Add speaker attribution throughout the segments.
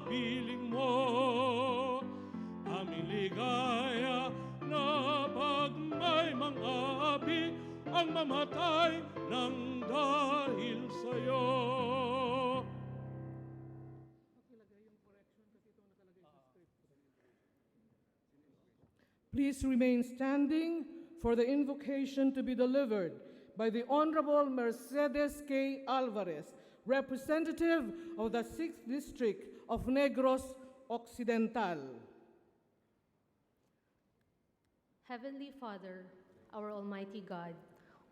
Speaker 1: piling mo. Aming ligaya na pag may mga api ang mamatay ng dahil sa'yo.
Speaker 2: Please remain standing for the invocation to be delivered by the Honorable Mercedes K. Alvarez, representative of the 6th District of Negros Occidental.
Speaker 3: Heavenly Father, our Almighty God,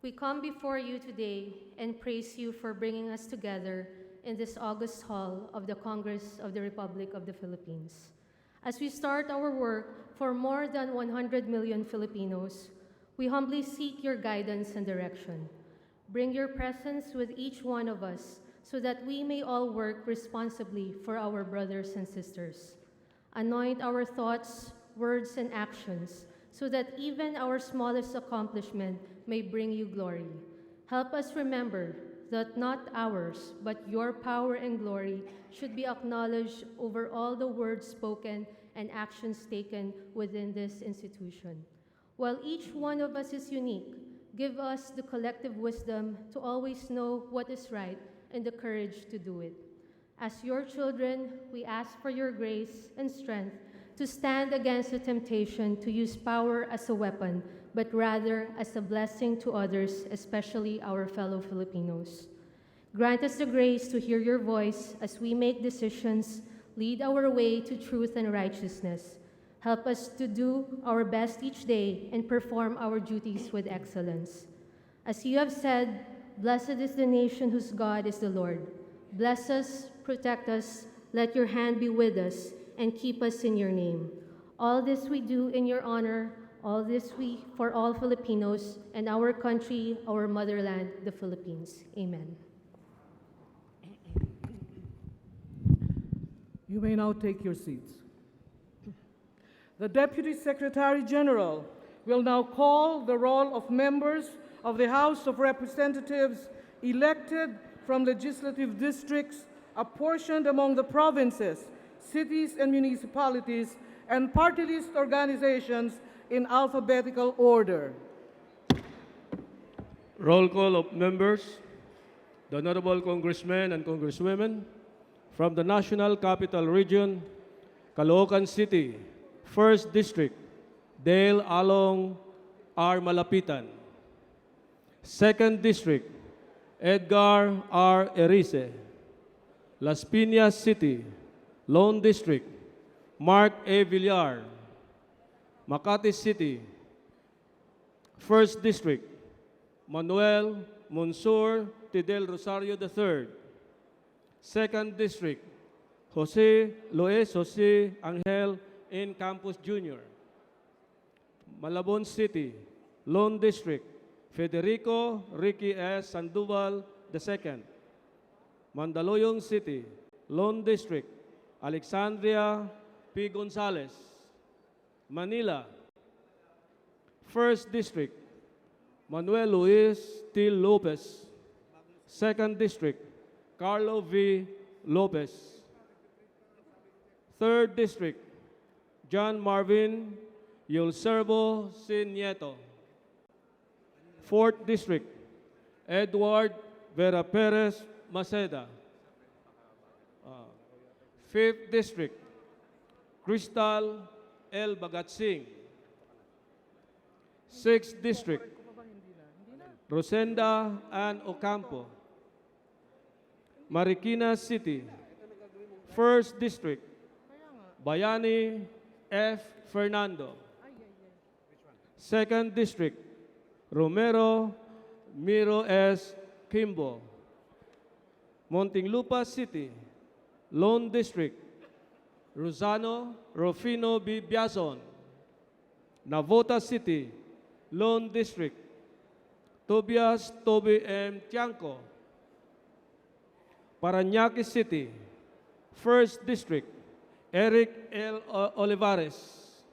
Speaker 3: we come before you today and praise you for bringing us together in this August Hall of the Congress of the Republic of the Philippines. As we start our work for more than 100 million Filipinos, we humbly seek your guidance and direction. Bring your presence with each one of us so that we may all work responsibly for our brothers and sisters. Anoint our thoughts, words, and actions so that even our smallest accomplishment may bring you glory. Help us remember that not ours, but your power and glory should be acknowledged over all the words spoken and actions taken within this institution. While each one of us is unique, give us the collective wisdom to always know what is right and the courage to do it. As your children, we ask for your grace and strength to stand against the temptation to use power as a weapon, but rather as a blessing to others, especially our fellow Filipinos. Grant us the grace to hear your voice as we make decisions, lead our way to truth and righteousness. Help us to do our best each day and perform our duties with excellence. As you have said, blessed is the nation whose God is the Lord. Bless us, protect us, let your hand be with us, and keep us in your name. All this we do in your honor, all this we for all Filipinos and our country, our motherland, the Philippines. Amen.
Speaker 2: You may now take your seats. The Deputy Secretary General will now call the roll of members of the House of Representatives elected from legislative districts apportioned among the provinces, cities and municipalities, and party list organizations in alphabetical order.
Speaker 1: Roll call of members. The Honorable Congressmen and Congresswomen from the National Capital Region, Caloocan City, 1st District, Dale Along R. Malapitan. 2nd District, Edgar R. Erice. Las Piñas City, Lone District, Mark A. Villar. Makati City, 1st District, Manuel Monsur Tidel Rosario III. 2nd District, Jose Luis Jose Angel N. Campos Jr. Malabon City, Lone District, Federico Ricky S. Sandoval II. Mandaluyong City, Lone District, Alexandria P. Gonzales. Manila, 1st District, Manuel Luis T. Lopez. 2nd District, Carlo V. Lopez. 3rd District, John Marvin Yulservo C. Nieto. 4th District, Edward Vera Perez Maceda. 5th District, Crystal L. Bagatsing. 6th District, Rosenda Ann Ocampo. Marikina City, 1st District, Bayani F. Fernando. 2nd District, Romero Miro S. Kimbo. Muntinlupa City, Lone District, Rosano Rufino B. Biazon. Navota City, Lone District, Tobias Toby M. Tiangco. Parañaque City, 1st District, Eric L. Olivares.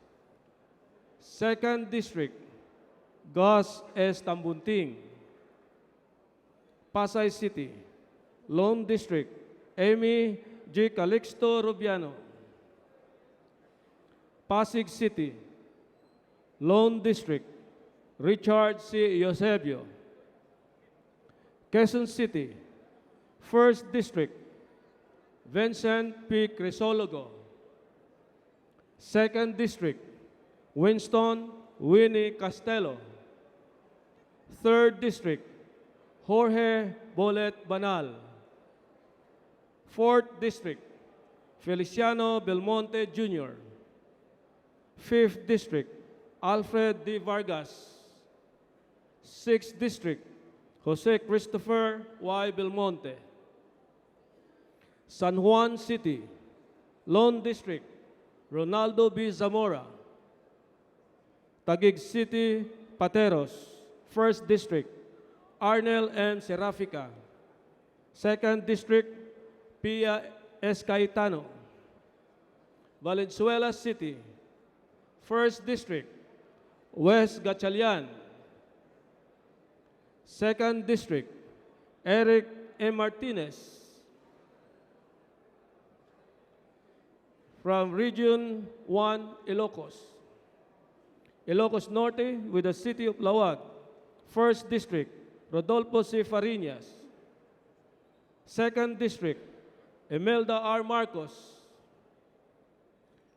Speaker 1: 2nd District, Gus S. Tambunting. Pasay City, Lone District, Amy G. Calixto Rubiano. Pasig City, Lone District, Richard C. Eusebio. Quezon City, 1st District, Vincent P. Crisologo. 2nd District, Winston Winnie Castelo. 3rd District, Jorge Bolet Banal. 4th District, Feliciano Belmonte Jr. 5th District, Alfred D. Vargas. 6th District, Jose Christopher Y. Belmonte. San Juan City, Lone District, Ronaldo B. Zamora. Taguig City, Pateros, 1st District, Arnel M. Serafica. 2nd District, Pia S. Cayetano. Valenzuela City, 1st District, West Gatchalian. 2nd District, Eric M. Martinez. From Region 1, Ilocos. Ilocos Norte with the City of Lawag, 1st District, Rodolfo C. Fariñas. 2nd District, Imelda R. Marcos.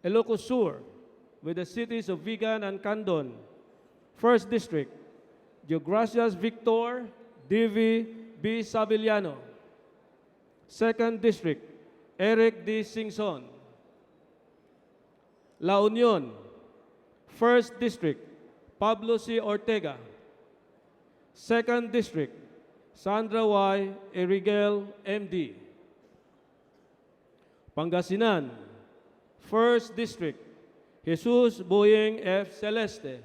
Speaker 1: Ilocos Sur with the cities of Vigan and Candon, 1st District, Geogracias Victor D.V. B. Sabillano. 2nd District, Eric D. Singson. La Union, 1st District, Pablo C. Ortega. 2nd District, Sandra Y. Erigel, M.D. Pangasinan, 1st District, Jesus Boyeng F. Celeste.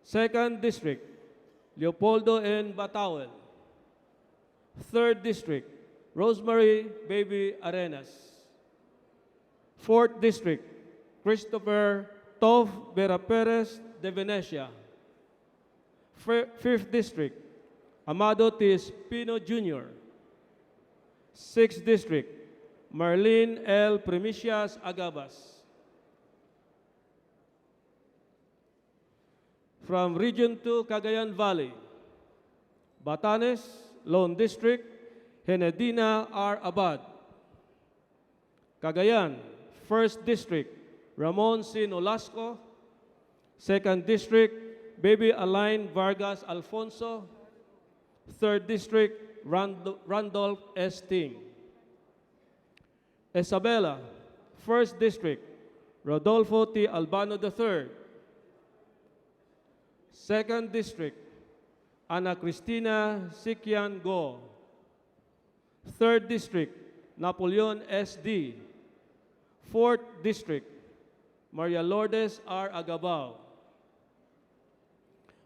Speaker 1: 2nd District, Leopoldo N. Batawel. 3rd District, Rosemary Baby Arenas. 4th District, Christopher Tov Vera Perez de Venecia. 5th District, Amado T. Espino Jr. 6th District, Marlene L. Primicias Agabas. From Region 2, Cagayan Valley, Batanes, Lone District, Henedina R. Abad. Cagayan, 1st District, Ramon C. Nolasco. 2nd District, Baby Alain Vargas Alfonso. 3rd District, Randolph S. Ting. Isabela, 1st District, Rodolfo T. Albano III. 2nd District, Ana Cristina Sikian Go. 3rd District, Napoleon S. D. 4th District, Maria Lourdes R. Agabao.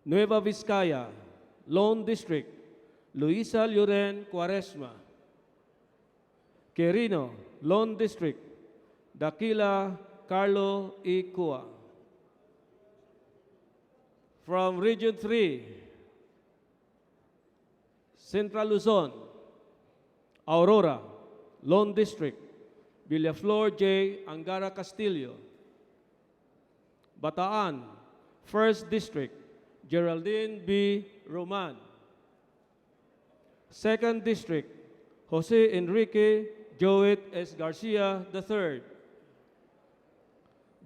Speaker 1: Nueva Vizcaya, Lone District, Luisa Lloren Cuaresma. Quirino, Lone District, Daquila Carlo E. Cua. From Region 3, Central Luzon, Aurora, Lone District, Villaflor J. Angara Castillo. Bataan, 1st District, Geraldine B. Roman. 2nd District, Jose Enrique Joet S. Garcia III.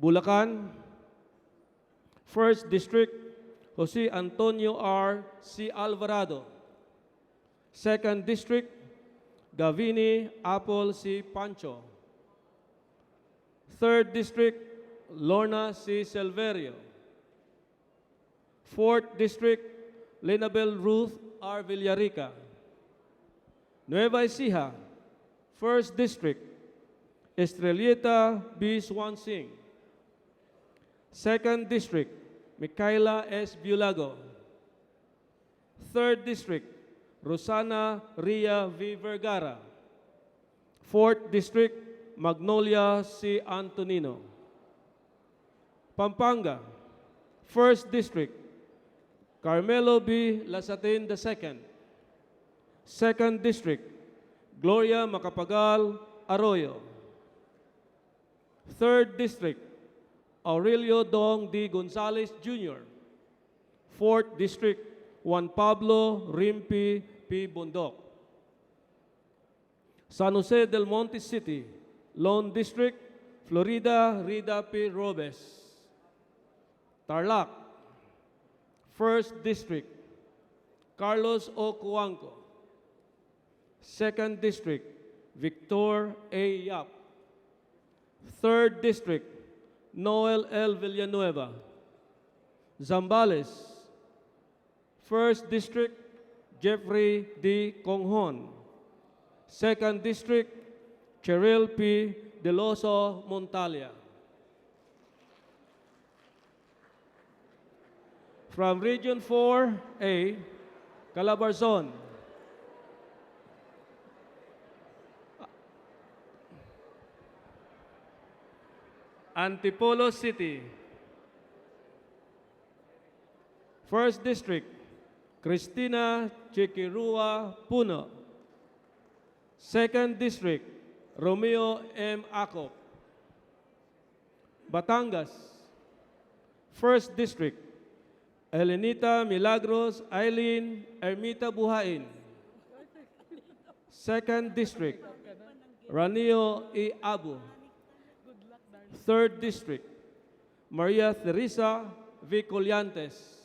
Speaker 1: Bulacan, 1st District, Jose Antonio R. C. Alvarado. 2nd District, Gavini Apple C. Pancho. 3rd District, Lorna C. Silverio. 4th District, Linabel Ruth R. Villarica. Nueva Ecija, 1st District, Estrellita B. Swansing. 2nd District, Micaela S. Bulago. 3rd District, Rosana Ria V. Vergara. 4th District, Magnolia C. Antonino. Pampanga, 1st District, Carmelo B. Lasatin II. 2nd District, Gloria Macapagal Arroyo. 3rd District, Aurelio Dong D. Gonzales Jr. 4th District, Juan Pablo Rimpi P. Bundok. San Jose del Monte City, Lone District, Florida Rida P. Robes. Tarlac, 1st District, Carlos O. Cuanco. 2nd District, Victor A. Yap. 3rd District, Noel L. Villanueva. Zambales, 1st District, Jeffrey D. Conghon. 2nd District, Cheryl P. Deloso Montalia. From Region 4A, Calabarzon. Antipolo City. 1st District, Cristina Chiquirua Puno. 2nd District, Romeo M. Acop. Batangas, 1st District, Elenita Milagros Eileen Ermita Buhain. 2nd District, Ranio E. Abu. 3rd District, Maria Teresa V. Collantes.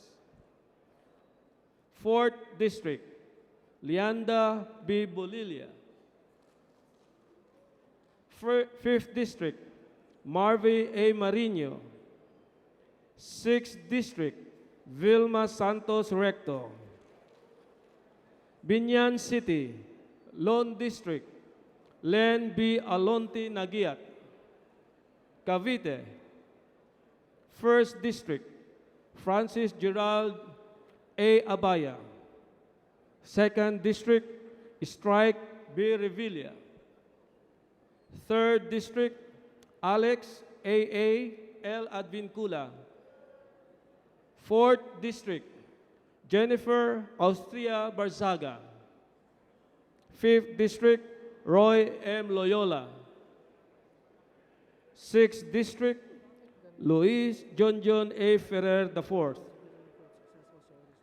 Speaker 1: 4th District, Leanda B. Bolilia. 5th District, Marvy A. Marino. 6th District, Vilma Santos Recto. Binyan City, Lone District, Len B. Alonti Nagiat. Cavite, 1st District, Francis Gerald A. Abaya. 2nd District, Strike B. Revilla. 3rd District, Alex A. L. Advincula. 4th District, Jennifer Austria Barzaga. 5th District, Roy M. Loyola. 6th District, Luis John A. Ferrer IV.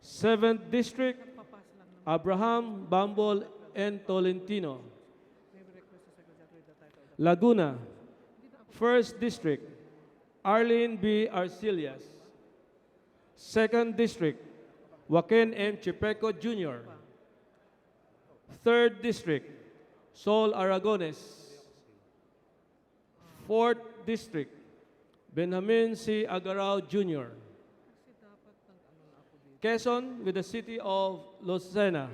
Speaker 1: 7th District, Abraham Bambol N. Tolentino. Laguna, 1st District, Arlene B. Arcelias. 2nd District, Joaquin M. Chipeco Jr. 3rd District, Sol Aragones. 4th District, Benjamin C. Agarao Jr. Quezon with the City of Lucena,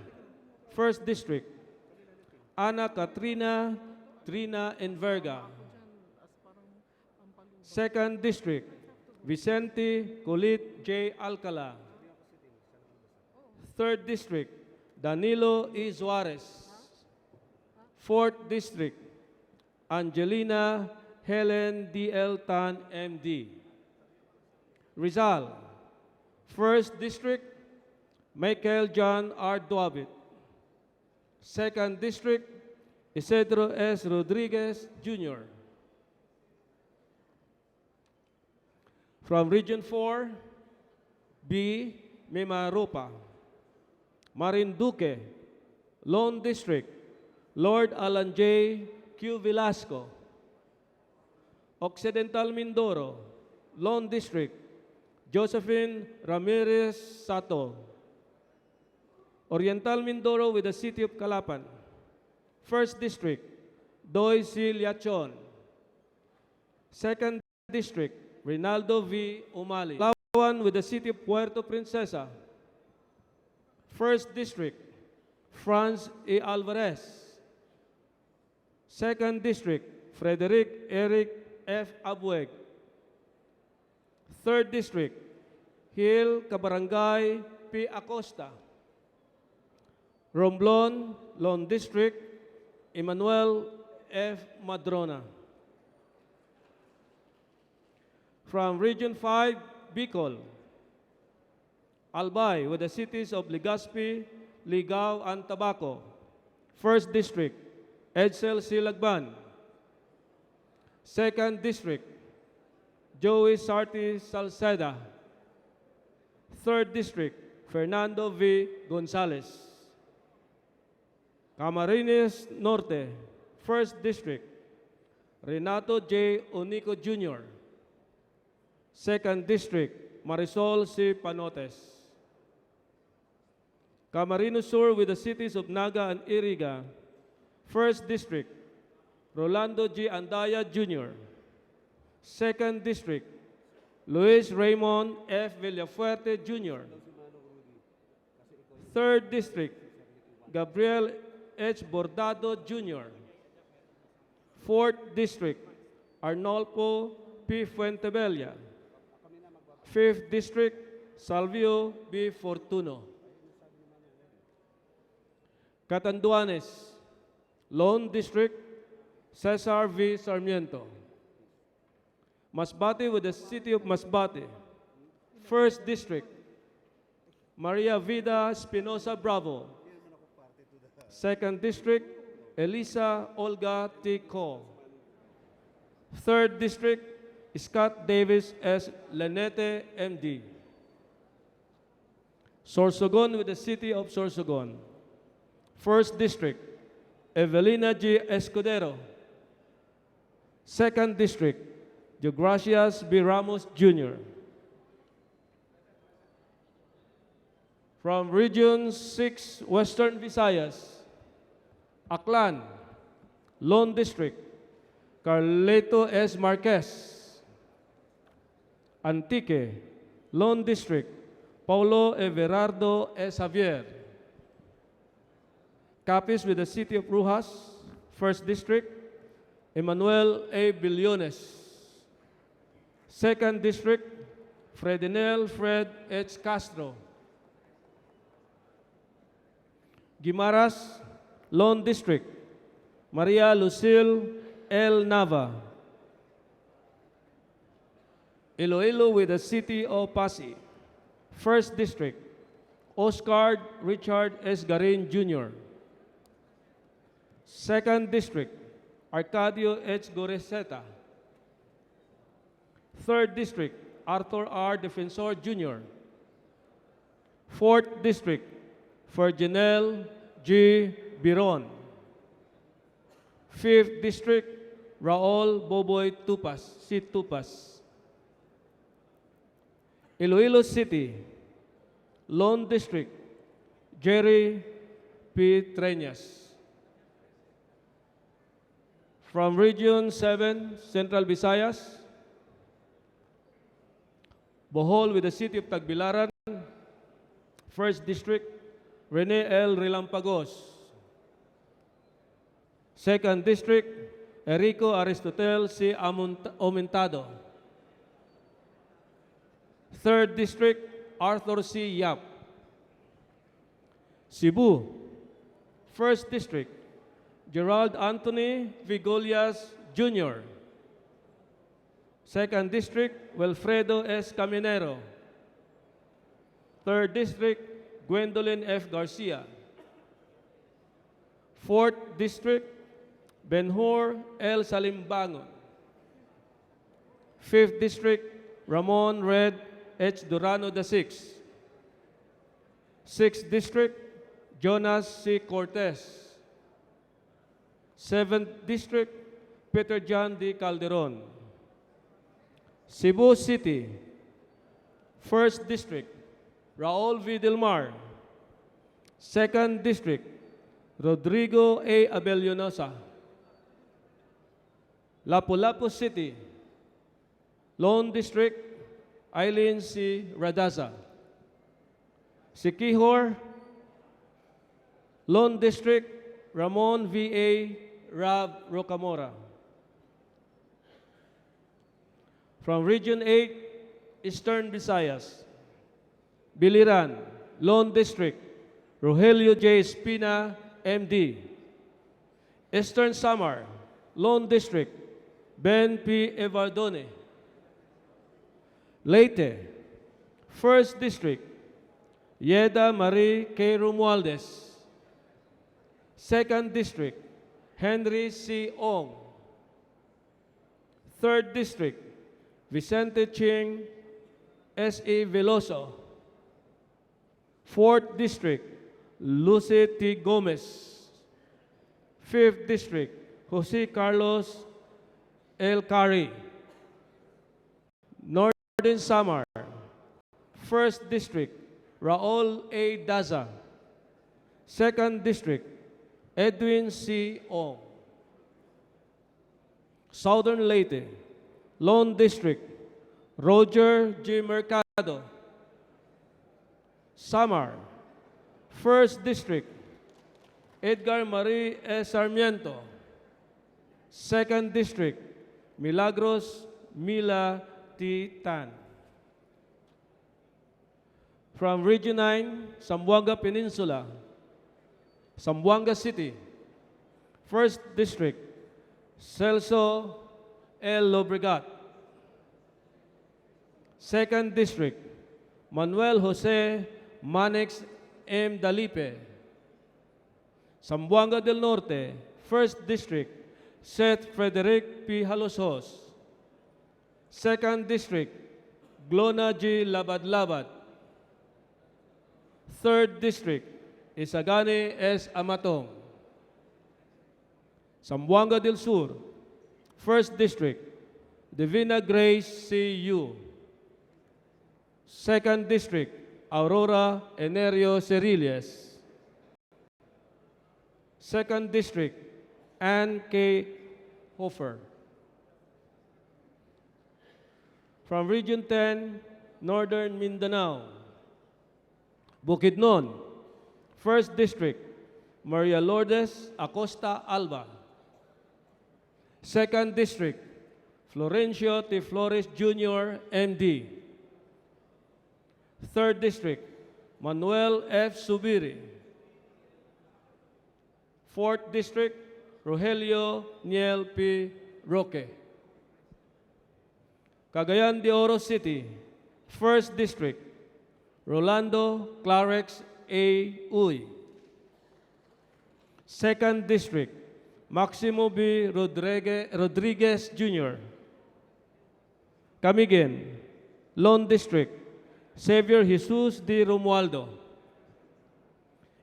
Speaker 1: 1st District, Ana Katrina Trina Enverga. 2nd District, Vicente Colit J. Alcala. 3rd District, Danilo E. Suarez. 4th District, Angelina Helen D.L. Tan, M.D. Rizal, 1st District, Michael John R. Duabit. 2nd District, Isidro S. Rodriguez, Jr. From Region 4, B. Mimaropa. Marinduque, Lone District, Lord Alan J. Q. Velasco. Occidental Mindoro, Lone District, Josephine Ramirez Sato. Oriental Mindoro with the City of Calapan, 1st District, Doy C. Liachon. 2nd District, Rinaldo V. Umali. Palawan with the City of Puerto Princesa, 1st District, Franz E. Alvarez. 2nd District, Frederick Eric F. Abueg. 3rd District, Hill Kabarangay P. Acosta. Romblon, Lone District, Emmanuel F. Madrona. From Region 5, Bicol, Albay with the cities of Legazpi, Ligao, and Tabaco. 1st District, Edsel C. Lagban. Second District, Joey Sarti Salceda. Third District, Fernando V. Gonzalez. Camarines Norte, First District, Renato J. Unico Jr. Second District, Marisol C. Panotes. Camarines Sur with the cities of Naga and Iriga, First District, Rolando G. Andaya Jr. Second District, Luis Raymond F. Villafuerte Jr. Third District, Gabriel H. Bordado Jr. Fourth District, Arnolfo P. Fuentebella. Fifth District, Salvio B. Fortuno. Catanduanes, Lone District, Cesar V. Sarmiento. Masbate with the city of Masbate, First District, Maria Vida Espinosa Bravo. Second District, Elisa Olga T. Cole. Third District, Scott Davis S. Lanete, MD. Sorsogon with the city of Sorsogon, First District, Evelina G. Escudero. Second District, Deogracias B. Ramos Jr. From Region 6, Western Visayas, Aklan, Lone District, Carleto S. Marquez. Antique, Lone District, Paulo Everardo S. Javier. Capiz with the city of Brujas, First District, Emmanuel A. Billones. Second District, Fredinel Fred H. Castro. Guimaras, Lone District, Maria Lucille L. Nava. Iloilo with the city of Pasig, First District, Oscar Richard S. Garin Jr. Second District, Arcadio H. Goreseta. Third District, Arthur R. Defensor Jr. Fourth District, Ferginel G. Biron. Fifth District, Raul Boboy Tupas, C. Tupas. Iloilo City, Lone District, Jerry P. Treñas. From Region 7, Central Visayas, Bohol with the city of Tagbilaran, First District, Rene L. Relampagos. Second District, Erico Aristotel C. Aumentado. Third District, Arthur C. Yap. Cebu, First District, Gerald Anthony Vigolias Jr. Second District, Wilfredo S. Caminero. Third District, Gwendolyn F. Garcia. Fourth District, Benhur L. Salimbangon. Fifth District, Ramon Red H. Durano VI. Sixth District, Jonas C. Cortez. Seventh District, Peter John D. Calderon. Cebu City, First District, Raul V. Dilmar. Second District, Rodrigo A. Abellanosa. Lapu-Lapu City, Lone District, Eileen C. Radaza. Siquijor, Lone District, Ramon V. A. Rab Rocamora. From Region 8, Eastern Visayas, Biliran, Lone District, Rogelio J. Espina, MD. Eastern Samar, Lone District, Ben P. Evardone. Leyte, First District, Yeda Marie K. Romualdez. Second District, Henry C. Ong. 3rd District, Vicente Ching, S.E. Veloso. 4th District, Lucy T. Gomez. 5th District, Jose Carlos L. Cari. Northern Samar, 1st District, Raul A. Daza. 2nd District, Edwin C. Ong. Southern Leyte, Lone District, Roger G. Mercado. Samar, 1st District, Edgar Marie S. Sarmiento. 2nd District, Milagros Mila T. Tan. From Region 9, Zamboanga Peninsula, Zamboanga City, 1st District, Celso L. Lobregat. 2nd District, Manuel Jose Manex M. Dalipe. Zamboanga del Norte, 1st District, Seth Frederick P. Halosos. 2nd District, Glona G. Labad-Labad. 3rd District, Isagani S. Amatong. Zamboanga del Sur, 1st District, Divina Grace C.U. 2nd District, Aurora Enerio Cerilles. 2nd District, Ann K. Hofer. From Region 10, Northern Mindanao, Bukidnon, 1st District, Maria Lourdes Acosta Alba. 2nd District, Florencio T. Flores Jr., MD. 3rd District, Manuel F. Subiri. 4th District, Rogelio Niel P. Roque. Cagayan de Oro City, 1st District, Rolando Clarex A. Uy. 2nd District, Maximo B. Rodriguez Jr. Camiguin, Lone District, Xavier Jesus D. Romualdo.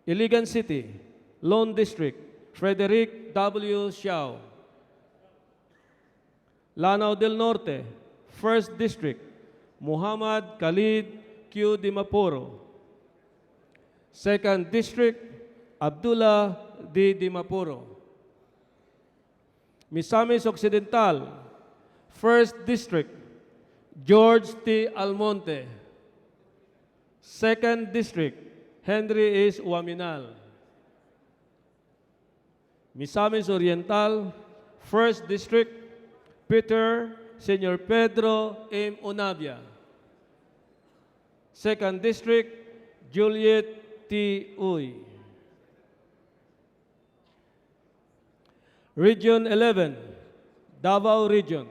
Speaker 1: Iligan City, Lone District, Frederick W. Xiao. Lanao del Norte, 1st District, Muhammad Khalid Q. Dimapuro. 2nd District, Abdullah D. Dimapuro. Misamis Occidental, 1st District, George T. Almonte. 2nd District, Henry S. Uaminal. Misamis Oriental, 1st District, Peter Senyor Pedro M. Onabia. 2nd District, Juliet T. Uy. Region 11, Davao Region,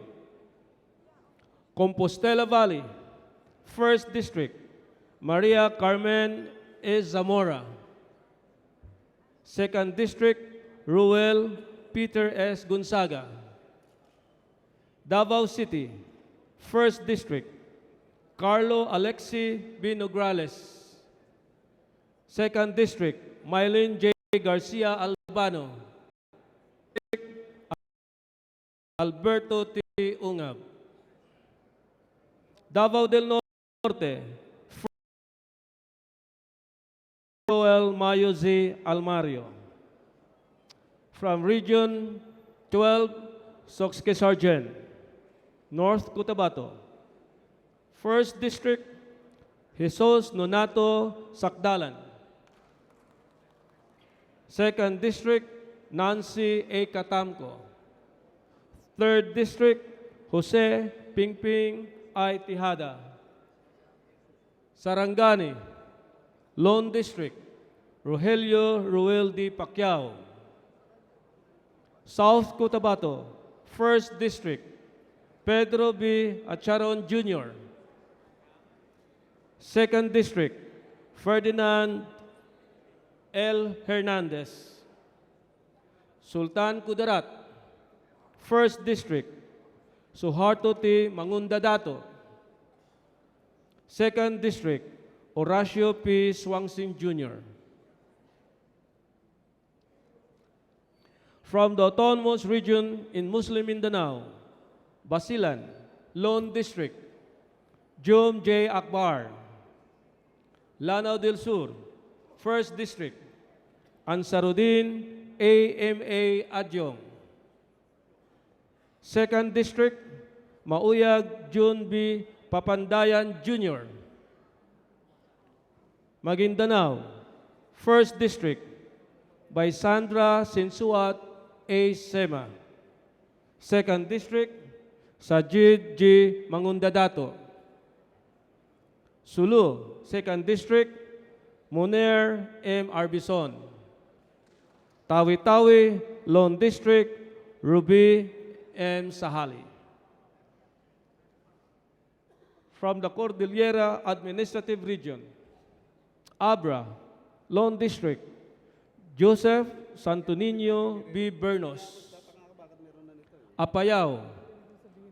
Speaker 1: Compostela Valley, 1st District, Maria Carmen S. Zamora. 2nd District, Ruel Peter S. Gonzaga. Davao City, 1st District, Carlo Alexi B. Nograles. 2nd District, Mylene J. Garcia Albano. Alberto T. Ungab. Davao del Norte, Joel Mayo Z. Almario. From Region 12, Soxque Sargent, North Cotabato. 1st District, Jesus Nonato Sakdalan. 2nd District, Nancy A. Katamco. 3rd District, Jose Pingping I. Tijada. Sarangani, Lone District, Rogelio Ruel D. Pacquiao. South Cotabato, 1st District, Pedro B. Acharon Jr. 2nd District, Ferdinand L. Hernandez. Sultan Kudarat, 1st District, Suharto T. Mangundadato. 2nd District, Horacio P. Swangsing Jr. From the Autonomous Region in Muslim Mindanao, Basilan, Lone District, Jum J. Akbar. Lanao del Sur, 1st District, Ansarudin A.M.A. Adyong. 2nd District, Mauyag Jun B. Papandayan Jr. Maguindanao, 1st District, by Sandra Sinsuat A. Sema. 2nd District, Sajid G. Mangundadato. Sulu, 2nd District, Muner M. Arbison. Tawi-Tawi, Lone District, Ruby M. Sahali. From the Cordillera Administrative Region, Abra, Lone District, Joseph Santo Niño B. Bernos. Apayao,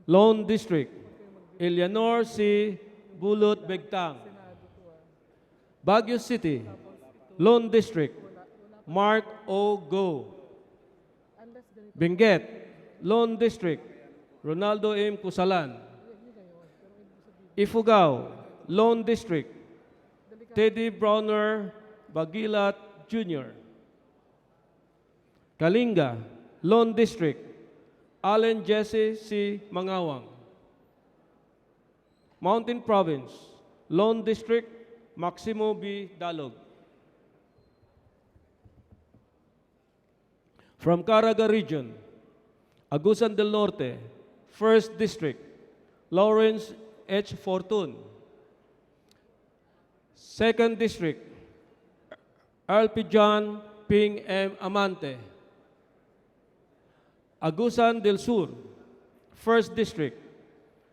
Speaker 1: Lone District, Eleanor C. Bulot Begtang. Baguio City, Lone District, Mark O. Go. Benguet, Lone District, Ronaldo M. Cusalan. Ifugao, Lone District, Teddy Browner Bagilat Jr. Kalinga, Lone District, Allen Jesse C. Mangawang. Mountain Province, Lone District, Maximo B. Dalog. From Caraga Region, Agusan del Norte, 1st District, Lawrence H. Fortun. 2nd District, RP John Ping M. Amante. Agusan del Sur, 1st District,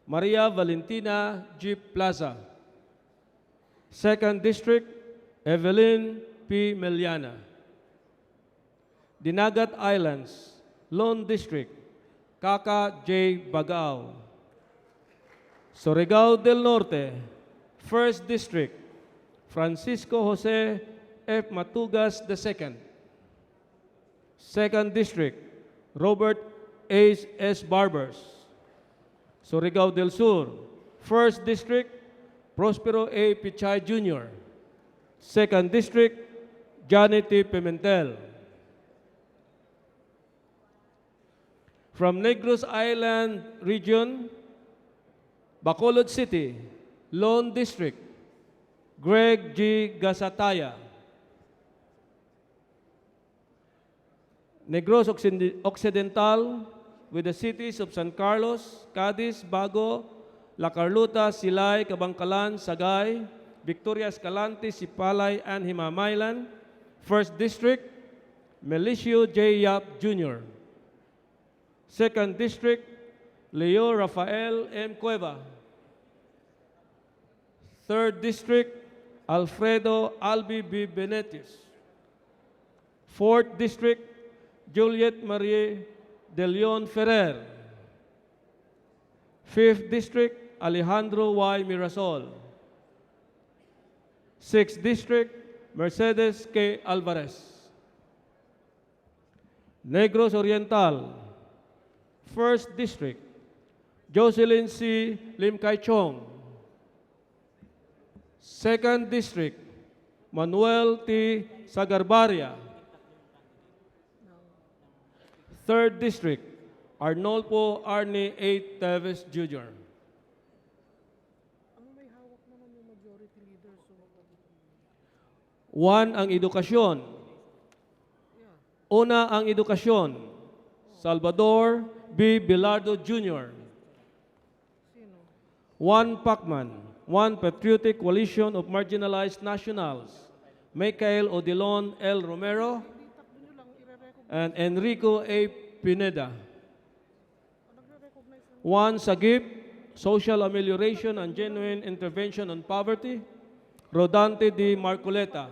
Speaker 1: Maria Valentina G. Plaza. 2nd District, Evelyn P. Meliana. Dinagat Islands, Lone District, Kaka J. Bagao. Surigao del Norte, 1st District, Francisco Jose F. Matugas II. 2nd District, Robert H. S. Barbers. Surigao del Sur, 1st District, Prospero A. Pichay Jr. 2nd District, Johnny T. Pimentel. From Negros Island Region, Bacolod City, Lone District, Greg G. Gasataya. Negros Occidental, with the cities of San Carlos, Cadiz, Bago, La Carlota, Silay, Kabangkalan, Sagay, Victoria Escalante, Sipalay, and Himamaylan. 1st District, Melicio J. Yap Jr. 2nd District, Leo Rafael M. Cueva. 3rd District, Alfredo Albi B. Benetis. 4th District, Juliet Marie De Leon Ferrer. 5th District, Alejandro Y. Mirasol. 6th District, Mercedes K. Alvarez. Negros Oriental, 1st District, Jocelyn C. Lim Kai Chong. 2nd District, Manuel T. Sagarbaria. 3rd District, Arnolfo Arnie A. Teves Jr. One ang edukasyon. Una ang edukasyon. Salvador B. Bilardo Jr. 1 Pacman, 1 Patriotic Coalition of Marginalized Nationals, Michael Odilon L. Romero, and Enrico A. Pineda. 1 Sagip, Social Amelioration and Genuine Intervention on Poverty, Rodante D. Marcoleta.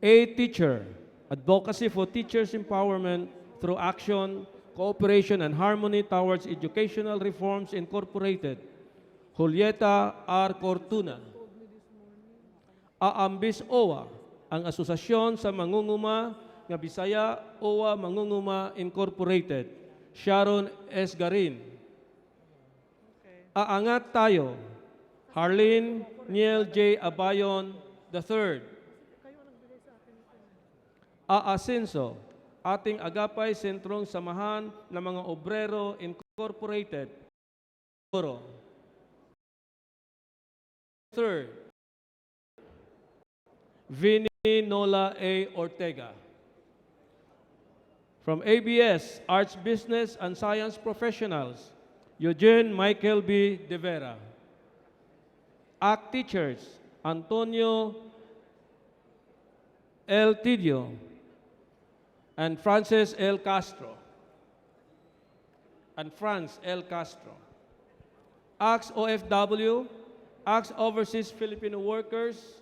Speaker 1: A Teacher, Advocacy for Teachers Empowerment through Action, Cooperation and Harmony Towards Educational Reforms Incorporated, Julieta R. Cortuna. Aambis OWA, ang Asosasyon sa Mangunguma nga Bisaya OWA Mangunguma Incorporated, Sharon S. Garin. Aangat Tayo, Harleen Niel J. Abayon III. Aasenso, ating Agapay Sentrong Samahan ng mga Obrero Incorporated, Oro. Third, Vinnie Nola A. Ortega. From ABS, Arts Business and Science Professionals, Eugene Michael B. De Vera. ACT Teachers, Antonio L. Tidio and Francis L. Castro. And Franz L. Castro. ACTS OFW, ACTS Overseas Filipino Workers,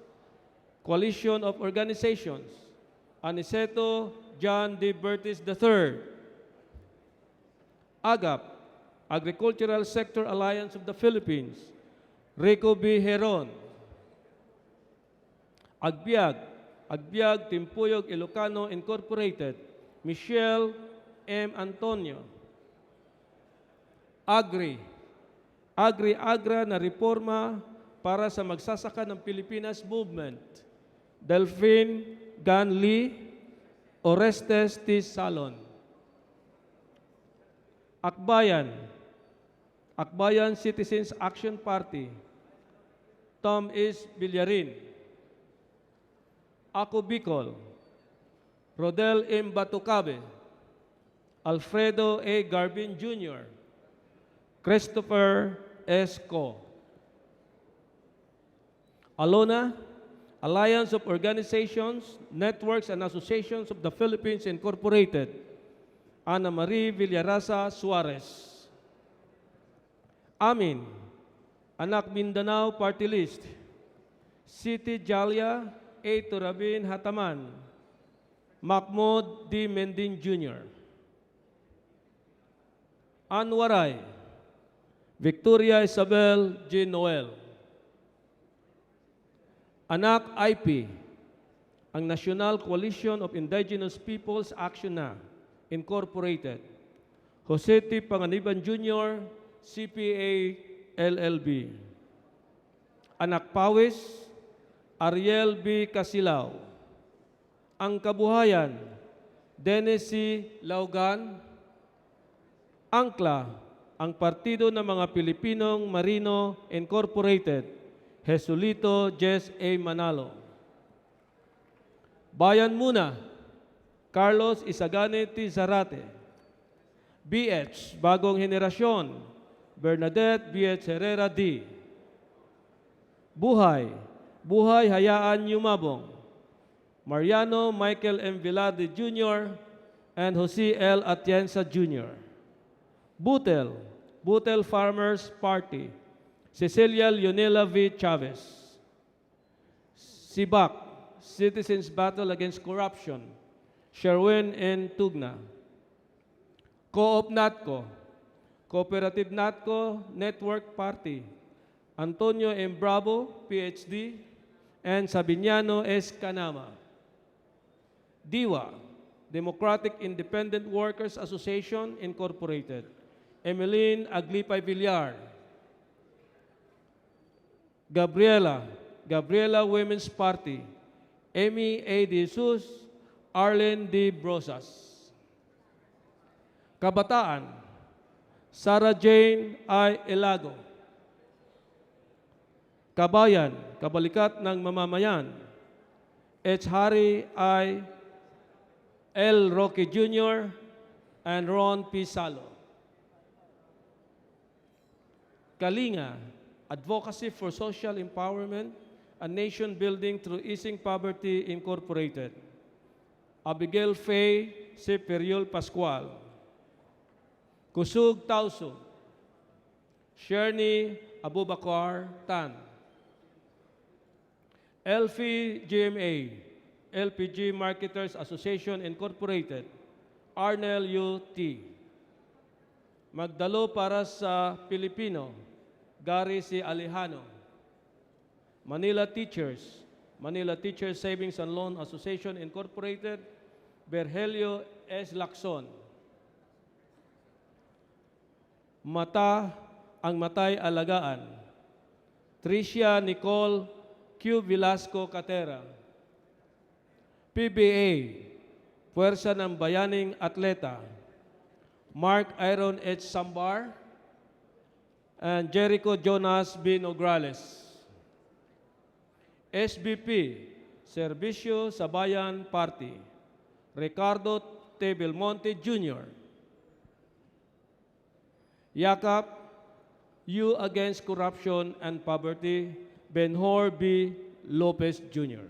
Speaker 1: Coalition of Organizations, Aniceto John D. Bertis III. AGAP, Agricultural Sector Alliance of the Philippines, Rico B. Heron. Agbiag, Agbiag Timpuyog Ilocano Incorporated, Michelle M. Antonio. Agri, Agri-Agra na reforma para sa magsasaka ng Pilipinas Movement, Delphine Gan Lee, Orestes T. Salon. Akbayan, Akbayan Citizens Action Party, Tom S. Villarin. Ako Bicol, Rodel M. Batucabe, Alfredo A. Garbin Jr., Christopher S. Co. Alona, Alliance of Organizations, Networks and Associations of the Philippines Incorporated, Ana Marie Villarasa Suarez. Amin, Anak Mindanao Party List, Siti Jalia A. Turabin Hataman, Mahmoud D. Mendin Jr. Anwaray, Victoria Isabel J. Noel. Anak IP, ang National Coalition of Indigenous Peoples Action Na, Incorporated, Jose T. Panganiban Jr., CPA, LLB. Anak Pawis, Ariel B. Casilao. Ang Kabuhayan, Dennis C. Laugan. Angkla, ang Partido ng mga Pilipinong Marino Incorporated, Jesulito Jess A. Manalo. Bayan Muna, Carlos Isagane T. Zarate. BH, Bagong Henerasyon, Bernadette BH Herrera D. Buhay, Buhay Hayaan Yumabong, Mariano Michael M. Vilade Jr. and Jose L. Atienza Jr. Butel, Butel Farmers Party, Cecilia Leonela V. Chavez. Sibak, Citizens Battle Against Corruption, Sherwin N. Tugna. Co-op Natco, Cooperative Natco Network Party, Antonio M. Bravo, PhD, and Sabiniano S. Canama. DIWA, Democratic Independent Workers Association Incorporated, Emeline Aglipay Villar. Gabriela, Gabriela Women's Party, Amy A. De Jesus, Arlen D. Brosas. Kabataan, Sarah Jane I. Elago. Kabayan, Kabalikat ng Mamamayan, H. Harry I. L. Roque Jr. and Ron P. Salo. Kalinga, Advocacy for Social Empowerment and Nation Building through Easing Poverty Incorporated, Abigail Faye C. Periol Pascual. Kusug Tauso, Sherny Abubakar Tan. Elfie GMA, LPG Marketers Association Incorporated, Arnel U. T. Magdalo para sa Pilipino, Gary C. Alejano. Manila Teachers Savings and Loan Association Incorporated, Berhelio S. Lacson. Mata ang Matay Alagaan, Tricia Nicole Q. Velasco Catera. PBA, Puwersa ng Bayaning Atleta, Mark Iron H. Sambar, and Jericho Jonas B. Nograles. SBP, Servisyo sa Bayan Party, Ricardo T. Belmonte Jr. Yakap, You Against Corruption and Poverty, Benhor B. Lopez Jr.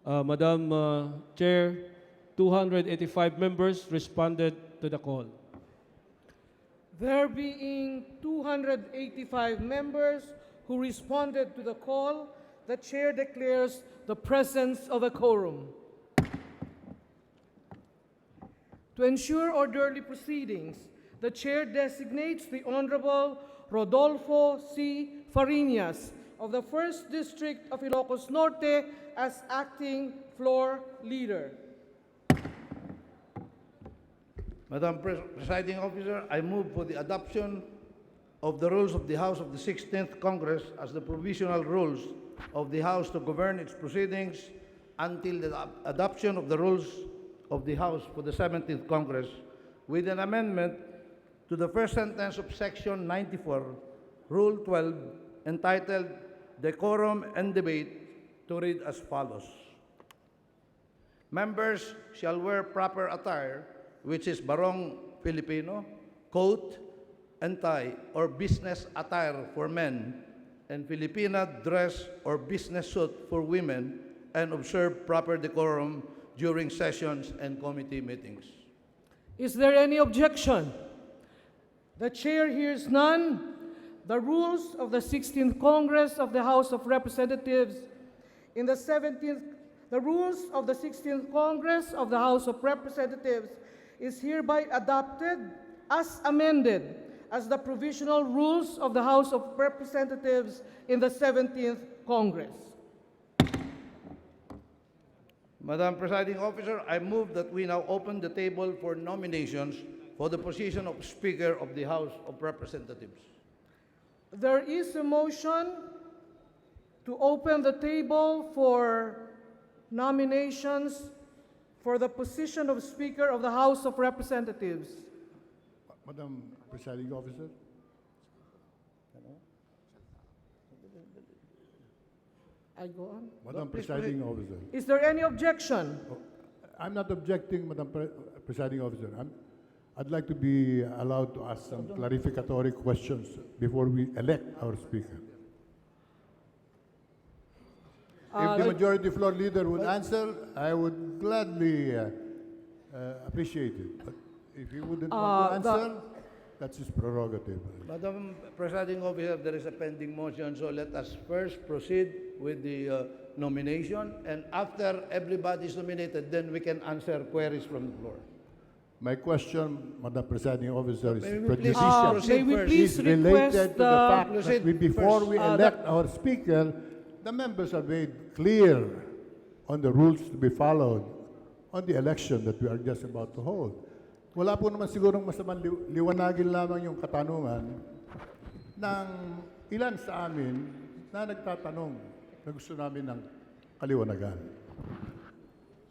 Speaker 1: Madam Chair, 285 members responded to the call.
Speaker 2: There being 285 members who responded to the call, the chair declares the presence of a quorum. To ensure orderly proceedings, the chair designates the Honorable Rodolfo C. Fariñas of the 1st District of Ilocos Norte as acting floor leader.
Speaker 4: Madam Presiding Officer, I move for the adoption of the rules of the House of the 16th Congress as the provisional rules of the House to govern its proceedings until the adoption of the rules of the House for the 17th Congress, with an amendment to the first sentence of Section 94, Rule 12, entitled Decorum and Debate, to read as follows. Members shall wear proper attire, which is barong Filipino, coat and tie or business attire for men, and Filipina dress or business suit for women, and observe proper decorum during sessions and committee meetings.
Speaker 2: Is there any objection? The chair hears none. The rules of the 16th Congress of the House of Representatives in the 17th, the rules of the 16th Congress of the House of Representatives is hereby adopted as amended as the provisional rules of the House of Representatives in the 17th Congress.
Speaker 4: Madam Presiding Officer, I move that we now open the table for nominations for the position of Speaker of the House of Representatives.
Speaker 2: There is a motion to open the table for nominations for the position of Speaker of the House of Representatives.
Speaker 5: Madam Presiding Officer,
Speaker 2: I go on.
Speaker 5: Madam
Speaker 4: please
Speaker 5: Presiding Officer,
Speaker 2: Is there any objection?
Speaker 5: I'm not objecting, Madam Presiding Officer. I'd like to be allowed to ask some clarificatory questions before we elect our Speaker. If the majority floor leader would answer, I would gladly appreciate it. But if he wouldn't want to answer, that's his prerogative.
Speaker 4: Madam Presiding Officer, there is a pending motion, so let us first proceed with the nomination, and after everybody is nominated, then we can answer queries from the floor.
Speaker 5: My question, Madam Presiding Officer, is
Speaker 4: May we please
Speaker 5: prejudicial.
Speaker 4: proceed
Speaker 2: May we
Speaker 4: first.
Speaker 2: please
Speaker 5: Is related to
Speaker 2: request
Speaker 5: the fact that
Speaker 4: Proceed
Speaker 5: before
Speaker 4: first.
Speaker 5: we elect our Speaker, the members are made clear on the rules to be followed on the election that we are just about to hold. Wala po naman sigurong masamang liwanagin lamang yung katanungan ng ilan sa amin na nagtatanong na gusto namin ng kaliwanagan.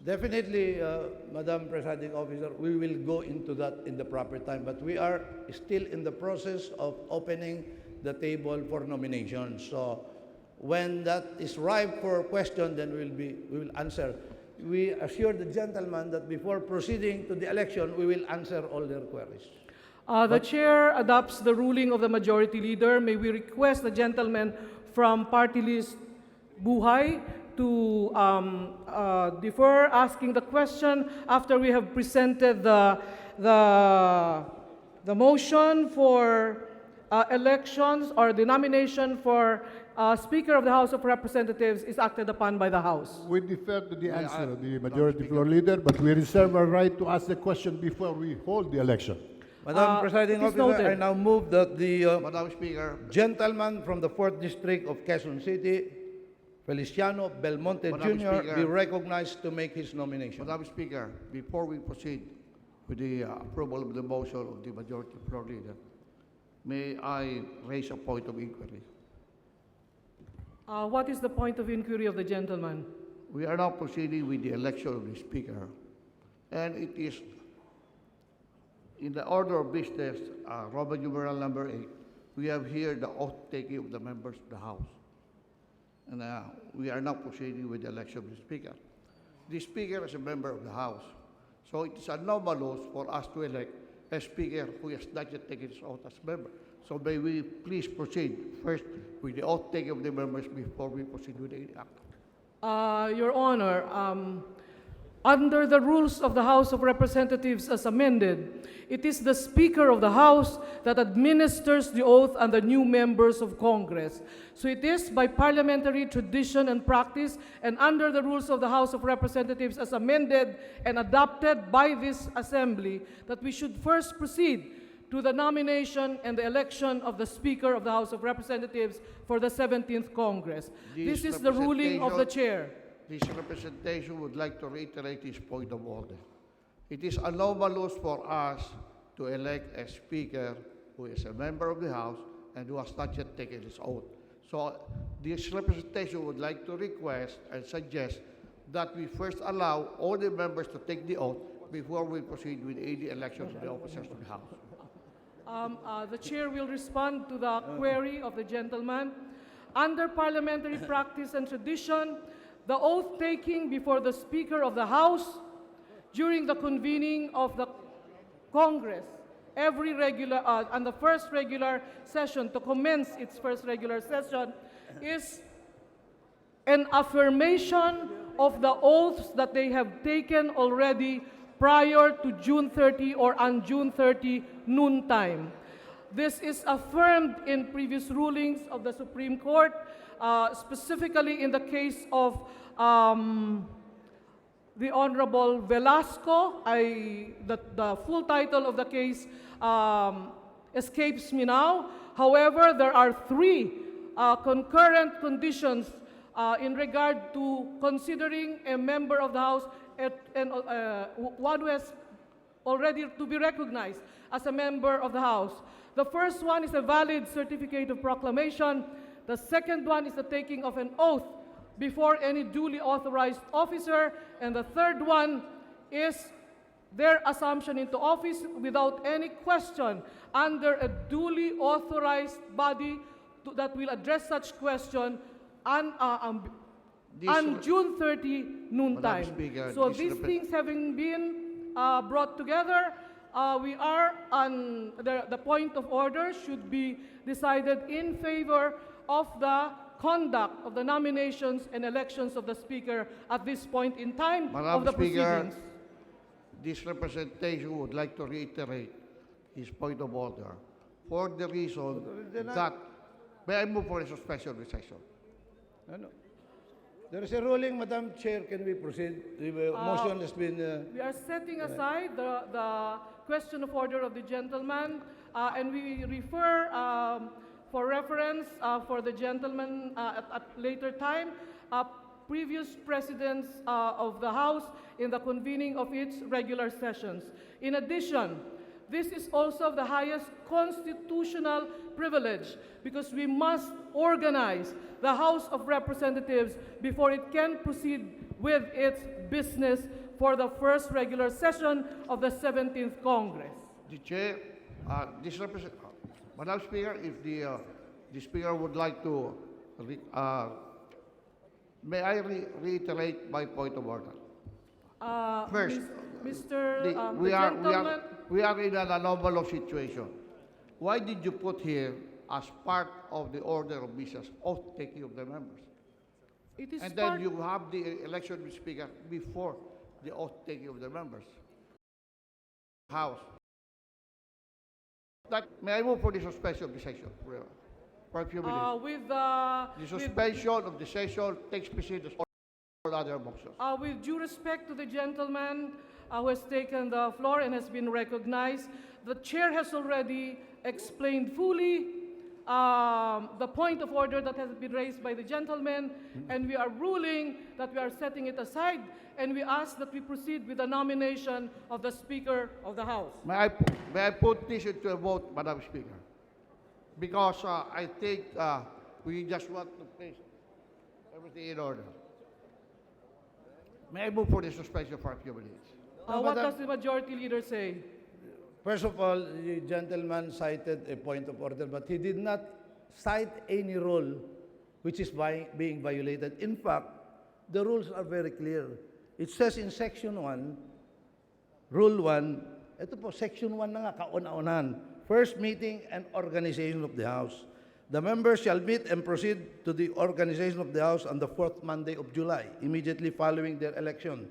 Speaker 4: Definitely, Madam Presiding Officer, we will go into that in the proper time, but we are still in the process of opening the table for nominations. So when that is ripe for question, then we will answer. We assure the gentleman that before proceeding to the election, we will answer all their queries.
Speaker 2: The chair adopts the ruling of the majority leader. May we request the gentleman from party list Buhay to defer asking the question after we have presented the motion for elections or the nomination for Speaker of the House of Representatives is acted upon by the House.
Speaker 5: We defer to the
Speaker 4: May
Speaker 5: answer
Speaker 4: I-
Speaker 5: of the Majority Floor Leader, but we reserve our right to ask the question before we hold the election.
Speaker 4: Madam Presiding
Speaker 2: it is
Speaker 4: Officer, I
Speaker 2: noted.
Speaker 4: now move that the
Speaker 6: Madam Speaker,
Speaker 4: gentleman from the 4th District of Quezon City, Feliciano Belmonte
Speaker 6: Madam
Speaker 4: Jr.,
Speaker 6: Speaker.
Speaker 4: be recognized to make his nomination.
Speaker 6: Madam Speaker, before we proceed with the approval of the motion of the Majority Floor Leader, may I raise a point of inquiry?
Speaker 2: What is the point of inquiry of the gentleman?
Speaker 6: We are now proceeding with the election of the Speaker, and it is in the order of business, Roman numeral number 8, we have here the oath taking of the members of the House. And we are now proceeding with the election of the Speaker. The Speaker is a member of the House, so it is anomalous for us to elect a Speaker who has not yet taken his oath as member. So may we please proceed first with the oath taking of the members before we proceed with the act.
Speaker 2: Your Honor, under the rules of the House of Representatives as amended, it is the Speaker of the House that administers the oath on the new members of Congress. So it is by parliamentary tradition and practice, and under the rules of the House of Representatives as amended and adopted by this Assembly, that we should first proceed to the nomination and the election of the Speaker of the House of Representatives for the 17th Congress. This is the ruling of the Chair.
Speaker 6: This representation would like to reiterate his point of order. It is anomalous for us to elect a Speaker who is a member of the House and who has not yet taken his oath. So this representation would like to request and suggest that we first allow all the members to take the oath before we proceed with any elections of the officers of the House.
Speaker 2: The Chair will respond to the query of the gentleman. Under parliamentary practice and tradition, the oath taking before the Speaker of the House during the convening of the Congress, on the first regular session, to commence its first regular session, is an affirmation of the oaths that they have taken already prior to June 30 or on June 30 noontime. This is affirmed in previous rulings of the Supreme Court, specifically in the case of the Honorable Velasco. The full title of the case escapes me now. However, there are three concurrent conditions in regard to considering a member of the House and one who has already to be recognized as a member of the House. The first one is a valid certificate of proclamation. The second one is the taking of an oath before any duly authorized officer. And the third one is their assumption into office without any question under a duly authorized body that will address such question on June 30 noontime.
Speaker 6: Speaker,
Speaker 2: So
Speaker 6: this
Speaker 2: these things having been brought together, we are on the point of order should be decided in favor of the conduct of the nominations and elections of the Speaker at this point in time of
Speaker 6: Madam
Speaker 2: the
Speaker 6: Speaker,
Speaker 2: proceedings.
Speaker 6: this representation would like to reiterate his point of order for the reason that, may I move for a suspension of the session?
Speaker 4: Ano? There is a ruling, Madam Chair. Can we proceed? The motion has been...
Speaker 2: We are setting aside the question of order of the gentleman, and we refer for reference for the gentleman at later time, previous presidents of the House in the convening of its regular sessions. In addition, this is also the highest constitutional privilege because we must organize the House of Representatives before it can proceed with its business for the first regular session of the 17th Congress.
Speaker 6: The Chair, Madam Speaker, if the Speaker would like to, may I reiterate my point of order? First,
Speaker 2: Gentleman,
Speaker 6: we are in an anomalous situation. Why did you put here as part of the order of business oath taking of the members?
Speaker 2: it is
Speaker 6: And
Speaker 2: part,
Speaker 6: then you have the election of the Speaker before the oath taking of the members. House. that, may I move for the suspension of the session for a few minutes? The suspension of the session takes precedence all other motions.
Speaker 2: With due respect to the gentleman who has taken the floor and has been recognized, the chair has already explained fully the point of order that has been raised by the gentleman, and we are ruling that we are setting it aside, and we ask that we proceed with the nomination of the Speaker of the House.
Speaker 6: May I put this into a vote, Madam Speaker? Because I think we just want to place everything in order. May I move for the suspension for a few minutes?
Speaker 2: What does the Majority Leader say?
Speaker 4: First of all, the gentleman cited a point of order, but he did not cite any rule which is being violated. In fact, the rules are very clear. It says in Section 1, Rule 1, ito po, Section 1 na nga, kauna-unahan. First meeting and organization of the House. The members shall meet and proceed to the organization of the House on the fourth Monday of July, immediately following their election,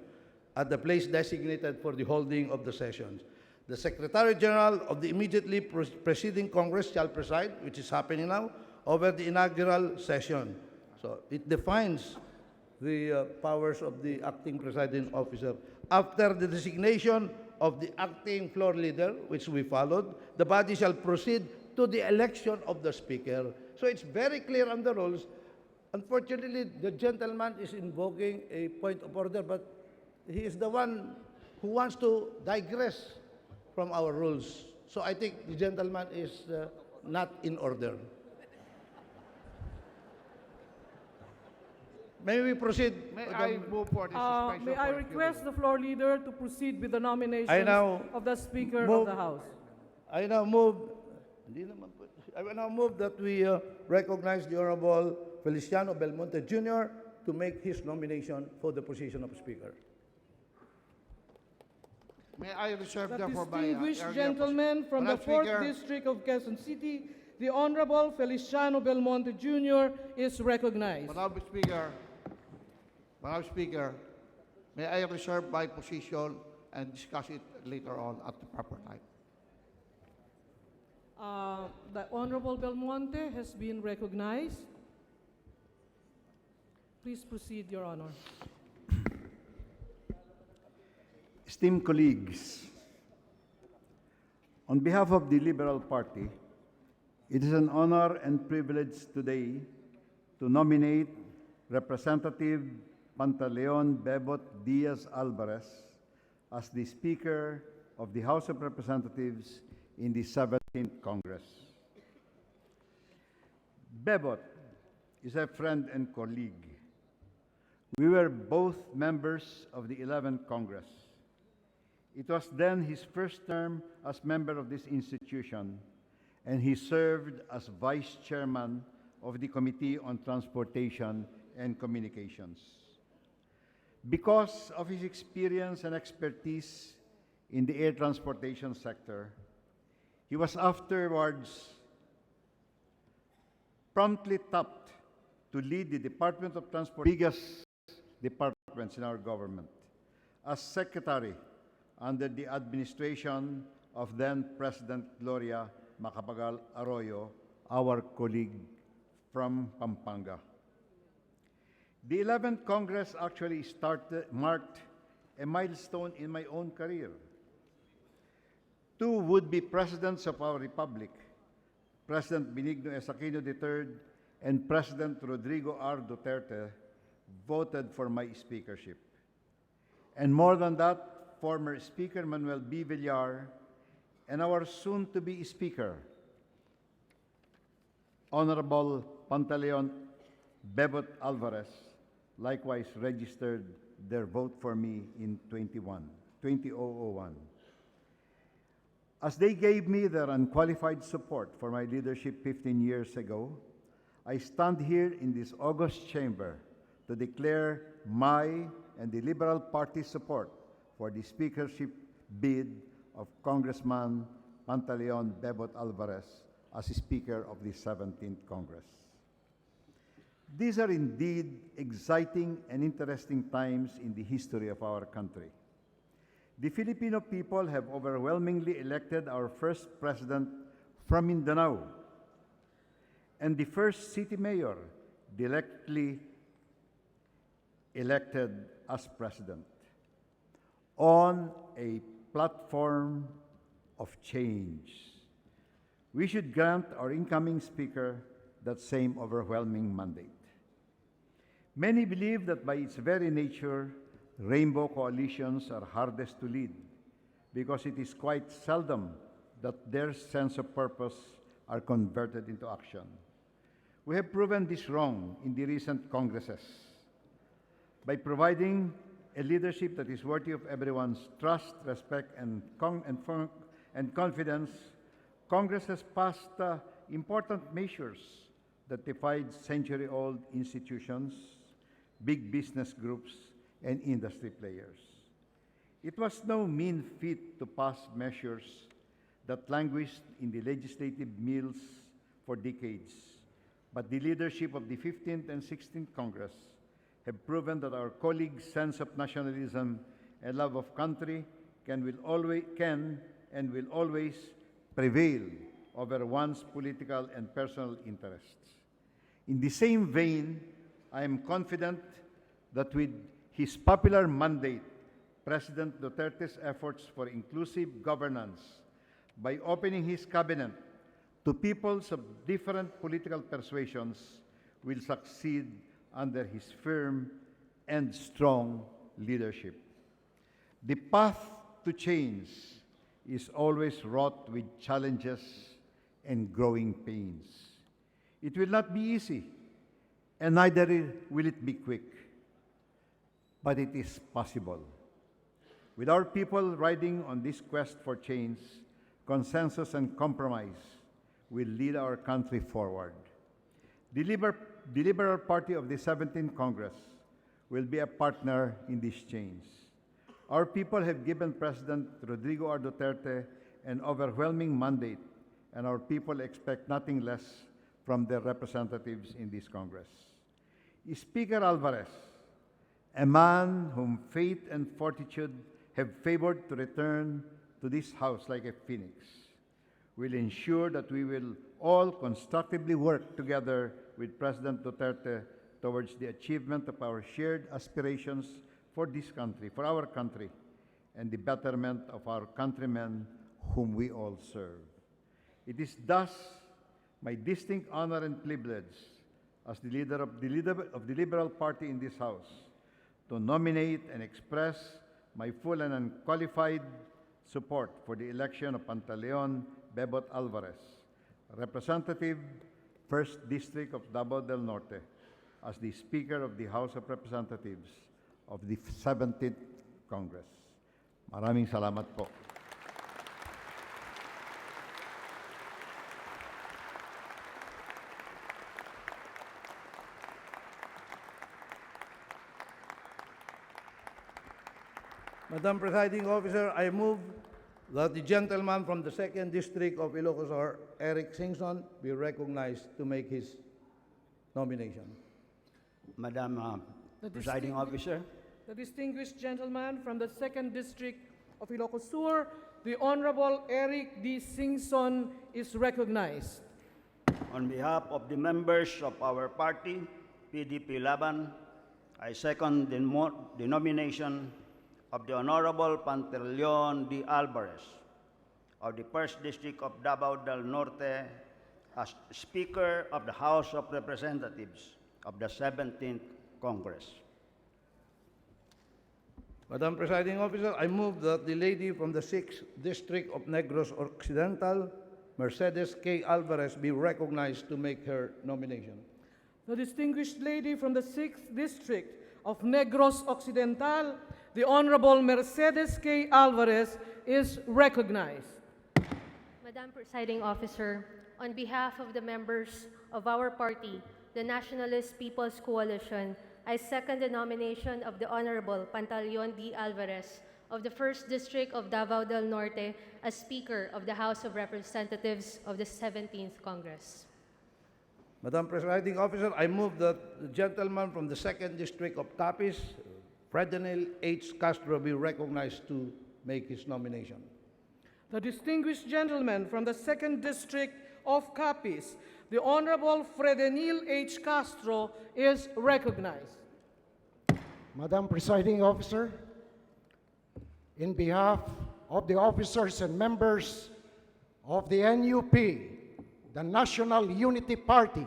Speaker 4: at the place designated for the holding of the sessions. The Secretary General of the immediately preceding Congress shall preside, which is happening now, over the inaugural session. So it defines the powers of the acting presiding officer. After the designation of the acting floor leader, which we followed, the body shall proceed to the election of the Speaker. So it's very clear on the rules. Unfortunately, the gentleman is invoking a point of order, but he is the one who wants to digress from our rules. So I think the gentleman is not in order. May we proceed?
Speaker 6: May I move for the suspension
Speaker 2: May
Speaker 6: for
Speaker 2: I
Speaker 6: a few
Speaker 2: request
Speaker 6: minutes?
Speaker 2: the floor leader to proceed with the nomination
Speaker 4: I now
Speaker 2: of the Speaker
Speaker 4: move-
Speaker 2: of the House.
Speaker 4: I now move, I will now move that we recognize the Honorable Feliciano Belmonte Jr. to make his nomination for the position of Speaker.
Speaker 6: May I reserve
Speaker 2: The
Speaker 6: therefore my
Speaker 2: distinguished
Speaker 6: earlier
Speaker 2: gentleman from the
Speaker 6: Madam
Speaker 2: 4th
Speaker 6: Speaker,
Speaker 2: District of Quezon City, the Honorable Feliciano Belmonte Jr. is recognized.
Speaker 6: Madam Speaker, may I reserve my position and discuss it later on at the proper time?
Speaker 2: The Honorable Belmonte has been recognized. Please proceed, Your Honor.
Speaker 7: Esteemed colleagues, on behalf of the Liberal Party, it is an honor and privilege today to nominate Representative Pantaleon Bebot Diaz Alvarez as the Speaker of the House of Representatives in the 17th Congress. Bebot is a friend and colleague. We were both members of the 11th Congress. It was then his first term as member of this institution, and he served as Vice Chairman of the Committee on Transportation and Communications. Because of his experience and expertise in the air transportation sector, he was afterwards promptly tapped to lead the Department of Transport, biggest departments in our government, as Secretary under the administration of then President Gloria Macapagal Arroyo, our colleague from Pampanga. The 11th Congress actually marked a milestone in my own career. Two would-be presidents of our republic, President Benigno S. Aquino III and President Rodrigo R. Duterte, voted for my speakership. And more than that, former Speaker Manuel B. Villar and our soon-to-be Speaker, Honorable Pantaleon Bebot Alvarez, likewise registered their vote for me in 2001. As they gave me their unqualified support for my leadership 15 years ago, I stand here in this august chamber to declare my and the Liberal Party's support for the speakership bid of Congressman Pantaleon Bebot Alvarez as Speaker of the 17th Congress. These are indeed exciting and interesting times in the history of our country. The Filipino people have overwhelmingly elected our first president from Mindanao, and the first city mayor directly elected as president on a platform of change. We should grant our incoming speaker that same overwhelming mandate. Many believe that by its very nature, rainbow coalitions are hardest to lead because it is quite seldom that their sense of purpose are converted into action. We have proven this wrong in the recent congresses. By providing a leadership that is worthy of everyone's trust, respect, and confidence, Congress has passed important measures that defied century-old institutions, big business groups, and industry players. It was no mean feat to pass measures that languished in the legislative mills for decades, but the leadership of the 15th and 16th Congress have proven that our colleagues' sense of nationalism and love of country can and will always prevail over one's political and personal interests. In the same vein, I am confident that with his popular mandate, President Duterte's efforts for inclusive governance by opening his cabinet to peoples of different political persuasions will succeed under his firm and strong leadership. The path to change is always wrought with challenges and growing pains. It will not be easy, and neither will it be quick, but it is possible. With our people riding on this quest for change, consensus and compromise will lead our country forward. The Liberal Party of the 17th Congress will be a partner in this change. Our people have given President Rodrigo R. Duterte an overwhelming mandate, and our people expect nothing less from their representatives in this Congress. Speaker Alvarez, a man whom fate and fortitude have favored to return to this House like a phoenix, will ensure that we will all constructively work together with President Duterte towards the achievement of our shared aspirations for this country, for our country, and the betterment of our countrymen whom we all serve. It is thus my distinct honor and privilege as the leader of the Liberal Party in this House to nominate and express my full and unqualified support for the election of Pantaleon Bebot Alvarez, Representative, 1st District of Davao del Norte, as the Speaker of the House of Representatives of the 17th Congress. Maraming salamat po.
Speaker 4: Madam Presiding Officer, I move that the gentleman from the 2nd District of Ilocos Sur, Eric Singson, be recognized to make his nomination.
Speaker 8: Madam
Speaker 2: The
Speaker 8: Presiding Officer,
Speaker 2: The distinguished gentleman from the 2nd District of Ilocos Sur, the Honorable Eric D. Singson, is recognized.
Speaker 8: on behalf of the members of our party, PDP Laban, I second the nomination of the Honorable Pantaleon D. Alvarez of the 1st District of Davao del Norte as Speaker of the House of Representatives of the 17th Congress.
Speaker 4: Madam Presiding Officer, I move that the lady from the 6th District of Negros Occidental, Mercedes K. Alvarez, be recognized to make her nomination.
Speaker 2: The distinguished lady from the 6th District of Negros Occidental, the Honorable Mercedes K. Alvarez, is recognized.
Speaker 3: Madam Presiding Officer, on behalf of the members of our party, the Nationalist People's Coalition, I second the nomination of the Honorable Pantaleon D. Alvarez of the 1st District of Davao del Norte as Speaker of the House of Representatives of the 17th Congress.
Speaker 4: Madam Presiding Officer, I move that the gentleman from the 2nd District of Capiz, Fredenil H. Castro, be recognized to make his nomination.
Speaker 2: The distinguished gentleman from the 2nd District of Capiz, the Honorable Fredenil H. Castro, is recognized.
Speaker 9: Madam Presiding Officer, in behalf of the officers and members of the NUP, the National Unity Party,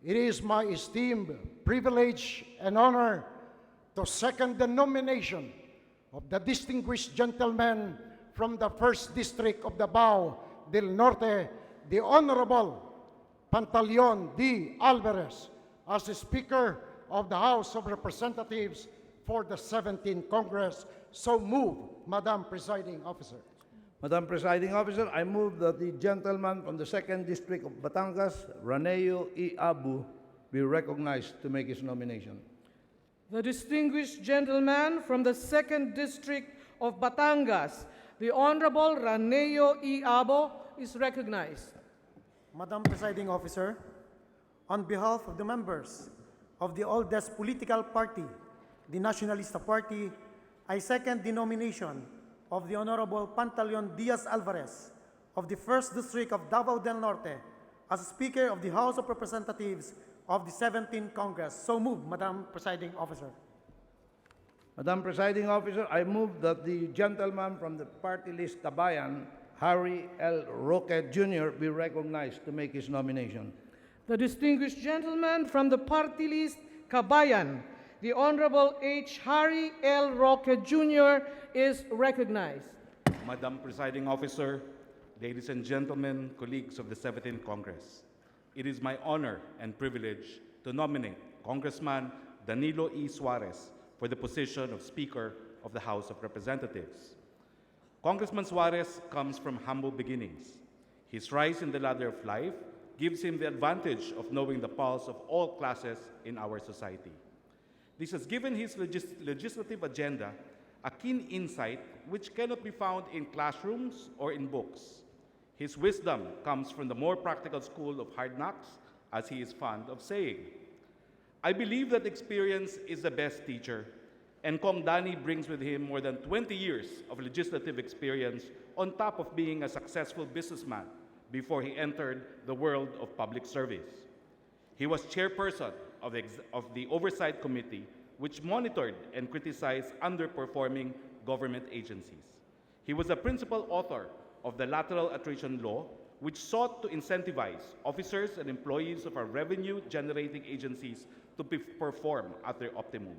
Speaker 9: it is my esteemed privilege and honor to second the nomination of the distinguished gentleman from the 1st District of Davao del Norte, the Honorable Pantaleon D. Alvarez, as the Speaker of the House of Representatives for the 17th Congress. So move, Madam Presiding Officer.
Speaker 4: Madam Presiding Officer, I move that the gentleman from the 2nd District of Batangas, Raneo E. Abu, be recognized to make his nomination.
Speaker 2: The distinguished gentleman from the 2nd District of Batangas, the Honorable Raneo E. Abo, is recognized.
Speaker 10: Madam Presiding Officer, on behalf of the members of the oldest political party, the Nationalista Party, I second the nomination of the Honorable Pantaleon Diaz Alvarez of the 1st District of Davao del Norte as Speaker of the House of Representatives of the 17th Congress. So move, Madam Presiding Officer.
Speaker 4: Madam Presiding Officer, I move that the gentleman from the party list Kabayan, Harry L. Roque Jr., be recognized to make his nomination.
Speaker 2: The distinguished gentleman from the party list Kabayan, the Honorable H. Harry L. Roque Jr., is recognized.
Speaker 11: Madam Presiding Officer, ladies and gentlemen, colleagues of the 17th Congress, it is my honor and privilege to nominate Congressman Danilo E. Suarez for the position of Speaker of the House of Representatives. Congressman Suarez comes from humble beginnings. His rise in the ladder of life gives him the advantage of knowing the pulse of all classes in our society. This has given his legislative agenda a keen insight which cannot be found in classrooms or in books. His wisdom comes from the more practical school of hard knocks, as he is fond of saying. I believe that experience is the best teacher, and Kong Dani brings with him more than 20 years of legislative experience on top of being a successful businessman before he entered the world of public service. He was chairperson of the Oversight Committee, which monitored and criticized underperforming government agencies. He was a principal author of the Lateral Attrition Law, which sought to incentivize officers and employees of our revenue-generating agencies to perform at their optimum.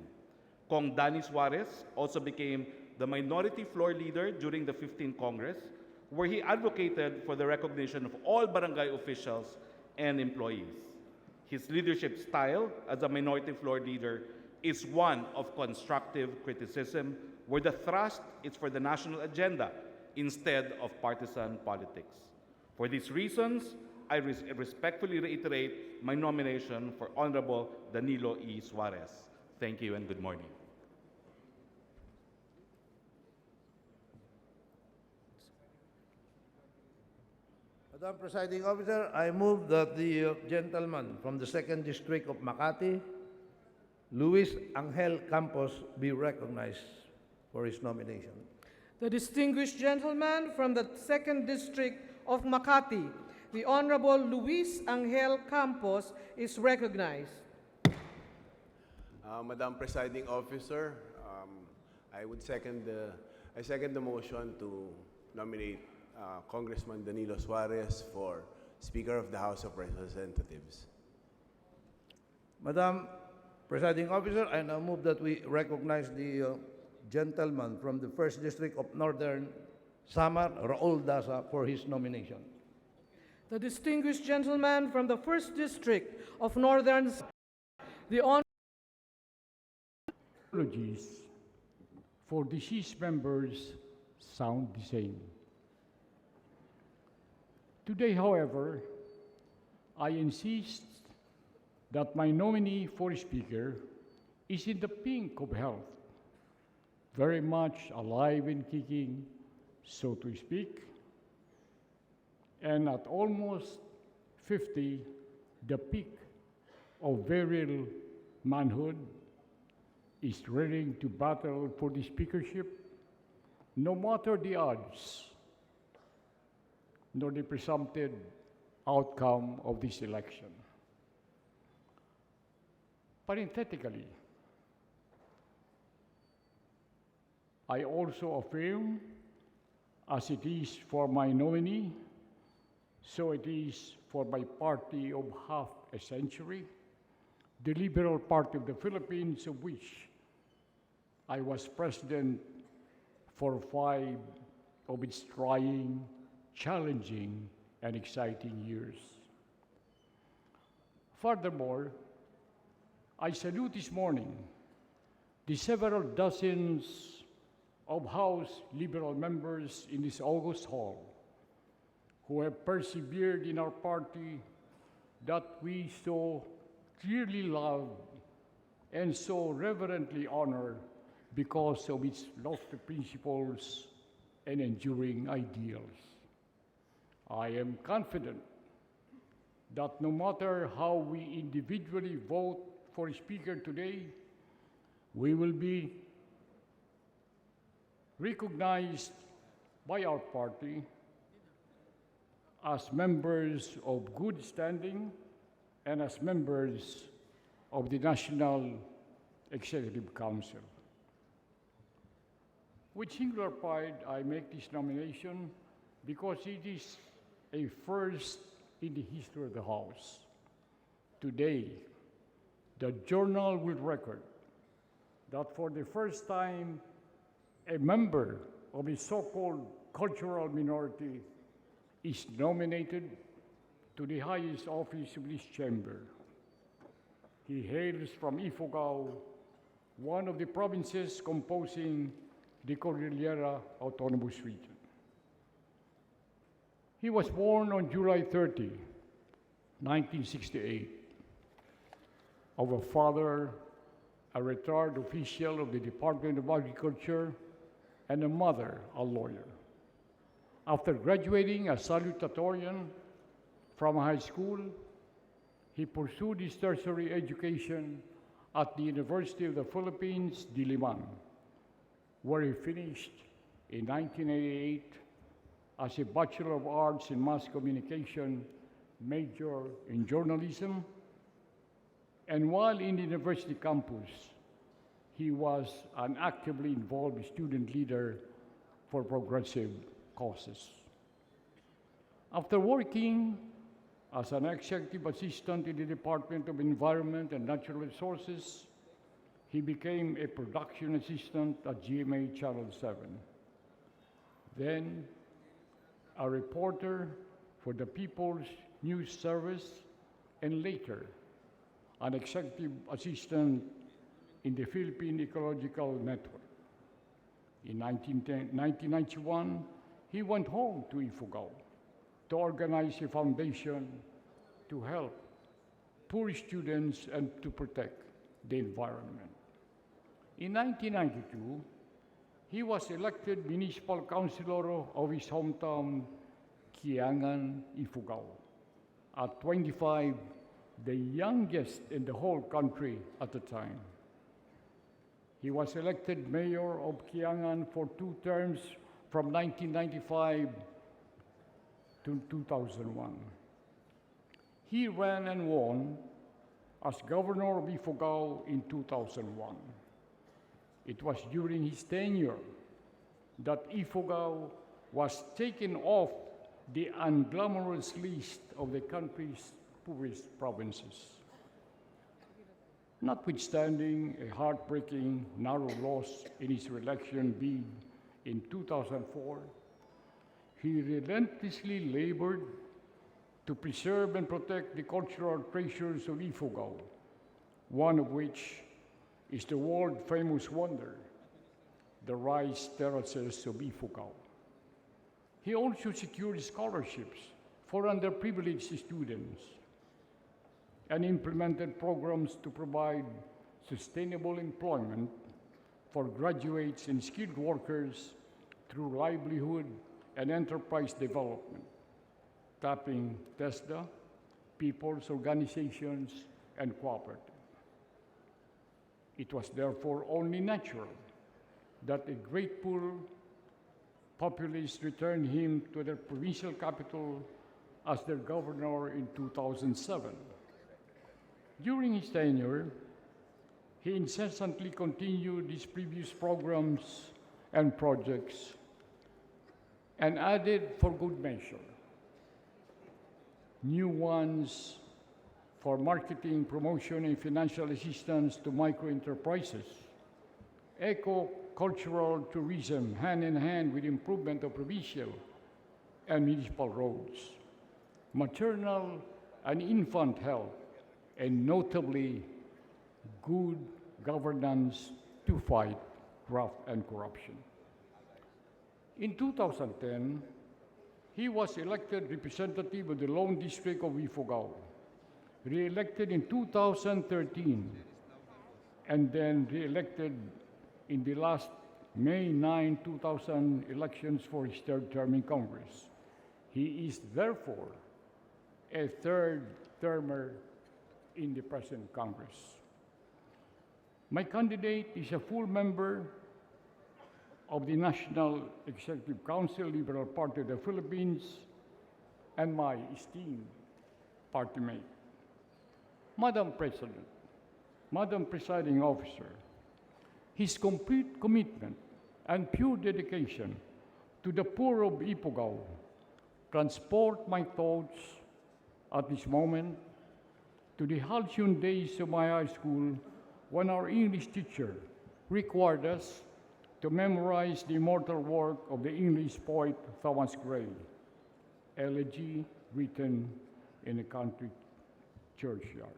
Speaker 11: Kong Dani Suarez also became the minority floor leader during the 15th Congress, where he advocated for the recognition of all barangay officials and employees. His leadership style as a minority floor leader is one of constructive criticism, where the thrust is for the national agenda instead of partisan politics. For these reasons, I respectfully reiterate my nomination for Honorable Danilo E. Suarez. Thank you and good morning.
Speaker 4: Madam Presiding Officer, I move that the gentleman from the 2nd District of Makati, Luis Angel Campos, be recognized for his nomination.
Speaker 2: The distinguished gentleman from the 2nd District of Makati, the Honorable Luis Angel Campos, is recognized.
Speaker 12: Madam Presiding Officer, I second the motion to nominate Congressman Danilo Suarez for Speaker of the House of Representatives.
Speaker 4: Madam Presiding Officer, I now move that we recognize the gentleman from the 1st District of Northern Samar, Raul Daza, for his nomination.
Speaker 2: The distinguished gentleman from the 1st District of Northern, the Honorable
Speaker 13: Apologies for deceased members sound the same. Today, however, I insist that my nominee for Speaker is in the pink of health, very much alive and kicking, so to speak, and at almost 50, the peak of virile manhood, is ready to battle for the speakership, no matter the odds nor the presumptive outcome of this election. Parenthetically, I also affirm, as it is for my nominee, so it is for my party of half a century, the Liberal Party of the Philippines, of which I was president for 5 of its trying, challenging, and exciting years. Furthermore, I salute this morning the several dozens of House Liberal members in this August Hall who have persevered in our party that we so clearly love and so reverently honor because of its lofty principles and enduring ideals. I am confident that no matter how we individually vote for a speaker today, we will be recognized by our party as members of good standing and as members of the National Executive Council. With singular pride, I make this nomination because it is a first in the history of the House. Today, the Journal will record that for the first time, a member of a so-called cultural minority is nominated to the highest office of this chamber. He hails from Ifugao, one of the provinces composing the Cordillera Autonomous Region. He was born on July 30, 1968, of a father, a retired official of the Department of Agriculture, and a mother, a lawyer. After graduating as salutatorian from high school, he pursued his tertiary education at the University of the Philippines, Diliman, where he finished in 1988 as a Bachelor of Arts in Mass Communication, major in journalism. And while in the university campus, he was an actively involved student leader for progressive causes. After working as an executive assistant in the Department of Environment and Natural Resources, he became a production assistant at GMA Channel 7. Then, a reporter for the People's News Service, and later, an executive assistant in the Philippine Ecological Network. In 1991, he went home to Ifugao to organize a foundation to help poor students and to protect the environment. In 1992, he was elected municipal councilor of his hometown, Kiangan, Ifugao. At 25, the youngest in the whole country at the time. He was elected mayor of Kiangan for 2 terms from 1995 to 2001. He ran and won as governor of Ifugao in 2001. It was during his tenure that Ifugao was taken off the unglamorous list of the country's poorest provinces. Notwithstanding a heartbreaking narrow loss in his re-election bid in 2004, he relentlessly labored to preserve and protect the cultural treasures of Ifugao, one of which is the world-famous wonder, the rice terraces of Ifugao. He also secured scholarships for underprivileged students and implemented programs to provide sustainable employment for graduates and skilled workers through livelihood and enterprise development, tapping TESDA, people's organizations, and cooperatives. It was therefore only natural that a grateful Populists returned him to their provincial capital as their governor in 2007. During his tenure, he incessantly continued his previous programs and projects and added for good measure new ones for marketing, promotion, and financial assistance to micro-enterprises, eco-cultural tourism hand in hand with improvement of provincial and municipal roads, maternal and infant health, and notably good governance to fight graft and corruption. In 2010, he was elected representative of the Lone District of Ifugao, re-elected in 2013, and then re-elected in the last May 9, 2000 elections for his third term in Congress. He is therefore a third termer in the present Congress. My candidate is a full member of the National Executive Council, Liberal Party of the Philippines, and my esteemed party mate. Madam President, Madam Presiding Officer, his complete commitment and pure dedication to the poor of Ifugao transport my thoughts at this moment to the halcyon days of my high school when our English teacher required us to memorize the immortal work of the English poet Thomas Gray, elegy written in a country churchyard.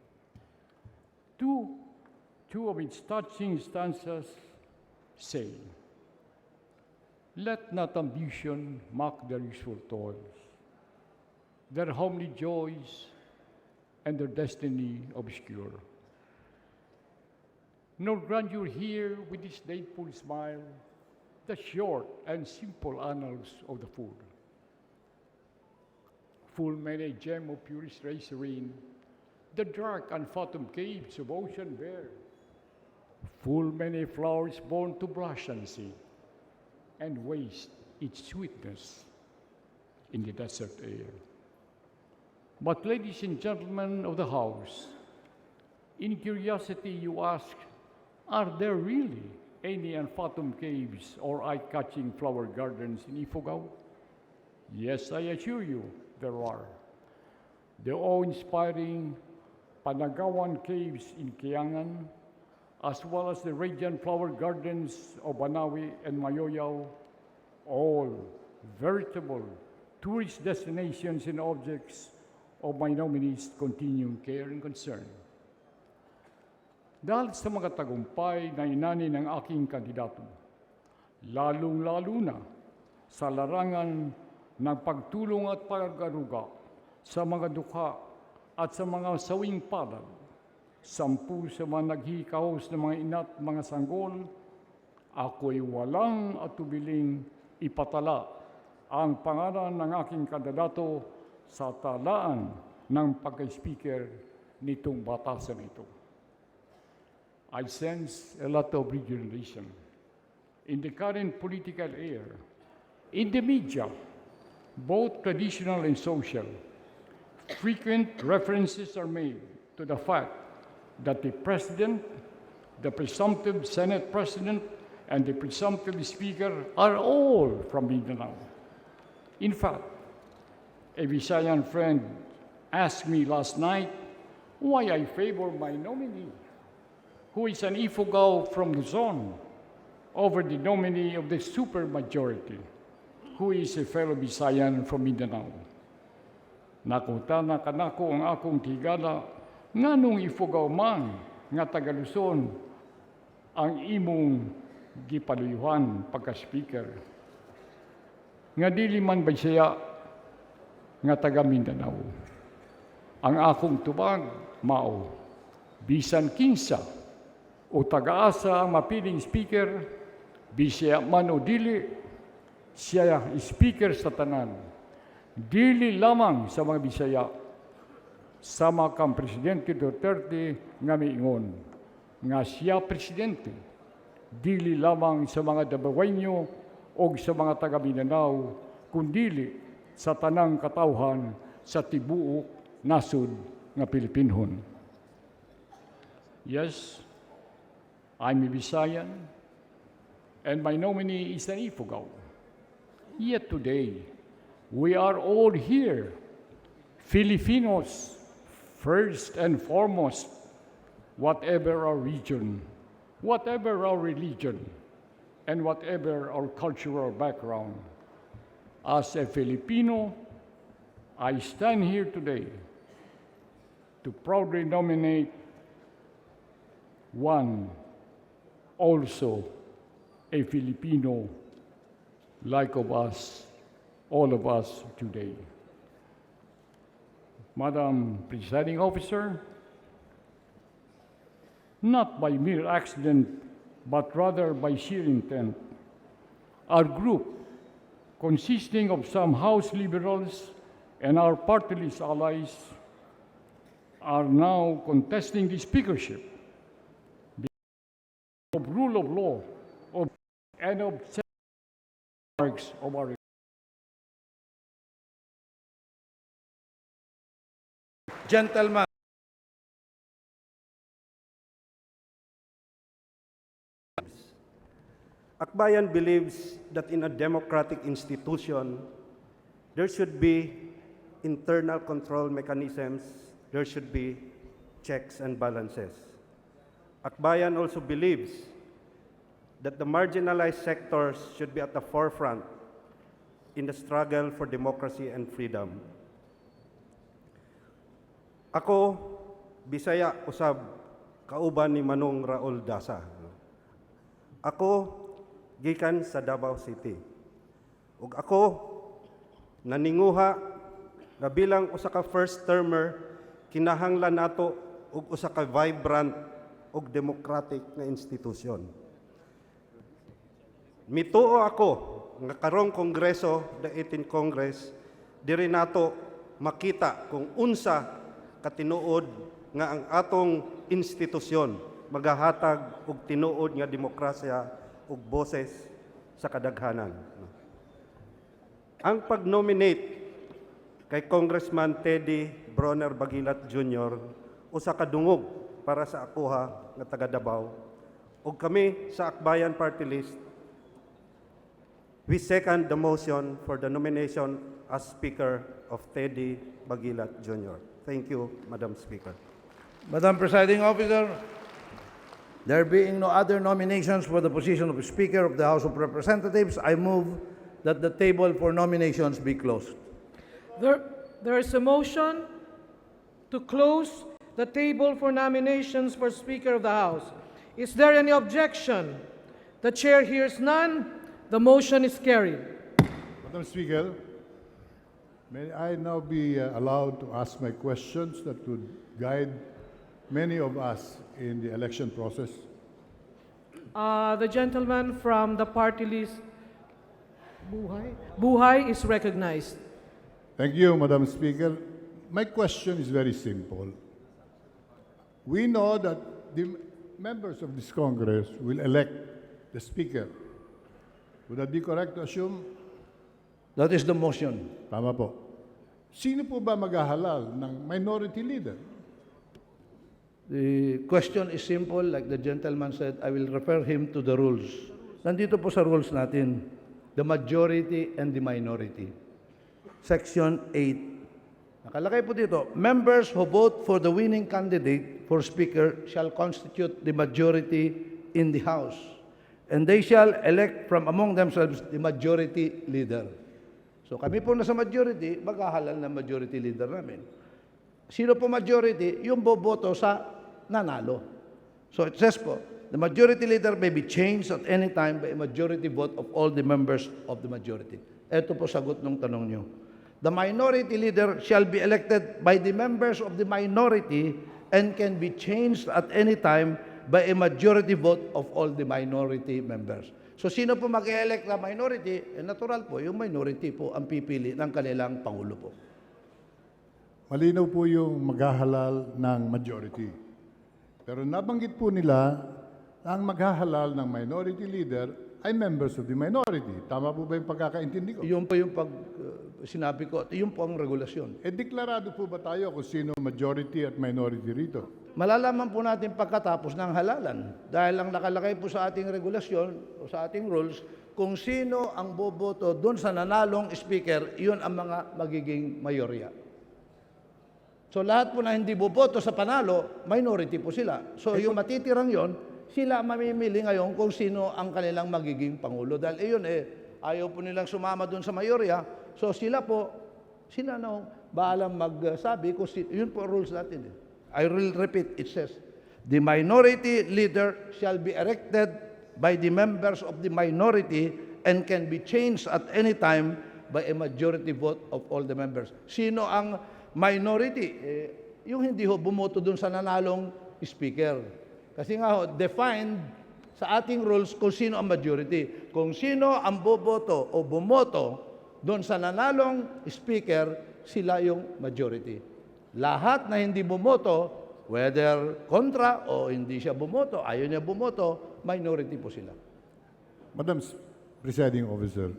Speaker 13: Two of its touching stanzas say, "Let not ambition mock their useful toils, their homely joys and their destiny obscure. Nor grandeur here with this disdainful smile the short and simple annals of the fool. Full many gem of purest ray serene, the dark and fathom caves of ocean bear. Full many flowers born to blush and see, and waste its sweetness in the desert air. But ladies and gentlemen of the House, in curiosity you ask, are there really any unfathomed caves or eye-catching flower gardens in Ifugao? Yes, I assure you, there are. The awe-inspiring Panagawan Caves in Kiangan, as well as the radiant flower gardens of Banawi and Mayoyao, all veritable tourist destinations and objects of my nominee's continuing care and concern. Dahil sa mga tagumpay na inani ng aking kandidato, lalong-lalo na sa larangan ng pagtulong at pag-aruga sa mga dukha at sa mga sawing palad, 10 sa mga naghihikahos ng mga ina't mga sanggol, ako'y walang atubiling ipatala ang pangalan ng aking kandidato sa talaan ng pagka-speaker nitong batasan ito. I sense a lot of regeneration in the current political air, in the media, both traditional and social. Frequent references are made to the fact that the President, the presumptive Senate President, and the presumptive Speaker are all from Mindanao. In fact, a Visayan friend asked me last night why I favor my nominee, who is an Ifugao from Luzon, over the nominee of the supermajority, who is a fellow Visayan from Mindanao. Nakutana kanako ang akong tigala, nganong Ifugao man nga taga Luzon ang imong gipaluyuhan pagka-speaker. Nga dili man Bisaya nga taga Mindanao. Ang akong tubag, mao, bisan kinsa o taga-asa ang mapiling speaker, Bisaya man o dili, siya speaker sa tanan. Dili lamang sa mga Bisaya, sama kang Presidente Duterte nga miingon, nga siya Presidente, dili lamang sa mga Dabawenyo o o sa mga taga Mindanao, kundili sa tanang katawhan sa tibuok nasod nga Pilipinhon. Yes, I'm a Visayan, and my nominee is an Ifugao. Yet today, we are all here, Filipinos, first and foremost, whatever our region, whatever our religion, and whatever our cultural background. As a Filipino, I stand here today to proudly nominate one, also a Filipino, like of us, all of us today. Madam Presiding Officer, not by mere accident, but rather by sheer intent, our group, consisting of some House liberals and our party list allies, are now contesting the speakership of rule of law and of marks of our
Speaker 4: Gentlemen,
Speaker 14: Akbayan believes that in a democratic institution, there should be internal control mechanisms, there should be checks and balances. Akbayan also believes that the marginalized sectors should be at the forefront in the struggle for democracy and freedom. Ako, Bisaya usab, kauban ni Manong Raul Dasa. Ako, gikan sa Davao City. Ug ako, naninguha na bilang usa ka first termer, kinahanglan nato ug usa ka vibrant ug democratic na institusyon. Mituo ako nga karong Kongreso, the 18th Congress, diri nato makita kung unsa katinuod nga ang atong institusyon magahatag og tinuod nga demokrasya ug boses sa kadaghanan. Ang pag-nominate kay Congressman Teddy Bronner Bagilat Jr. usa ka dungog para sa akuha nga taga Davao ug kami sa Akbayan Party List, we second the motion for the nomination as Speaker of Teddy Bagilat Jr. Thank you, Madam Speaker.
Speaker 4: Madam Presiding Officer, there being no other nominations for the position of Speaker of the House of Representatives, I move that the table for nominations be closed.
Speaker 2: There is a motion to close the table for nominations for Speaker of the House. Is there any objection? The chair hears none. The motion is carried.
Speaker 5: Madam Speaker, may I now be allowed to ask my questions that would guide many of us in the election process?
Speaker 2: The gentleman from the party list, Buhay, is recognized.
Speaker 5: Thank you, Madam Speaker. My question is very simple. We know that the members of this Congress will elect the Speaker. Would that be correct to assume?
Speaker 4: That is the motion.
Speaker 5: Tama po. Sino po ba maghahalal ng minority leader?
Speaker 4: The question is simple, like the gentleman said, I will refer him to the rules. Nandito po sa rules natin, the majority and the minority. Section 8. Nakalagay po dito, members who vote for the winning candidate for Speaker shall constitute the majority in the House, and they shall elect from among themselves the majority leader. So kami po nasa majority, maghahalal na majority leader namin. Sino po majority? Yung boboto sa nanalo. So it says po, the majority leader may be changed at any time by a majority vote of all the members of the majority. Ito po sagot ng tanong nyo. The minority leader shall be elected by the members of the minority and can be changed at any time by a majority vote of all the minority members. So sino po mag-elect na minority? Natural po, yung minority po ang pipili ng kanilang Pangulo po.
Speaker 5: Malinaw po yung maghahalal ng majority. Pero nabanggit po nila na ang maghahalal ng minority leader ay members of the minority. Tama po ba yung pagkakaintindi ko?
Speaker 4: Yun po yung sinabi ko at yun po ang regulasyon.
Speaker 5: Deklarado po ba tayo kung sino majority at minority rito?
Speaker 4: Malalaman po natin pagkatapos ng halalan. Dahil ang nakalagay po sa ating regulasyon o sa ating rules, kung sino ang boboto doon sa nanalong speaker, yun ang mga magiging mayorya. So lahat po na hindi boboto sa panalo, minority po sila. So yung matitirang yon, sila mamimili ngayon kung sino ang kanilang magiging pangulo. Dahil iyon ayaw po nilang sumama doon sa mayorya. So sila na bahalang magsabi kung yun po rules natin. I will repeat, it says, the minority leader shall be elected by the members of the minority and can be changed at any time by a majority vote of all the members. Sino ang minority? Yung hindi bumoto doon sa nanalong speaker. Kasi nga defined sa ating rules kung sino ang majority. Kung sino ang boboto o bumoto doon sa nanalong speaker, sila yung majority. Lahat na hindi bumoto, whether kontra o hindi siya bumoto, ayaw niya bumoto, minority po sila.
Speaker 5: Madam Presiding Officer,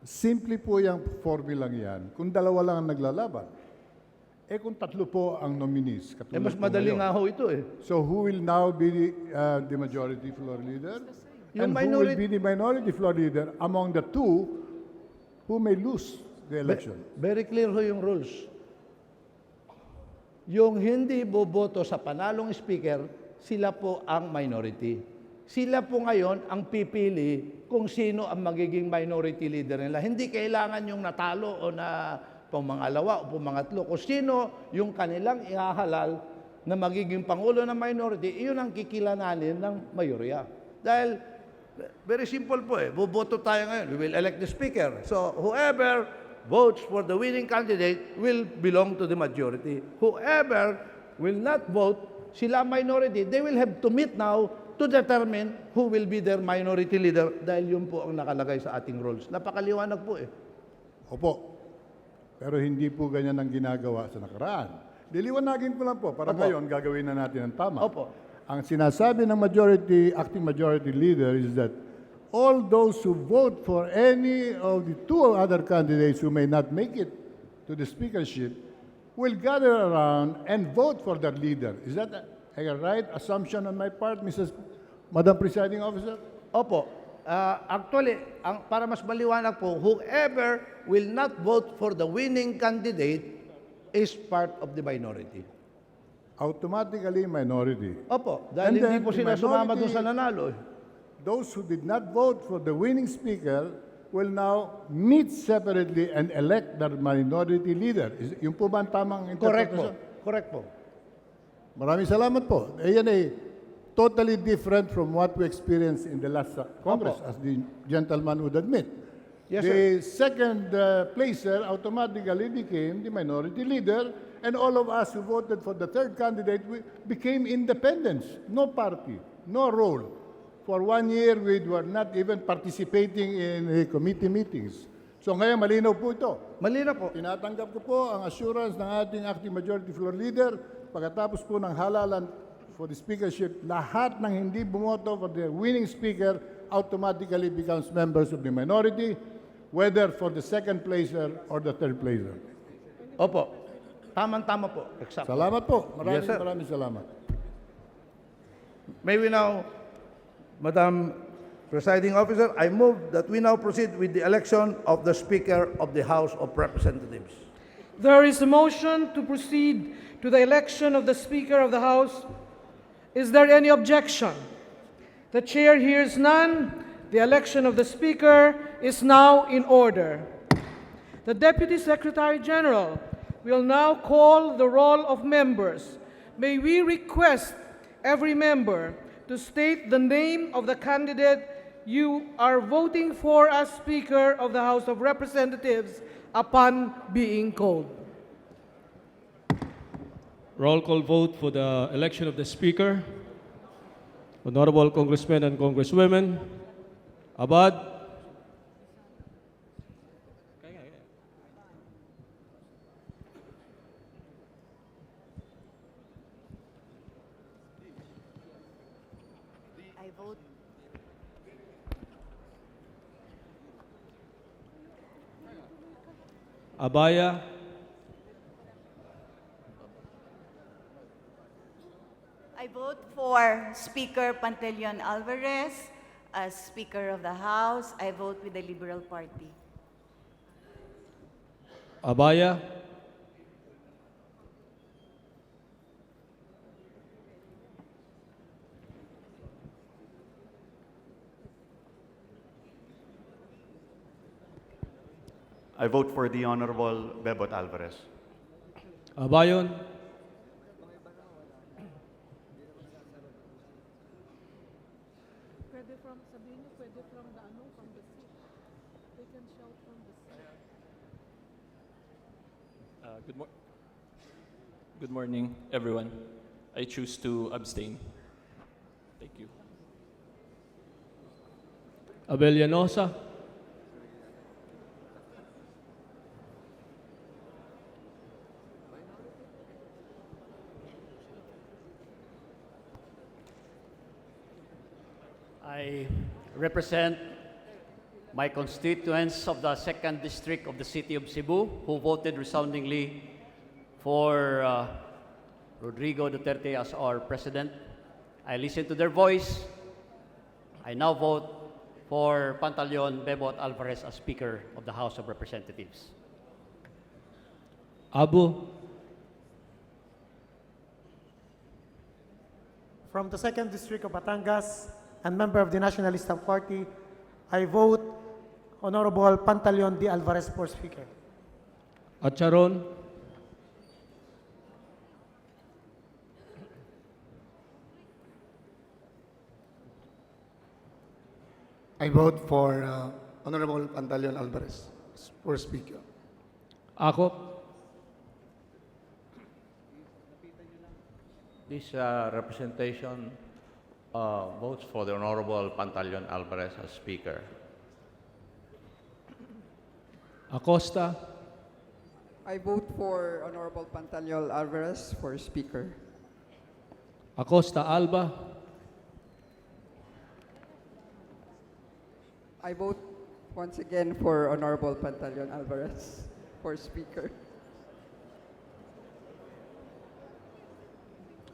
Speaker 5: simple po yung formulang yan kung dalawa lang ang naglalaban. Kung tatlo po ang nominees.
Speaker 4: Mas madali nga ho ito
Speaker 5: So who will now be the majority floor leader?
Speaker 4: Yung
Speaker 5: And who will be the minority floor leader among the two who may lose the election?
Speaker 4: Very clear ho yung rules. Yung hindi boboto sa panalong speaker, sila po ang minority. Sila po ngayon ang pipili kung sino ang magiging minority leader nila. Hindi kailangan yung natalo o na pumangalawa o pumangatlo. Kung sino yung kanilang ihahalal na magiging pangulo ng minority, iyon ang kikilananin ng mayorya. Dahil, very simple po boboto tayo ngayon. We will elect the speaker. So, whoever votes for the winning candidate will belong to the majority. Whoever will not vote, sila minority, they will have to meet now to determine who will be their minority leader dahil yun po ang nakalagay sa ating rules. Napakaliwanag po
Speaker 5: Opo. Pero hindi po ganyan ang ginagawa sa nakaraan. Diliwanagin ko lang po, para ngayon gagawin na natin ang tama.
Speaker 4: Opo.
Speaker 5: Ang sinasabi ng acting majority leader is that all those who vote for any of the two other candidates who may not make it to the speakership will gather around and vote for their leader. Is that a right assumption on my part, Madam Presiding Officer?
Speaker 4: Opo. Actually, para mas maliwanag po, whoever will not vote for the winning candidate is part of the minority.
Speaker 5: Automatically minority.
Speaker 4: Opo, dahil hindi po sila sumama doon sa nanalo.
Speaker 5: Those who did not vote for the winning speaker will now meet separately and elect their minority leader. Yung po ba ang tamang interpretation?
Speaker 4: Correct po.
Speaker 5: Maraming salamat po. Yan totally different from what we experienced in the last Congress, as the gentleman would admit.
Speaker 4: Yes,
Speaker 5: The second placer automatically became the minority leader, and all of us who voted for the third candidate became independents. No party, no role. For 1 year, we were not even participating in committee meetings. So ngayon, malinaw po ito.
Speaker 4: Malinaw po.
Speaker 5: Tinatanggap ko po ang assurance ng ating acting majority floor leader. Pagkatapos po ng halalan for the speakership, lahat ng hindi bumoto for the winning speaker automatically becomes members of the minority, whether for the second placer or the third placer.
Speaker 4: Opo. Tama po. Exact.
Speaker 5: Salamat po.
Speaker 4: Yes, sir.
Speaker 5: Maraming salamat.
Speaker 4: May we now, Madam Presiding Officer, I move that we now proceed with the election of the Speaker of the House of Representatives.
Speaker 2: There is a motion to proceed to the election of the Speaker of the House. Is there any objection? The chair hears none. The election of the Speaker is now in order. The Deputy Secretary General will now call the roll of members. May we request every member to state the name of the candidate you are voting for as Speaker of the House of Representatives upon being called.
Speaker 1: Roll call vote for the election of the Speaker. Honorable Congressmen and Congresswomen, Abad.
Speaker 15: I vote.
Speaker 1: Abaya,
Speaker 15: I vote for Speaker Pantaleon Alvarez as Speaker of the House. I vote with the Liberal Party.
Speaker 1: Abaya,
Speaker 16: I vote for the Honorable Bebot Alvarez.
Speaker 1: Abayon,
Speaker 2: Pwede from, sabihin niyo, pwede from the, from the seat. They can shout from the seat.
Speaker 17: Good morning, everyone. I choose to abstain. Thank you.
Speaker 1: Abellanosa,
Speaker 18: I represent my constituents of the 2nd District of the City of Cebu who voted resoundingly for Rodrigo Duterte as our president. I listened to their voice. I now vote for Pantaleon Bebot Alvarez as Speaker of the House of Representatives.
Speaker 1: Abu,
Speaker 10: From the 2nd District of Batangas and member of the Nationalista Party, I vote Honorable Pantaleon D. Alvarez for Speaker.
Speaker 1: Acharon,
Speaker 19: I vote for Honorable Pantaleon Alvarez for Speaker.
Speaker 1: Akop,
Speaker 20: This representation votes for the Honorable Pantaleon Alvarez as Speaker.
Speaker 1: Acosta,
Speaker 21: I vote for Honorable Pantaleon Alvarez for Speaker.
Speaker 1: Acosta Alba,
Speaker 21: I vote once again for Honorable Pantaleon Alvarez for Speaker.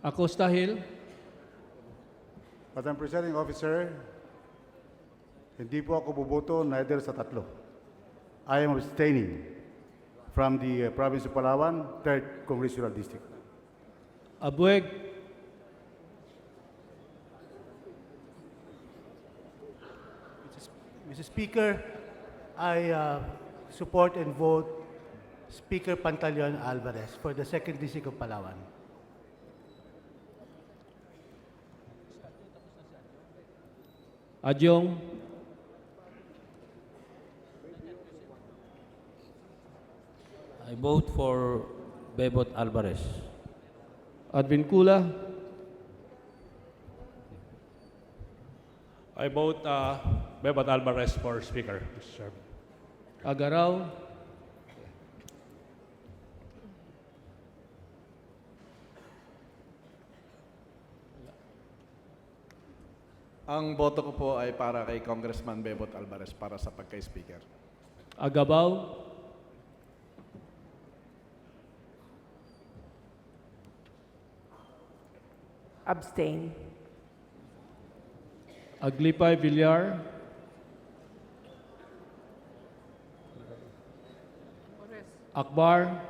Speaker 1: Acosta Hill,
Speaker 5: Madam Presiding Officer, hindi po ako buboto neither sa tatlo. I am abstaining from the province of Palawan, 3rd Congressional District.
Speaker 1: Abueg,
Speaker 22: Mr. Speaker, I support and vote Speaker Pantaleon Alvarez for the 2nd District of Palawan.
Speaker 1: Adyong,
Speaker 23: I vote for Bebot Alvarez.
Speaker 1: Advincula,
Speaker 24: I vote Bebot Alvarez for Speaker, Mr. Chairman.
Speaker 1: Agaraw,
Speaker 25: Ang boto ko po ay para kay Congressman Bebot Alvarez para sa pagka-speaker.
Speaker 1: Agabaw,
Speaker 26: Abstain.
Speaker 1: Aglipay Villar, Akbar,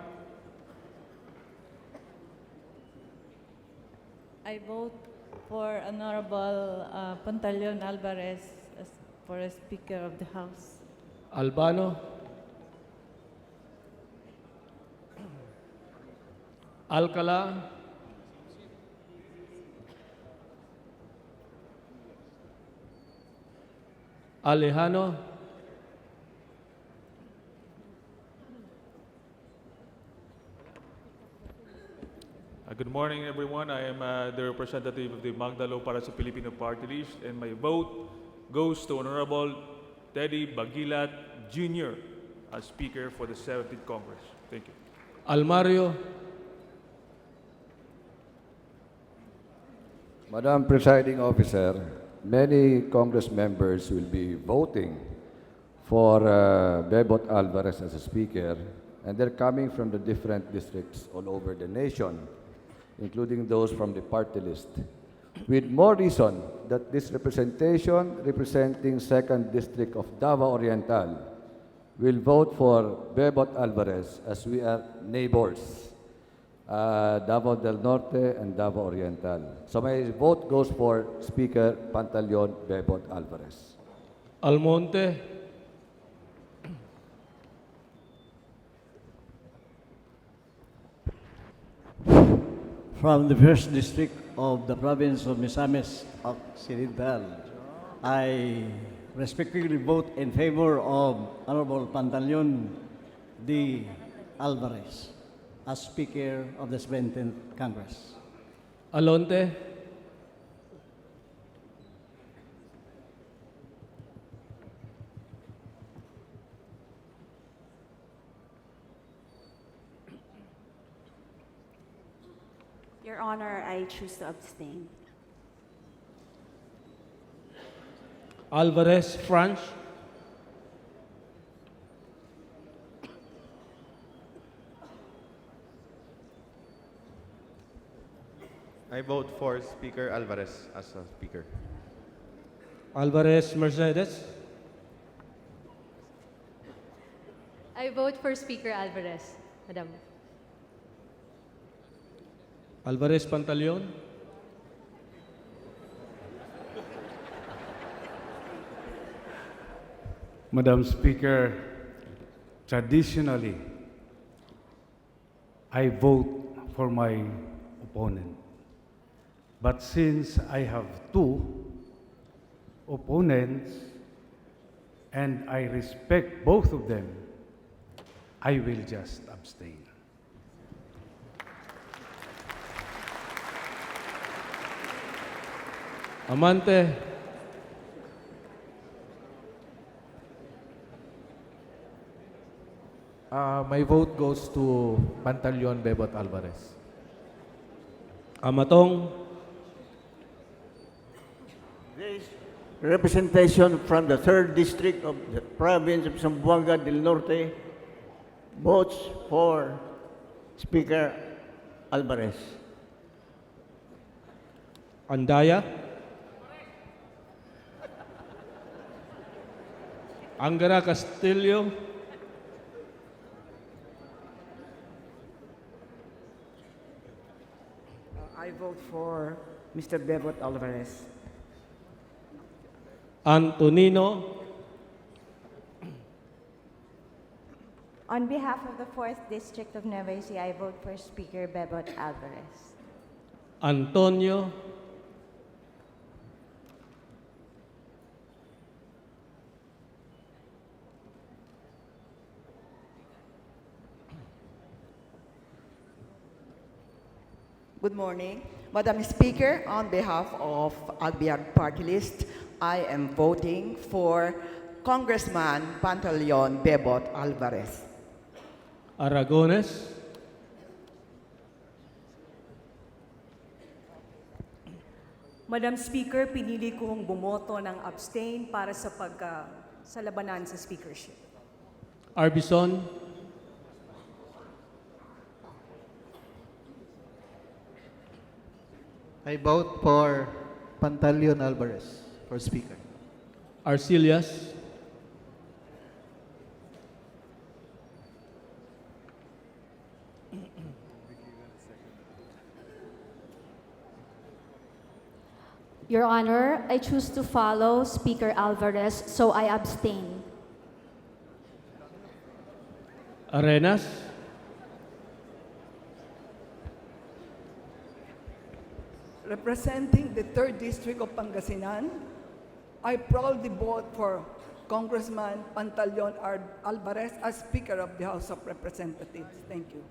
Speaker 27: I vote for Honorable Pantaleon Alvarez for a Speaker of the House.
Speaker 1: Albano, Alcala, Alejano,
Speaker 28: Good morning, everyone. I am the representative of the Magdalo para sa Filipino Party List, and my vote goes to Honorable Teddy Bagilat Jr. as Speaker for the 17th Congress. Thank you.
Speaker 1: Almario,
Speaker 29: Madam Presiding Officer, many Congress members will be voting for Bebot Alvarez as a Speaker, and they're coming from the different districts all over the nation, including those from the party list. With more reason that this representation representing 2nd District of Davao Oriental will vote for Bebot Alvarez as we are neighbors, Davao del Norte and Davao Oriental. So my vote goes for Speaker Pantaleon Bebot Alvarez.
Speaker 1: Almonte,
Speaker 3: From the 1st District of the province of Misamis Occidental, I respectfully vote in favor of Honorable Pantaleon D. Alvarez as Speaker of the 17th Congress.
Speaker 1: Alonte,
Speaker 6: Your Honor, I choose to abstain.
Speaker 1: Alvarez Franch,
Speaker 20: I vote for Speaker Alvarez as a speaker.
Speaker 1: Alvarez Mercedes,
Speaker 7: I vote for Speaker Alvarez, Madam.
Speaker 1: Alvarez Pantaleon,
Speaker 8: Madam Speaker, traditionally, I vote for my opponent. But since I have two opponents and I respect both of them, I will just abstain.
Speaker 1: Amante,
Speaker 9: My vote goes to Pantaleon Bebot Alvarez.
Speaker 1: Amatong,
Speaker 3: This representation from the 3rd District of the province of Zamboanga del Norte votes for Speaker Alvarez.
Speaker 1: Andaya, Angara Castillo,
Speaker 6: I vote for Mr. Bebot Alvarez.
Speaker 1: Antonino,
Speaker 6: On behalf of the 4th District of Nueva Ecija, I vote for Speaker Bebot Alvarez.
Speaker 1: Antonio,
Speaker 11: Good morning. Madam Speaker, on behalf of Albiag Party List, I am voting for Congressman Pantaleon Bebot Alvarez.
Speaker 1: Aragones,
Speaker 12: Madam Speaker, pinili kong bumoto ng abstain para sa labanan sa speakership.
Speaker 1: Arbison,
Speaker 22: I vote for Pantaleon Alvarez for Speaker.
Speaker 1: Arcelias,
Speaker 7: Your Honor, I choose to follow Speaker Alvarez, so I abstain.
Speaker 1: Arenas,
Speaker 13: Representing the 3rd District of Pangasinan, I proudly vote for Congressman Pantaleon Alvarez as Speaker of the House of Representatives. Thank you.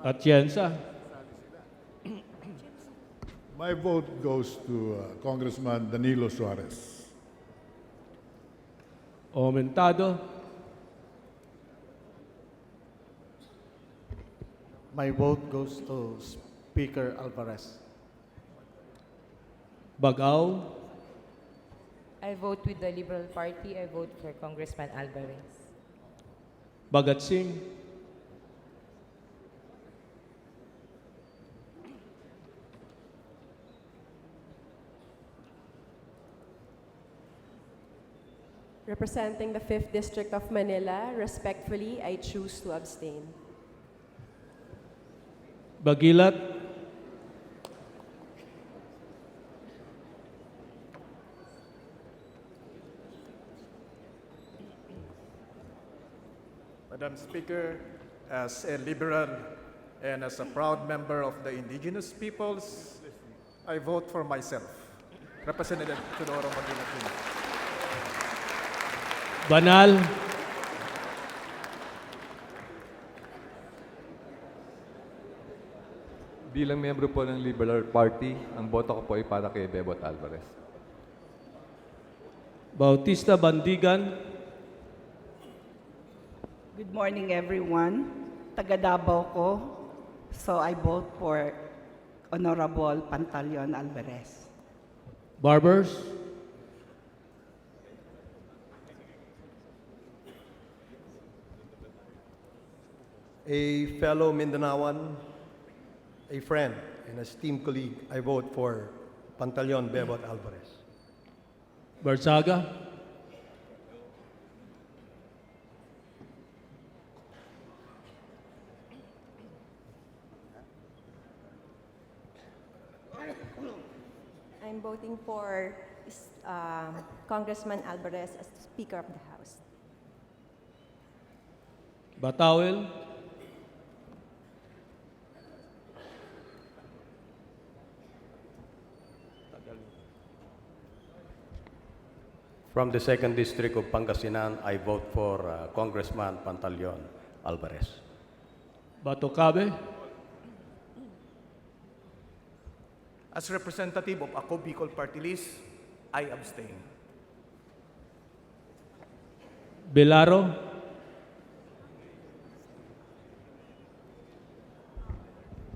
Speaker 1: Atienza,
Speaker 5: My vote goes to Congressman Danilo Suarez.
Speaker 1: Aumentado,
Speaker 22: My vote goes to Speaker Alvarez.
Speaker 1: Bagao,
Speaker 26: I vote with the Liberal Party. I vote for Congressman Alvarez.
Speaker 1: Bagatsing,
Speaker 2: Representing the 5th District of Manila, respectfully, I choose to abstain.
Speaker 1: Bagilat,
Speaker 4: Madam Speaker, as a liberal and as a proud member of the indigenous peoples, I vote for myself, Representative Teodoro Maguila.
Speaker 1: Banal,
Speaker 10: Bilang miyembro po ng Liberal Party, ang boto ko po ay para kay Bebot Alvarez.
Speaker 1: Bautista Bandigan,
Speaker 14: Good morning, everyone. Taga Davao ko, so I vote for Honorable Pantaleon Alvarez.
Speaker 1: Barbers,
Speaker 15: A fellow Mindanaoan, a friend, and esteemed colleague, I vote for Pantaleon Bebot Alvarez.
Speaker 1: Barzaga,
Speaker 6: I'm voting for Congressman Alvarez as Speaker of the House.
Speaker 1: Batawel,
Speaker 15: From the 2nd District of Pangasinan, I vote for Congressman Pantaleon Alvarez.
Speaker 1: Batocabe,
Speaker 4: As representative of Ako Bicol Party List, I abstain.
Speaker 1: Belaro,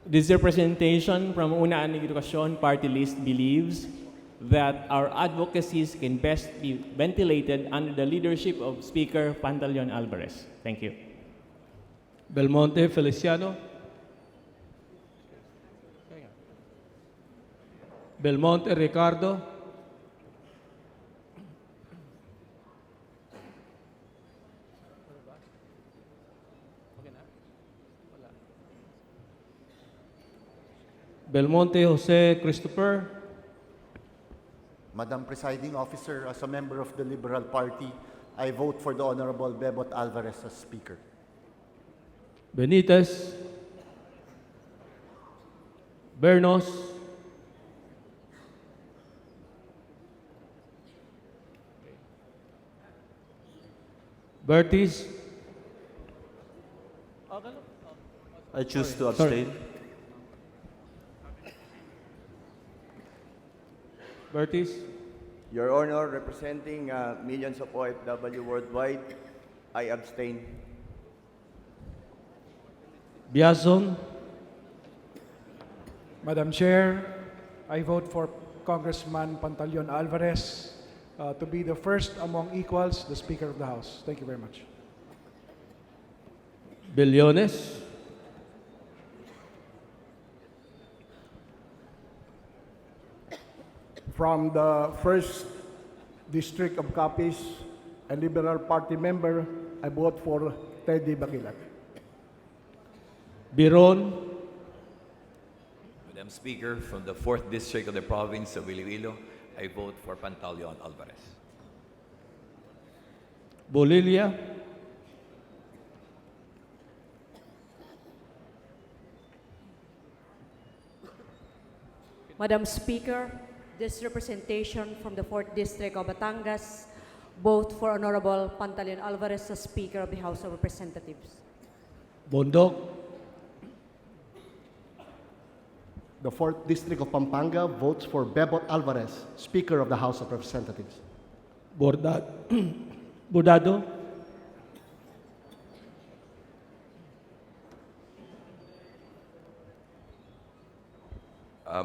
Speaker 16: This representation from Una Edukasyon Party List believes that our advocacies can best be ventilated under the leadership of Speaker Pantaleon Alvarez. Thank you.
Speaker 1: Belmonte Feliciano, Belmonte Ricardo, Belmonte Jose Christopher,
Speaker 17: Madam Presiding Officer, as a member of the Liberal Party, I vote for the Honorable Bebot Alvarez as Speaker.
Speaker 1: Benitez, Bernos, Bertis,
Speaker 18: I choose to abstain.
Speaker 1: Bertis,
Speaker 19: Your Honor, representing millions of OFW worldwide, I abstain.
Speaker 1: Biazon,
Speaker 30: Madam Chair, I vote for Congressman Pantaleon Alvarez to be the first among equals, the Speaker of the House. Thank you very much.
Speaker 1: Billones,
Speaker 31: From the 1st District of Capiz, a Liberal Party member, I vote for Teddy Bagilat.
Speaker 1: Biron,
Speaker 32: Madam Speaker, from the 4th District of the Province of Iloilo, I vote for Pantaleon Alvarez.
Speaker 1: Bolilia,
Speaker 33: Madam Speaker, this representation from the 4th District of Batangas, vote for Honorable Pantaleon Alvarez as Speaker of the House of Representatives.
Speaker 1: Bondok,
Speaker 15: The 4th District of Pampanga votes for Bebot Alvarez, Speaker of the House of Representatives.
Speaker 1: Bordado,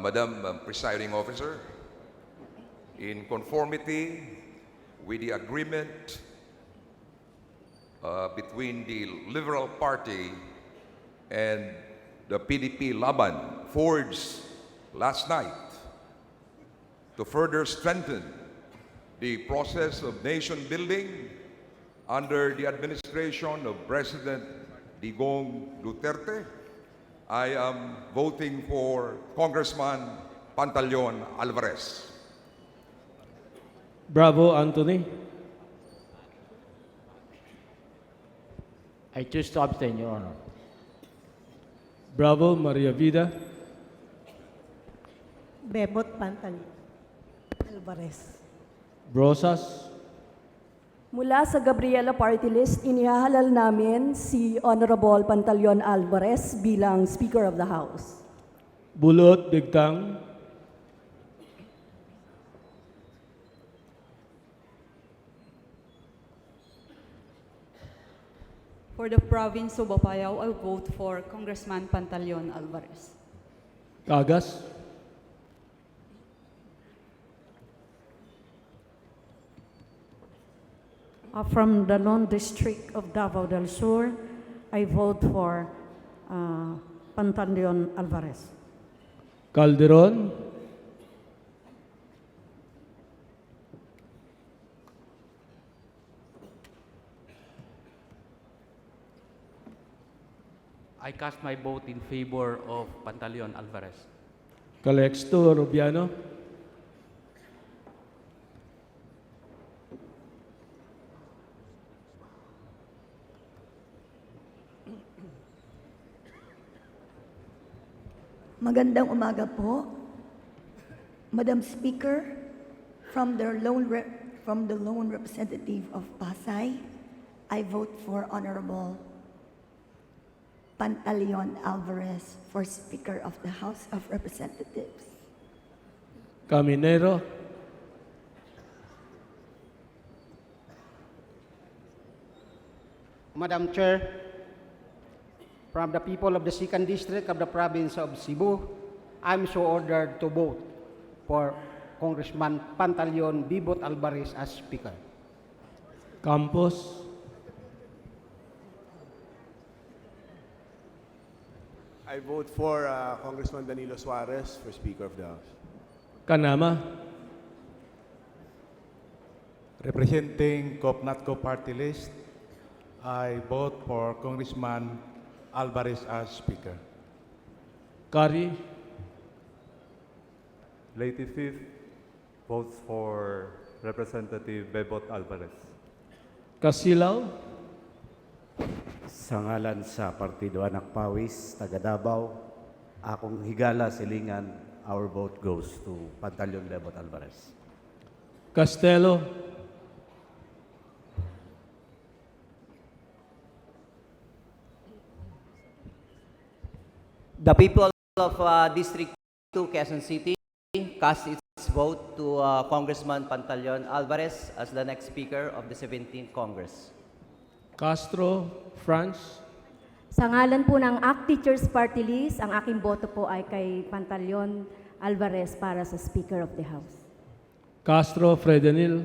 Speaker 34: Madam Presiding Officer, in conformity with the agreement between the Liberal Party and the PDP Laban forged last night to further strengthen the process of nation building under the administration of President Digong Duterte, I am voting for Congressman Pantaleon Alvarez.
Speaker 1: Bravo, Anthony.
Speaker 3: I choose to abstain, Your Honor.
Speaker 1: Bravo, Maria Vida.
Speaker 7: Bebot Pantaleon Alvarez.
Speaker 1: Brosas.
Speaker 8: Mula sa Gabriela Party List, inihahalal namin si Honorable Pantaleon Alvarez bilang Speaker of the House.
Speaker 1: Bulot Digtang.
Speaker 9: For the province of Apayao, I vote for Congressman Pantaleon Alvarez.
Speaker 1: Cagas.
Speaker 8: From the Lone District of Davao del Sur, I vote for Pantaleon Alvarez.
Speaker 1: Calderon.
Speaker 11: I cast my vote in favor of Pantaleon Alvarez.
Speaker 1: Calexto Rubiano.
Speaker 12: Magandang umaga po. Madam Speaker, from the lone representative of Pasay, I vote for Honorable Pantaleon Alvarez for Speaker of the House of Representatives.
Speaker 1: Caminero.
Speaker 20: Madam Chair, from the people of the 2nd District of the Province of Cebu, I'm so ordered to vote for Congressman Pantaleon Bibot Alvarez as Speaker.
Speaker 1: Campos.
Speaker 21: I vote for Congressman Danilo Suarez for Speaker of the House.
Speaker 1: Kanama.
Speaker 23: Representing Kopnatko Party List, I vote for Congressman Alvarez as Speaker.
Speaker 1: Kari.
Speaker 10: Lady Fifth votes for Representative Bebot Alvarez.
Speaker 1: Kasilaw.
Speaker 24: Sa ngalan sa Partido Anak Pawis, taga Davao, akong higala silingan, our vote goes to Pantaleon Bebot Alvarez.
Speaker 1: Castelo.
Speaker 25: The people of District 2, Quezon City, cast its vote to Congressman Pantaleon Alvarez as the next Speaker of the 17th Congress.
Speaker 1: Castro, France.
Speaker 8: Sa ngalan po ng ACT Teachers Party List, ang aking boto po ay kay Pantaleon Alvarez para sa Speaker of the House.
Speaker 1: Castro, Fredenil.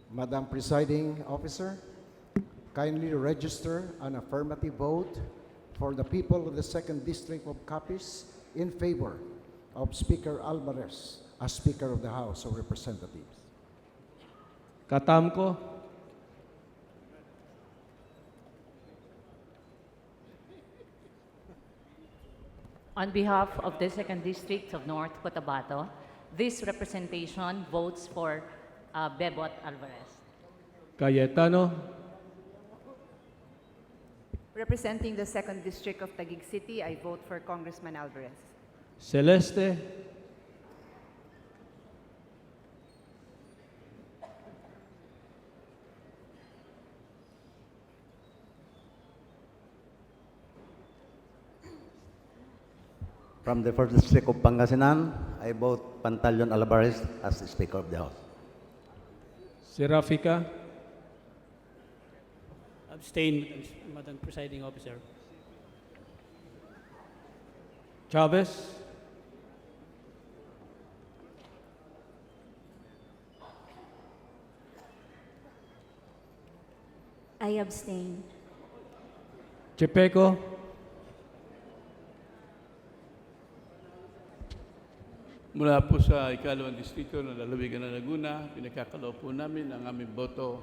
Speaker 27: Madam Presiding Officer, kindly register an affirmative vote for the people of the 2nd District of Capiz in favor of Speaker Alvarez as Speaker of the House of Representatives.
Speaker 1: Katamko.
Speaker 28: On behalf of the 2nd District of North Cotabato, this representation votes for Bebot Alvarez.
Speaker 1: Cayetano.
Speaker 29: Representing the 2nd District of Taguig City, I vote for Congressman Alvarez.
Speaker 1: Celeste.
Speaker 24: From the 1st District of Pangasinan, I vote Pantaleon Alvarez as the Speaker of the House.
Speaker 1: Serafica.
Speaker 35: Abstain, Madam Presiding Officer.
Speaker 1: Chavez.
Speaker 6: I abstain.
Speaker 1: Chepeco.
Speaker 35: Mula po sa ikalawang distrito ng lalawigan ng Laguna, pinagkakaloob po namin ang aming boto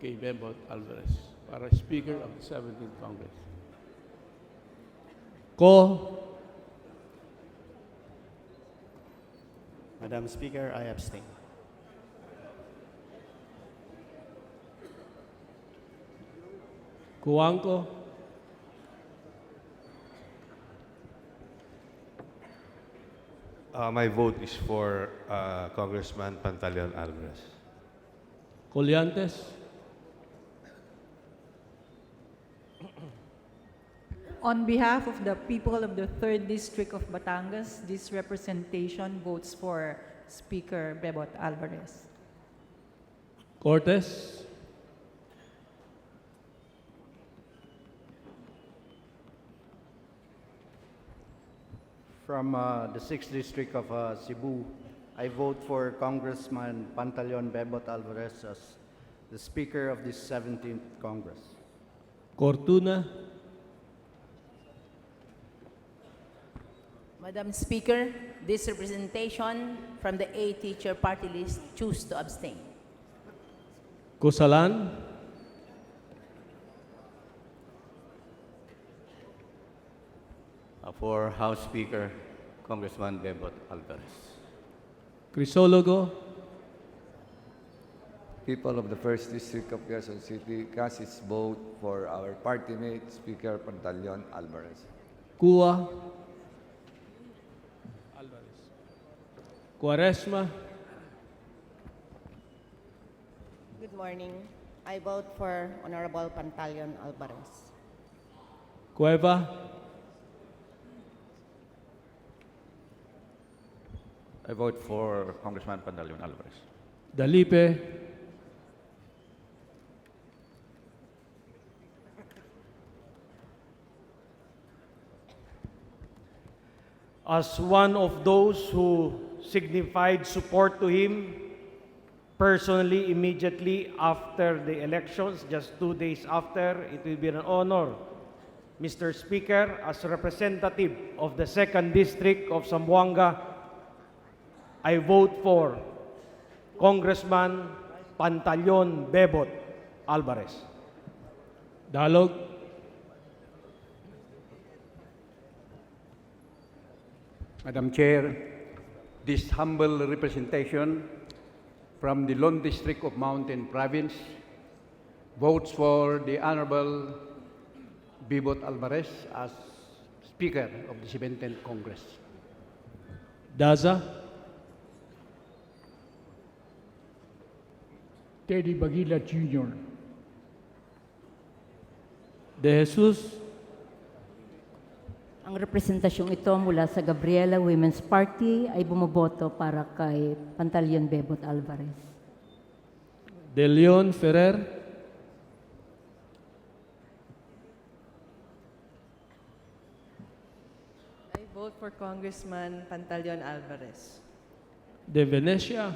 Speaker 35: kay Bebot Alvarez para Speaker of the 17th Congress.
Speaker 1: Ko.
Speaker 2: Madam Speaker, I abstain.
Speaker 1: Kuwangko.
Speaker 3: My vote is for Congressman Pantaleon Alvarez.
Speaker 1: Colliantes.
Speaker 4: On behalf of the people of the 3rd District of Batangas, this representation votes for Speaker Bebot Alvarez.
Speaker 1: Cortes.
Speaker 20: From the 6th District of Cebu, I vote for Congressman Pantaleon Bebot Alvarez as the Speaker of the 17th Congress.
Speaker 1: Cortuna.
Speaker 5: Madam Speaker, this representation from the A-Teacher party list choose to abstain.
Speaker 1: Kusalan.
Speaker 24: For House Speaker, Congressman Bebot Alvarez.
Speaker 1: Crisologo.
Speaker 13: People of the 1st District of Quezon City cast its vote for our party mate, Speaker Pantaleon Alvarez.
Speaker 1: Kua. Alvarez. Quaresma.
Speaker 14: Good morning. I vote for Honorable Pantaleon Alvarez.
Speaker 1: Cueva.
Speaker 24: I vote for Congressman Pantaleon Alvarez.
Speaker 1: Dalipe.
Speaker 16: As one of those who signified support to him personally, immediately after the elections, just 2 days after, it will be an honor, Mr. Speaker, as representative of the 2nd District of Zamboanga, I vote for Congressman Pantaleon Bebot Alvarez.
Speaker 1: Dalog.
Speaker 20: Madam Chair, this humble representation from the Lone District of Mountain Province votes for the Honorable Bebot Alvarez as Speaker of the 17th Congress.
Speaker 1: Daza.
Speaker 17: Teddy Bagila Jr.
Speaker 1: De Jesus.
Speaker 28: Ang representasyong ito mula sa Gabriela Women's Party ay bumoboto para kay Pantaleon Bebot Alvarez.
Speaker 1: De Leon Ferrer.
Speaker 18: I vote for Congressman Pantaleon Alvarez.
Speaker 1: De Venecia.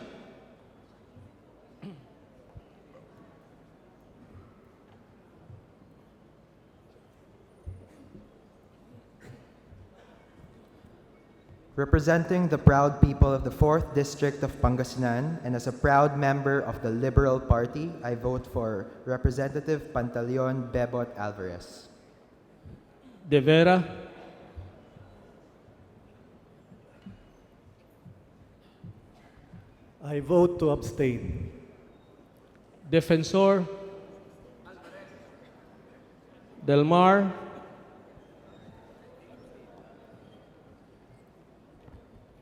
Speaker 19: Representing the proud people of the 4th District of Pangasinan and as a proud member of the Liberal Party, I vote for Representative Pantaleon Bebot Alvarez.
Speaker 1: De Vera.
Speaker 22: I vote to abstain.
Speaker 1: Defensor. Del Mar.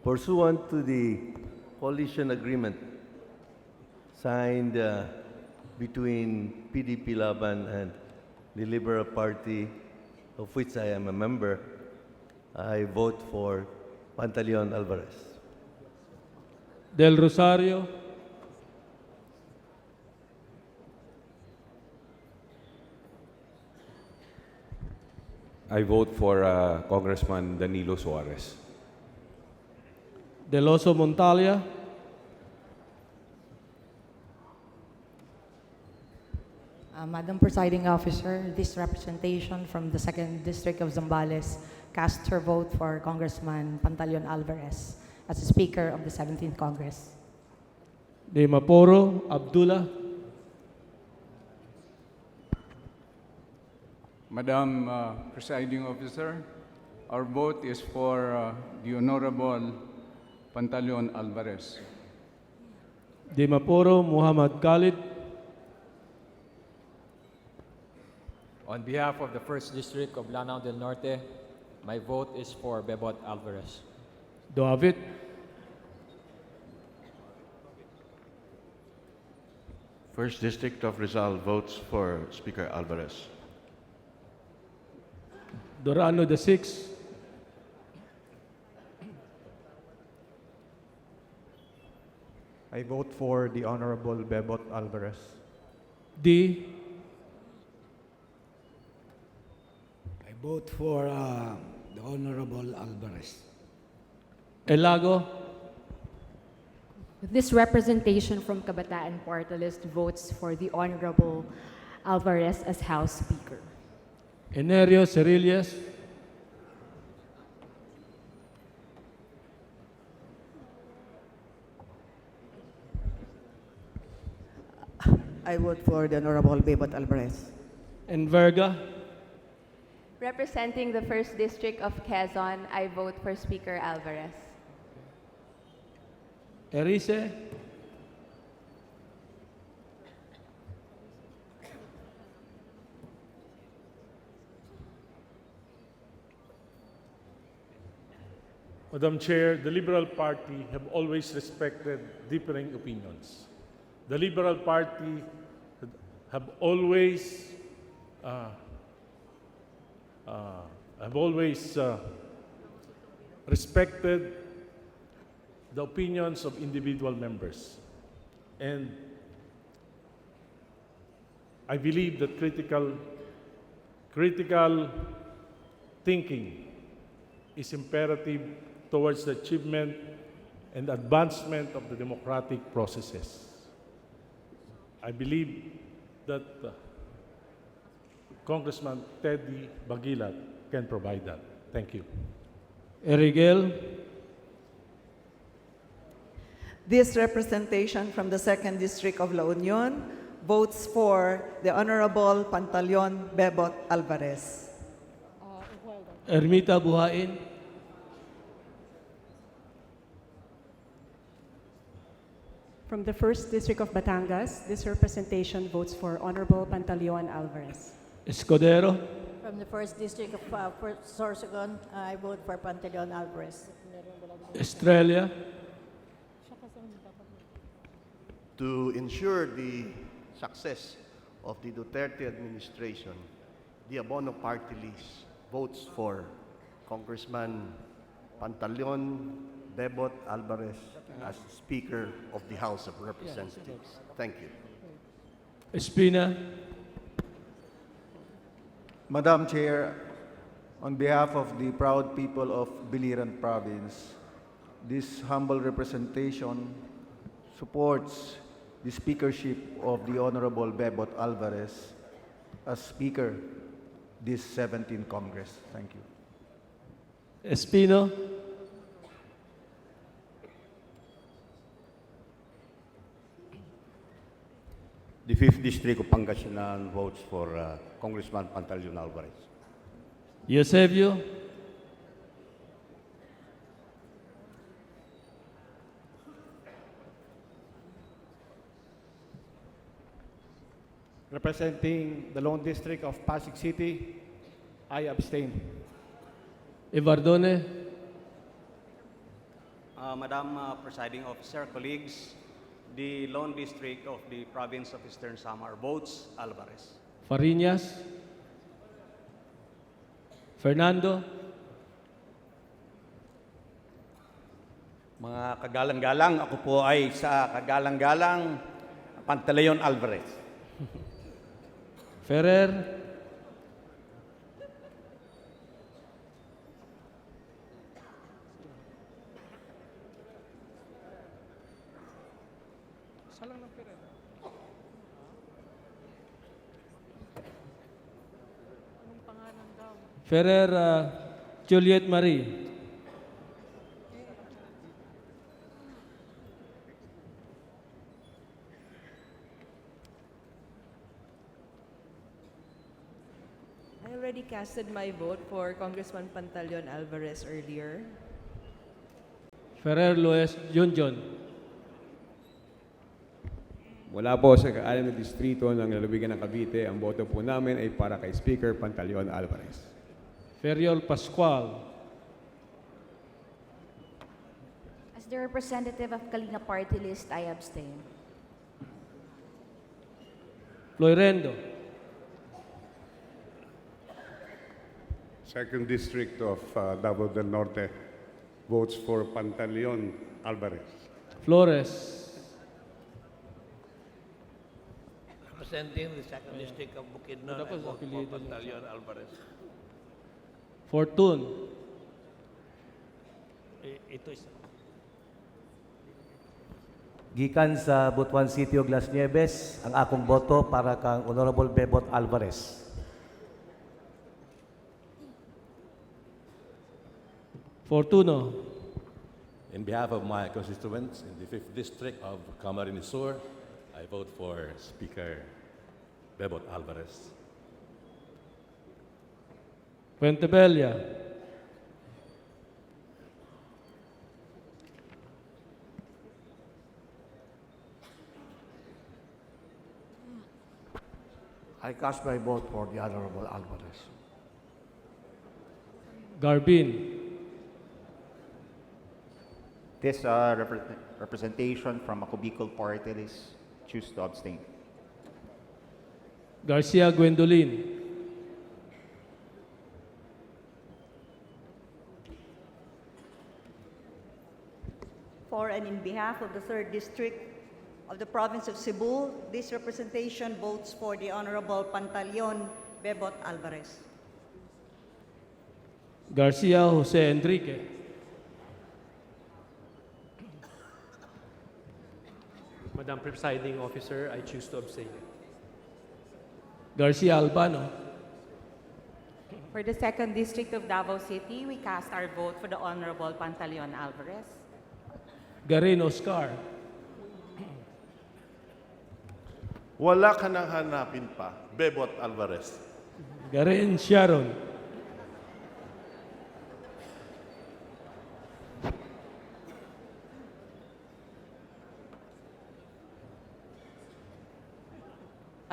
Speaker 26: Pursuant to the coalition agreement signed between PDP Laban and the Liberal Party, of which I am a member, I vote for Pantaleon Alvarez.
Speaker 1: Del Rosario.
Speaker 30: I vote for Congressman Danilo Suarez.
Speaker 1: Del Oso Montalia.
Speaker 31: Madam Presiding Officer, this representation from the 2nd District of Zambales cast her vote for Congressman Pantaleon Alvarez. as a Speaker of the 17th Congress.
Speaker 1: De Maporo Abdullah.
Speaker 22: Madam Presiding Officer, our vote is for the Honorable Pantaleon Alvarez.
Speaker 1: De Maporo Muhammad Khalid.
Speaker 7: On behalf of the 1st District of Lanao del Norte, my vote is for Bebot Alvarez.
Speaker 1: David.
Speaker 3: First District of Rizal votes for Speaker Alvarez.
Speaker 1: Dorano the Sixth.
Speaker 22: I vote for the Honorable Bebot Alvarez.
Speaker 1: D.
Speaker 22: I vote for the Honorable Alvarez.
Speaker 1: Elago.
Speaker 31: This representation from Kabataan Party List votes for the Honorable Alvarez as House Speaker.
Speaker 1: Enerio Cerillas.
Speaker 8: I vote for the Honorable Bebot Alvarez.
Speaker 1: Enverga.
Speaker 9: Representing the 1st District of Quezon, I vote for Speaker Alvarez.
Speaker 1: Erice.
Speaker 22: Madam Chair, the Liberal Party have always respected differing opinions. The Liberal Party have always respected the opinions of individual members. And I believe that critical thinking is imperative towards the achievement and advancement of the democratic processes. I believe that Congressman Teddy Bagilat can provide that. Thank you.
Speaker 1: Erigel.
Speaker 8: This representation from the 2nd District of La Union votes for the Honorable Pantaleon Bebot Alvarez.
Speaker 1: Ermita Buhain.
Speaker 18: From the 1st District of Batangas, this representation votes for Honorable Pantaleon Alvarez.
Speaker 1: Escudero.
Speaker 5: From the 1st District of Sorsogon, I vote for Pantaleon Alvarez.
Speaker 1: Estrella.
Speaker 2: To ensure the success of the Duterte administration, the Abono Party List votes for Congressman Pantaleon Bebot Alvarez as Speaker of the House of Representatives. Thank you.
Speaker 1: Espina.
Speaker 22: Madam Chair, on behalf of the proud people of Biliran Province, this humble representation supports the speakership of the Honorable Bebot Alvarez as Speaker this 17th Congress. Thank you.
Speaker 1: Espino.
Speaker 24: The 5th District of Pangasinan votes for Congressman Pantaleon Alvarez.
Speaker 1: Eusebio.
Speaker 22: Representing the Lone District of Pasig City, I abstain.
Speaker 1: Evardone.
Speaker 10: Madam Presiding Officer, colleagues, the Lone District of the Province of Eastern Samar votes Alvarez.
Speaker 1: Fariñas. Fernando.
Speaker 24: Mga kagalang-galang, ako po ay sa kagalang-galang Pantaleon Alvarez.
Speaker 1: Ferrer. Ferrer Juliet Marie.
Speaker 4: already casted my vote for Congressman Pantaleon Alvarez earlier.
Speaker 1: Ferrer Luis Junjun.
Speaker 6: Mula po sa alam na distrito ng lalawigan ng Cavite, ang boto po namin ay para kay Speaker Pantaleon Alvarez.
Speaker 1: Feriol Pascual.
Speaker 11: As the representative of Kalinga Party List, I abstain.
Speaker 1: Floyrendo.
Speaker 12: Second District of Davao del Norte votes for Pantaleon Alvarez.
Speaker 1: Flores.
Speaker 13: Representing the second district of Bukidnon, I vote for Pantaleon Alvarez.
Speaker 1: Fortun.
Speaker 13: Ito isa.
Speaker 24: Gikan sa Butuan City of Las Nieves, ang akong boto para kang Honorable Bebot Alvarez.
Speaker 1: Fortuno.
Speaker 15: In behalf of my constituents in the 5th District of Camarines Sur, I vote for Speaker Bebot Alvarez.
Speaker 1: Fuentebella.
Speaker 21: I cast my vote for the Honorable Alvarez.
Speaker 1: Garbin.
Speaker 23: This representation from a Bicol party list, choose to abstain.
Speaker 1: Garcia Gwendolyn.
Speaker 25: For and in behalf of the 3rd District of the Province of Cebu, this representation votes for the Honorable Pantaleon Bebot Alvarez.
Speaker 1: Garcia Jose Enrique.
Speaker 27: Madam Presiding Officer, I choose to abstain.
Speaker 1: Garcia Albano.
Speaker 28: For the 2nd District of Davao City, we cast our vote for the Honorable Pantaleon Alvarez.
Speaker 1: Garin Oscar.
Speaker 29: Wala ka nang hanapin pa, Bebot Alvarez.
Speaker 1: Garin Sharon.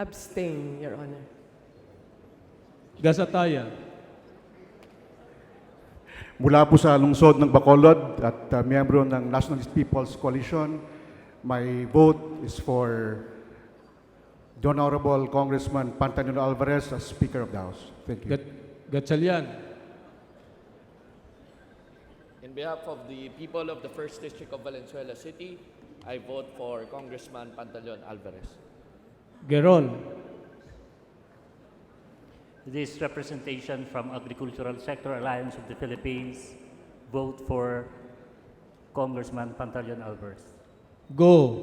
Speaker 4: Abstain, Your Honor.
Speaker 1: Gasataya.
Speaker 22: Mula po sa lungsod ng Bacolod at miyembro ng Nationalist People's Coalition, my vote is for the Honorable Congressman Pantaleon Alvarez as Speaker of the House. Thank you.
Speaker 1: Gatchalian.
Speaker 32: In behalf of the people of the 1st District of Valenzuela City, I vote for Congressman Pantaleon Alvarez.
Speaker 1: Geron.
Speaker 33: This representation from Agricultural Sector Alliance of the Philippines, vote for Congressman Pantaleon Alvarez.
Speaker 1: Go.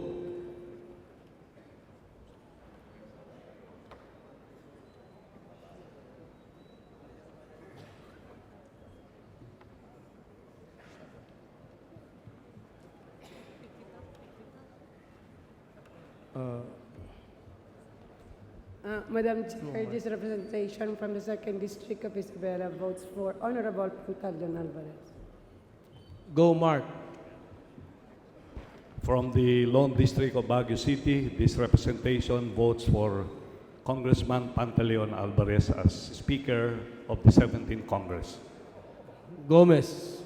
Speaker 34: Madam Chair, this representation from the 2nd District of Isabela votes for Honorable Pantaleon Alvarez.
Speaker 1: Go Mark.
Speaker 35: From the Lone District of Baguio City, this representation votes for Congressman Pantaleon Alvarez as Speaker of the 17th Congress.
Speaker 1: Gomez.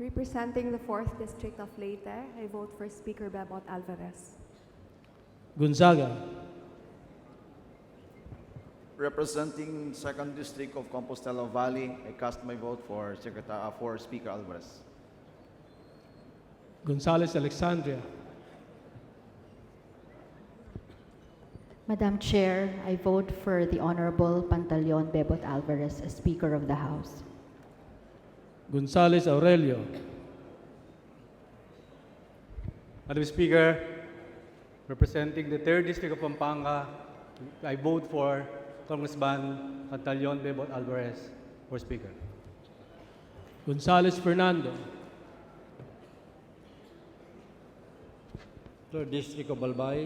Speaker 31: Representing the 4th District of Leyte, I vote for Speaker Bebot Alvarez.
Speaker 1: Gonzaga.
Speaker 36: Representing 2nd District of Compostela Valley, I cast my vote for Speaker Alvarez.
Speaker 1: Gonzales Alexandria.
Speaker 31: Madam Chair, I vote for the Honorable Pantaleon Bebot Alvarez as Speaker of the House.
Speaker 1: Gonzales Aurelio.
Speaker 37: Madam Speaker, representing the 3rd District of Pampanga, I vote for Congressman Pantaleon Bebot Alvarez for Speaker.
Speaker 1: Gonzales Fernando.
Speaker 37: 3rd District of Albay,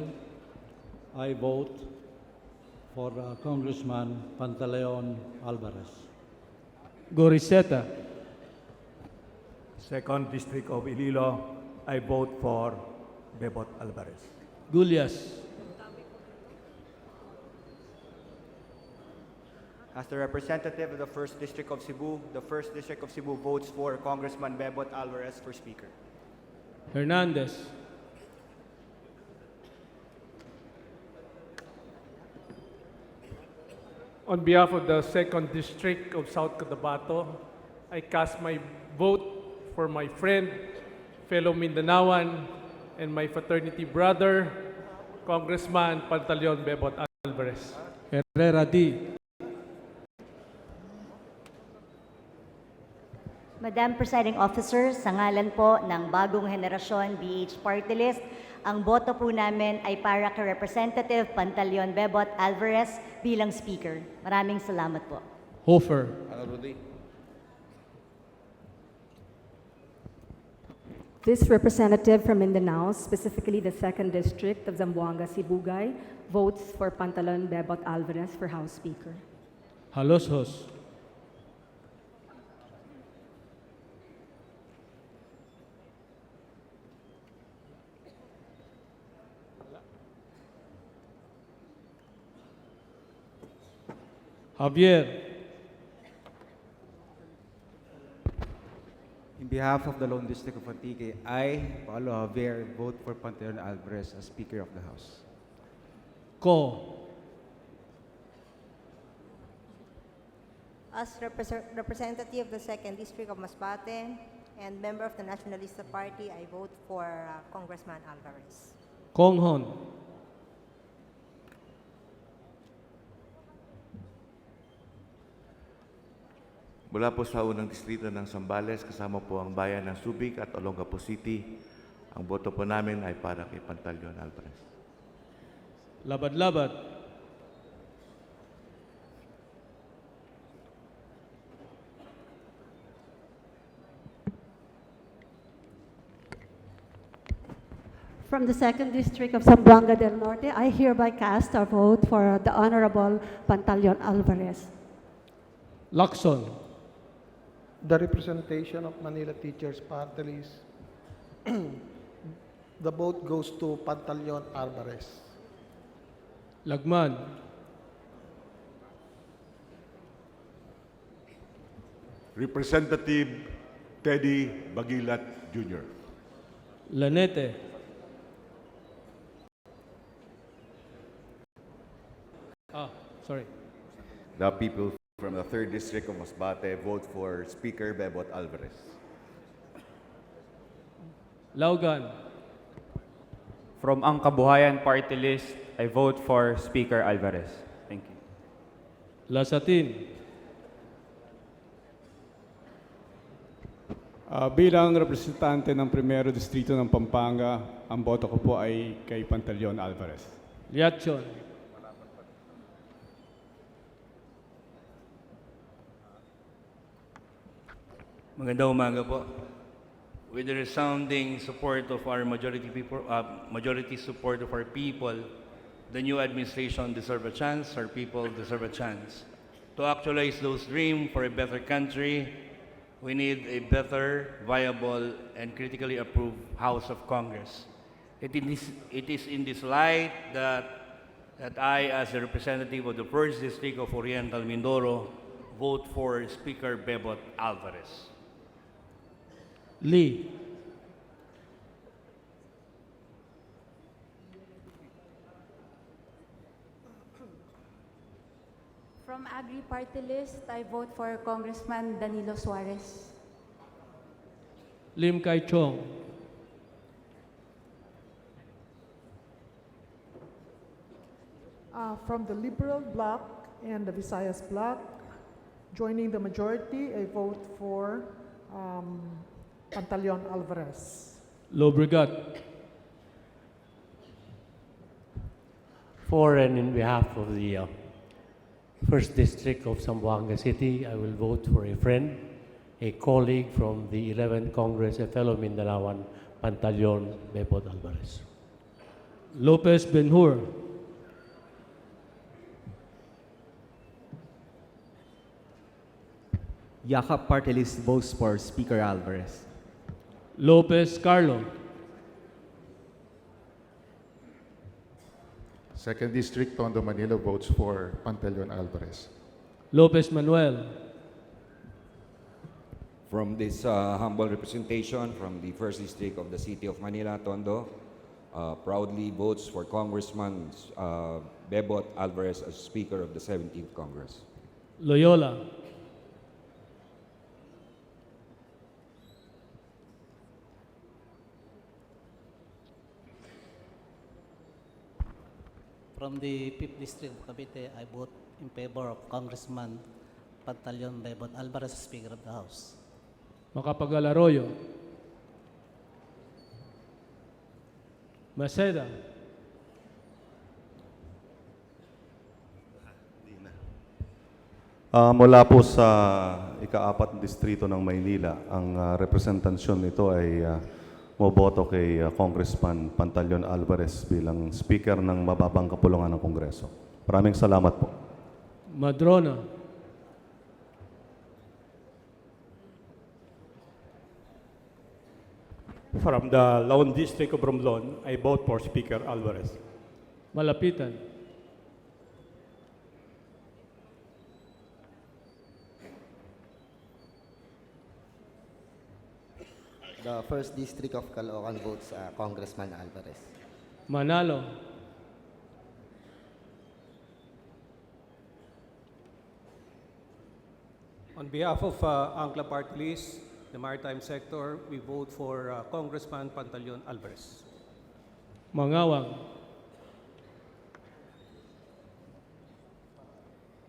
Speaker 37: I vote for Congressman Pantaleon Alvarez.
Speaker 1: Goriseta.
Speaker 21: 2nd District of Iloilo, I vote for Bebot Alvarez.
Speaker 1: Gulyas.
Speaker 2: As the representative of the 1st District of Cebu, the 1st District of Cebu votes for Congressman Bebot Alvarez for Speaker.
Speaker 1: Hernandez.
Speaker 3: On behalf of the 2nd District of South Cotabato, I cast my vote for my friend, fellow Mindanaoan, and my fraternity brother, Congressman Pantaleon Bebot Alvarez.
Speaker 1: Herrera D.
Speaker 5: Madam Presiding Officer, sa ngalan po ng Bagong Henerasyon BH Party List, ang boto po namin ay para kay Representative Pantaleon Bebot Alvarez bilang Speaker. Maraming salamat po.
Speaker 1: Hofer.
Speaker 31: This representative from Mindanao, specifically the 2nd District of Zamboanga, Sibugay, votes for Pantaleon Bebot Alvarez for House Speaker.
Speaker 1: Haloshos. Javier.
Speaker 6: In behalf of the Lone District of Antique, I, Paolo Javier, vote for Pantaleon Alvarez as Speaker of the House.
Speaker 1: Ko.
Speaker 7: As representative of the 2nd District of Masbate and member of the Nationalista Party, I vote for Congressman Alvarez.
Speaker 1: Konghon.
Speaker 8: Mula po sa unang distrito ng Zambales, kasama po ang bayan ng Subic at Olongapo City, ang boto po namin ay para kay Pantaleon Alvarez.
Speaker 1: Labad-labad.
Speaker 9: From the 2nd District of Zamboanga del Norte, I hereby cast a vote for the Honorable Pantaleon Alvarez.
Speaker 1: Lacson.
Speaker 10: The representation of Manila Teachers Party List, the vote goes to Pantaleon Alvarez.
Speaker 1: Lagman.
Speaker 11: Representative Teddy Bagilat Jr.
Speaker 1: Lanete. Sorry.
Speaker 14: The people from the 3rd District of Masbate vote for Speaker Bebot Alvarez.
Speaker 1: Laugan.
Speaker 16: From Ang Kabuhayan Party List, I vote for Speaker Alvarez. Thank you.
Speaker 1: Lasatin.
Speaker 37: Bilang representante ng Primero Distrito ng Pampanga, ang boto ko po ay kay Pantaleon Alvarez.
Speaker 1: Liachon.
Speaker 17: Magandang umaga po. With the resounding support of our majority support of our people, the new administration deserve a chance, our people deserve a chance. To actualize those dreams for a better country, we need a better, viable, and critically approved House of Congress. It is in this light that I, as a representative of the 1st District of Oriental Mindoro, vote for Speaker Bebot Alvarez.
Speaker 1: Lee.
Speaker 31: From Agri Party List, I vote for Congressman Danilo Suarez.
Speaker 1: Lim Kai Chong.
Speaker 18: From the Liberal Bloc and the Visayas Bloc, joining the majority, I vote for Pantaleon Alvarez.
Speaker 1: Lobregat.
Speaker 27: For and in behalf of the 1st District of Zamboanga City, I will vote for a friend, a colleague from the 11th Congress, a fellow Mindanaoan, Pantaleon Bebot Alvarez.
Speaker 1: Lopez Benhur,
Speaker 4: Yakap Party List votes for Speaker Alvarez.
Speaker 1: Lopez Carlo,
Speaker 11: Second District, Tondo, Manila votes for Pantaleon Alvarez.
Speaker 1: Lopez Manuel,
Speaker 12: From this humble representation from the First District of the City of Manila, Tondo, proudly votes for Congressman Bebot Alvarez as Speaker of the 17th Congress.
Speaker 1: Loyola,
Speaker 13: From the 5th District of Cavite, I vote in favor of Congressman Pantaleon Bebot Alvarez as Speaker of the House.
Speaker 1: Macapagal Arroyo, Maceda,
Speaker 15: Mula po sa ika-4 distrito ng Maynila, ang representansyon nito ay moboto kay Congressman Pantaleon Alvarez bilang Speaker ng mababang kapulungan ng Kongreso. Maraming salamat po.
Speaker 1: Madrona,
Speaker 21: From the Lone District of Romblon, I vote for Speaker Alvarez.
Speaker 1: Malapitan,
Speaker 19: The First District of Caloocan votes Congressman Alvarez.
Speaker 1: Manalo,
Speaker 20: On behalf of Angla Party List, the maritime sector, we vote for Congressman Pantaleon Alvarez.
Speaker 1: Mangawang,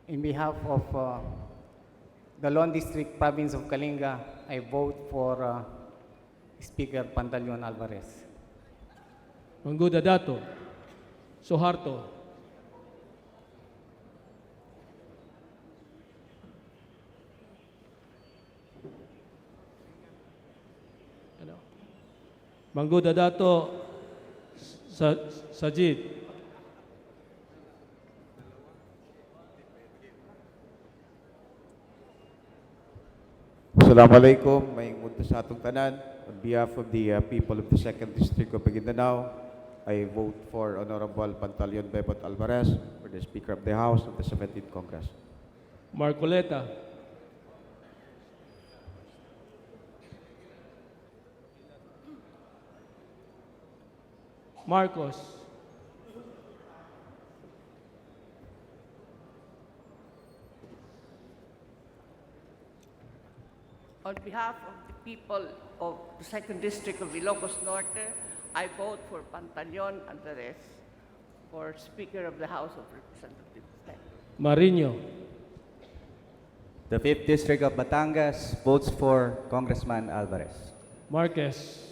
Speaker 22: In behalf of the Lone District Province of Kalinga, I vote for Speaker Pantaleon Alvarez.
Speaker 1: Manguda Dato, Soharto, Manguda Dato, Sajid,
Speaker 23: Assalamualaikum, maayong adlaw sa atong tanan. On behalf of the people of the 2nd District of Maguindanao, I vote for Honorable Pantaleon Bebot Alvarez for the Speaker of the House of the 17th Congress.
Speaker 1: Marcoleta, Marcos,
Speaker 24: On behalf of the people of the 2nd District of Ilocos Norte, I vote for Pantaleon Alvarez for Speaker of the House of Representatives.
Speaker 1: Mariño,
Speaker 4: The 5th District of Batangas votes for Congressman Alvarez.
Speaker 1: Marquez,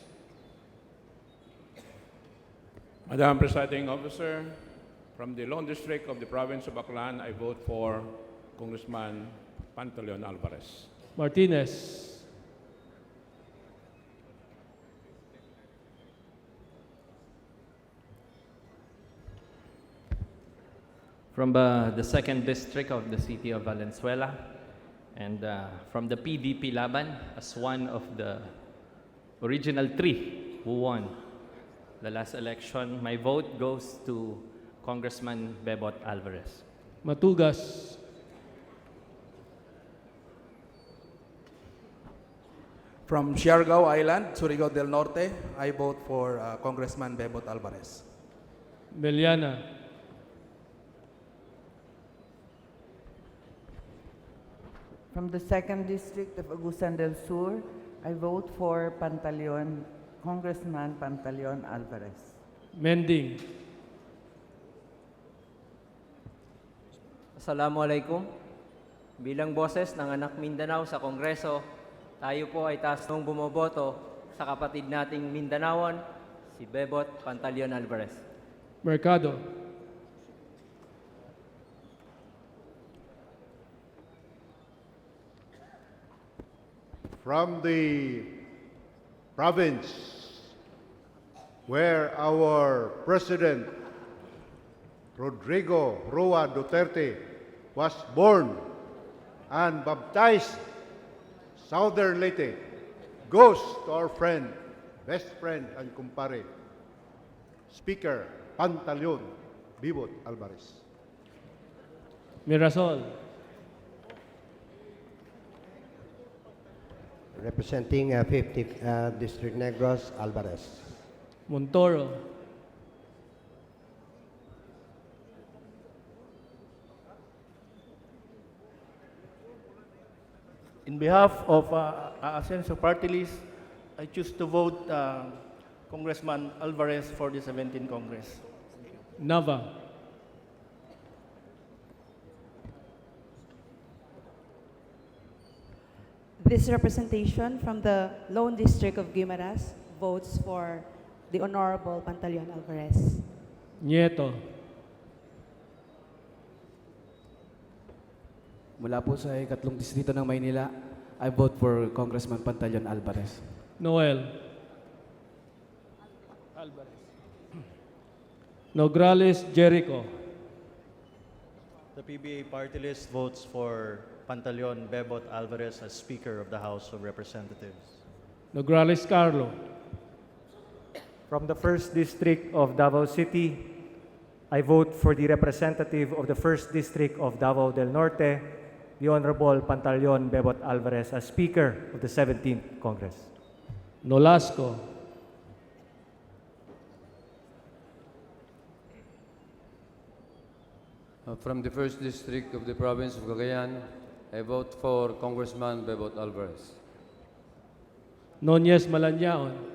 Speaker 25: Madam Presiding Officer, from the Lone District of the Province of Aklan, I vote for Congressman Pantaleon Alvarez.
Speaker 1: Martinez,
Speaker 26: From the 2nd District of the City of Valenzuela, and from the PDP Laban, as one of the original 3 who won the last election, my vote goes to Congressman Bebot Alvarez.
Speaker 1: Matugas,
Speaker 28: From Siargao Island, Surigao del Norte, I vote for Congressman Bebot Alvarez.
Speaker 1: Meliana,
Speaker 29: From the 2nd District of Agusan del Sur, I vote for Congressman Pantaleon Alvarez.
Speaker 1: Mending,
Speaker 30: Assalamualaikum. Bilang boses ng anak Mindanao sa Kongreso, tayo po ay taas nung bumoboto sa kapatid nating Mindanaon, si Bebot Pantaleon Alvarez.
Speaker 1: Mercado,
Speaker 11: From the province
Speaker 2: where our President Rodrigo Roa Duterte was born and baptized, Southern Leyte, goes to our friend, best friend and kumpare, Speaker Pantaleon Bibot Alvarez.
Speaker 1: Mirasol.
Speaker 3: Representing 50th District Negros, Alvarez.
Speaker 1: Montoro.
Speaker 21: In behalf of Ascenso Party List, I choose to vote Congressman Alvarez for the 17th Congress.
Speaker 1: Nava.
Speaker 5: This representation from the Lone District of Guimaras votes for the Honorable Pantaleon Alvarez.
Speaker 1: Nieto.
Speaker 6: Mula po sa ikatlong distrito ng Maynila, I vote for Congressman Pantaleon Alvarez.
Speaker 1: Noel. Nograles Jericho.
Speaker 7: The PBA party list votes for Pantaleon Bebot Alvarez as Speaker of the House of Representatives.
Speaker 1: Nograles Carlo.
Speaker 8: From the 1st District of Davao City, I vote for the representative of the 1st District of Davao del Norte, the Honorable Pantaleon Bebot Alvarez as Speaker of the 17th Congress.
Speaker 1: Nolasco.
Speaker 9: From the 1st District of the Province of Cagayan, I vote for Congressman Bebot Alvarez.
Speaker 1: Nonyes Malanyaon.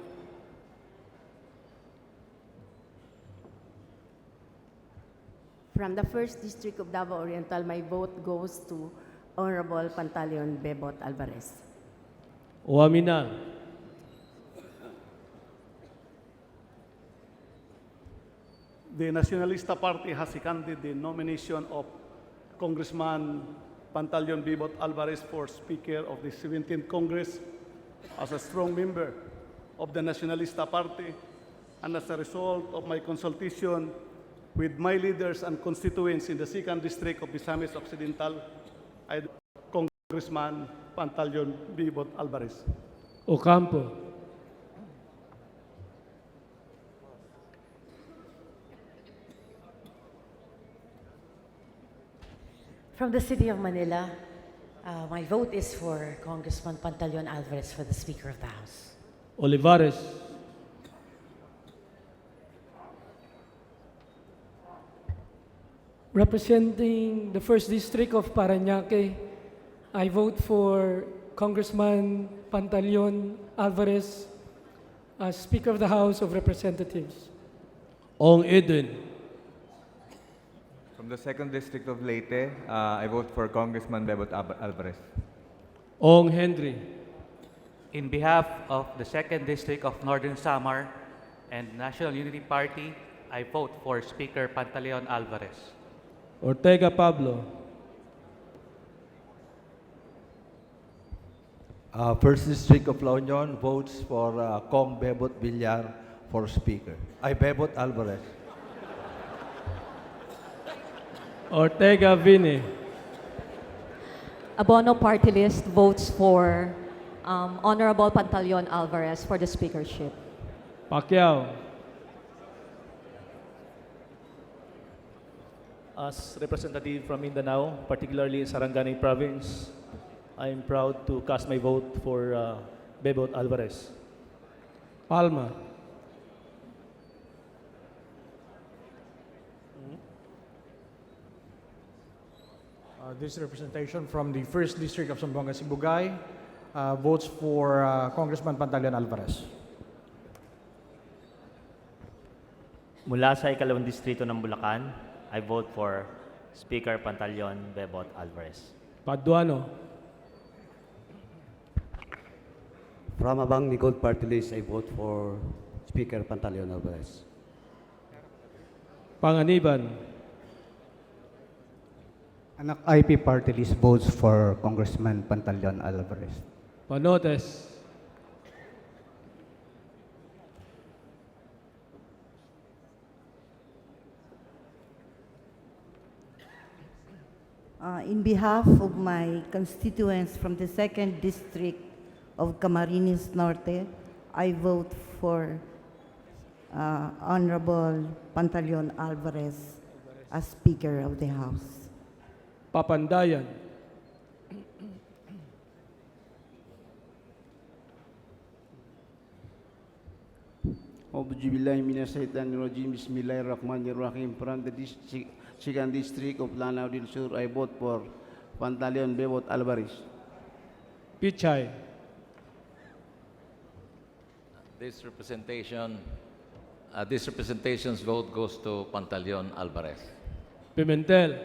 Speaker 10: From the 1st District of Davao Oriental, my vote goes to Honorable Pantaleon Bebot Alvarez.
Speaker 1: Uamina.
Speaker 14: The Nacionalista Party has seconded the nomination of Congressman Pantaleon Bebot Alvarez for Speaker of the 17th Congress as a strong member of the Nacionalista Party, and as a result of my consultation with my leaders and constituents in the 2nd District of Misamis Occidental, I Congressman Pantaleon Bebot Alvarez.
Speaker 1: Ocampo.
Speaker 16: From the City of Manila, my vote is for Congressman Pantaleon Alvarez for the Speaker of the House.
Speaker 1: Olivares.
Speaker 17: Representing the 1st District of Parañaque, I vote for Congressman Pantaleon Alvarez as Speaker of the House of Representatives.
Speaker 1: Ong Eden.
Speaker 32: From the 2nd District of Leyte, I vote for Congressman Bebot Alvarez.
Speaker 1: Ong Henry.
Speaker 33: In behalf of the 2nd District of Northern Samar and National Unity Party, I vote for Speaker Pantaleon Alvarez.
Speaker 1: Ortega Pablo.
Speaker 34: 1st District of La Union votes for Kong Bebot Villar for Speaker. Bebot Alvarez.
Speaker 1: Ortega Vini.
Speaker 31: Abono Party List votes for Honorable Pantaleon Alvarez for the speakership.
Speaker 1: Pacquiao.
Speaker 35: As representative from Mindanao, particularly in Sarangani Province, I am proud to cast my vote for Bebot Alvarez.
Speaker 1: Palma.
Speaker 36: This representation from the 1st District of Zamboanga Sibugay votes for Congressman Pantaleon Alvarez.
Speaker 37: Mula sa ikalawang distrito ng Bulacan, I vote for Speaker Pantaleon Bebot Alvarez.
Speaker 1: Paduano.
Speaker 3: From among the Gold Party List, I vote for Speaker Pantaleon Alvarez.
Speaker 1: Panganiban.
Speaker 38: Anak IP Party List votes for Congressman Pantaleon Alvarez.
Speaker 1: Panotes.
Speaker 2: In behalf of my constituents from the 2nd District of Camarines Norte, I vote for Honorable Pantaleon Alvarez as Speaker of the House.
Speaker 1: Papandayan.
Speaker 4: Bismillahirrahmanirrahim. From the 2nd District of Lanao del Sur, I vote for Pantaleon Bebot Alvarez.
Speaker 1: Pichay.
Speaker 11: This representation's vote goes to Pantaleon Alvarez.
Speaker 1: Pimentel.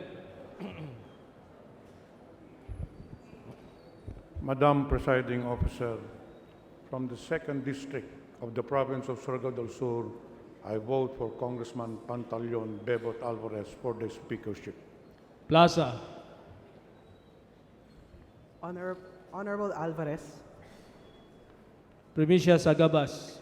Speaker 12: Madam Presiding Officer, from the 2nd District of the province of Surigao del Sur, I vote for Congressman Pantaleon Bebot Alvarez for the speakership.
Speaker 1: Plaza.
Speaker 13: Honorable Alvarez.
Speaker 1: Primicia Sagabas.